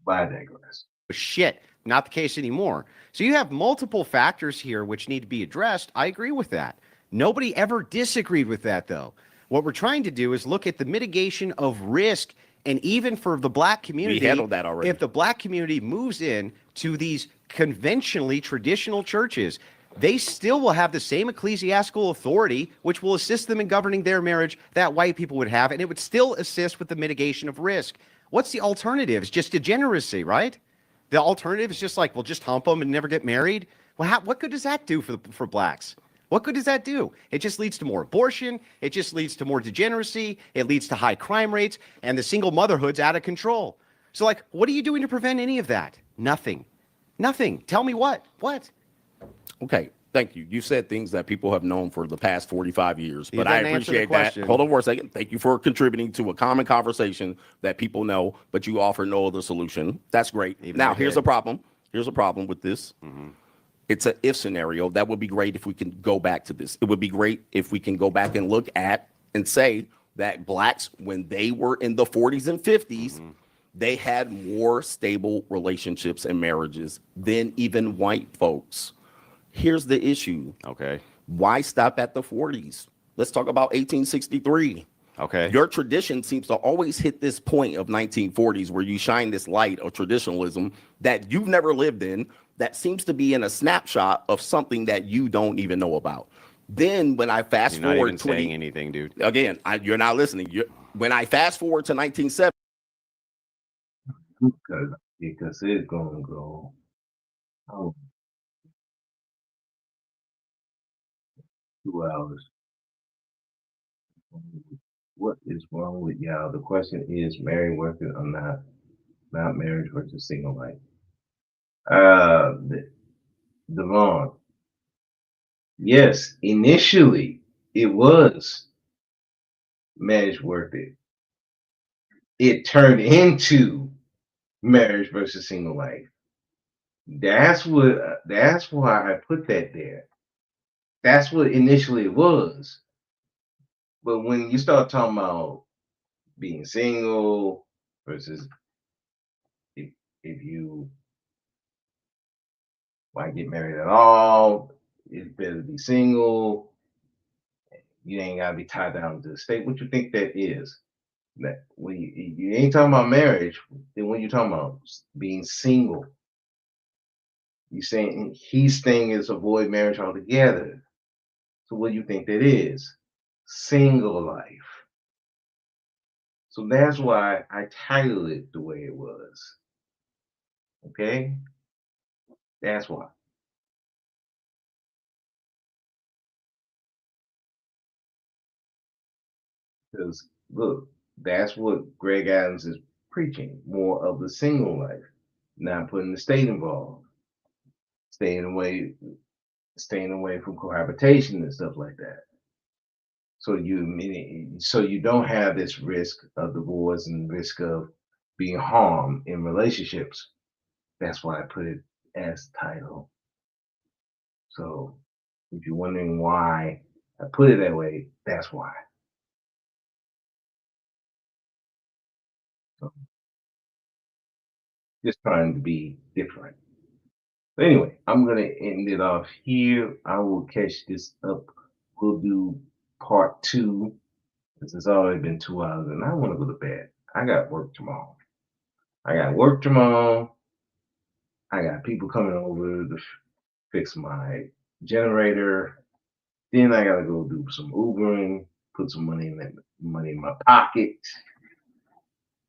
But I digress. Shit, not the case anymore. So you have multiple factors here which need to be addressed. I agree with that. Nobody ever disagreed with that, though. What we're trying to do is look at the mitigation of risk. And even for the black community, We handled that already. If the black community moves in to these conventionally traditional churches, they still will have the same ecclesiastical authority, which will assist them in governing their marriage that white people would have, and it would still assist with the mitigation of risk. What's the alternative? It's just degeneracy, right? The alternative is just like, well, just hump them and never get married. Well, what good does that do for blacks? What good does that do? It just leads to more abortion. It just leads to more degeneracy. It leads to high crime rates, and the single motherhood's out of control. So, like, what are you doing to prevent any of that? Nothing. Nothing. Tell me what? What? Okay, thank you. You said things that people have known for the past 45 years, You but I didn't answer the appreciate that. question. Hold on for a second. Thank you for contributing to a common conversation that people know, but you offer no other solution. That's great. Even Now, I here's did. a problem. Here's a problem with this. It's an if scenario. That would be great if we can go back to this. It would be great if we can go back and look at and say that blacks, when they were in the 40s and 50s, they had more stable relationships and marriages than even white folks. Here's the issue. Okay. Why stop at the 40s? Let's talk about 1863. Okay. Your tradition seems to always hit this point of 1940s where you shine this light of traditionalism that you've never lived in, that seems to be in a snapshot of something that you don't even know about. Then when I fast You're not forward even saying anything, dude. again, you're not listening. When I fast forward to 1970, Because it's gonna go. Oh, 2 hours. What is wrong with y'all? The question is married working or not marriage versus single life. Devon, yes, initially it was marriage worth it. It turned into marriage versus single life. That's why I put that there. That's what initially it was. But when you start talking about being single versus if you why get married at all, it's better to be single. You ain't gotta be tied down to the state. What you think that is? That when you ain't talking about marriage, then when you talking about being single, you saying his thing is avoid marriage altogether. So what do you think that is? Single life. So that's why I titled it the way it was. Okay? That's why. Because look, that's what Greg Adams is preaching. More of the single life, not putting the state involved. Staying away staying away from cohabitation and stuff like that. So you don't have this risk of divorce and risk of being harmed in relationships. That's why I put it as title. So if you're wondering why I put it that way, that's why. So just trying to be different. But anyway, I'm gonna end it off here. I will catch this up. We'll do part 2 because it's already been 2 hours and I want to go to bed. I got work tomorrow. I got people coming over to fix my generator. Then I gotta go do some Ubering, put some money in my pocket.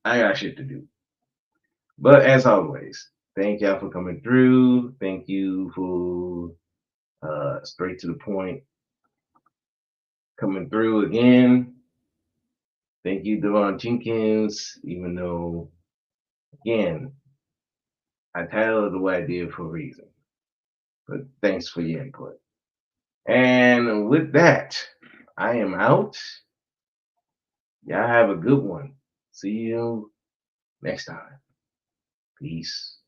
I got shit to do. But as always, thank y'all for coming through. Thank you for straight to the point coming through again. Thank you, Devon Jenkins, even though, again, I titled the way I did for a reason. But thanks for your input. And with that, I am out. Y'all have a good one. See you next time. Peace.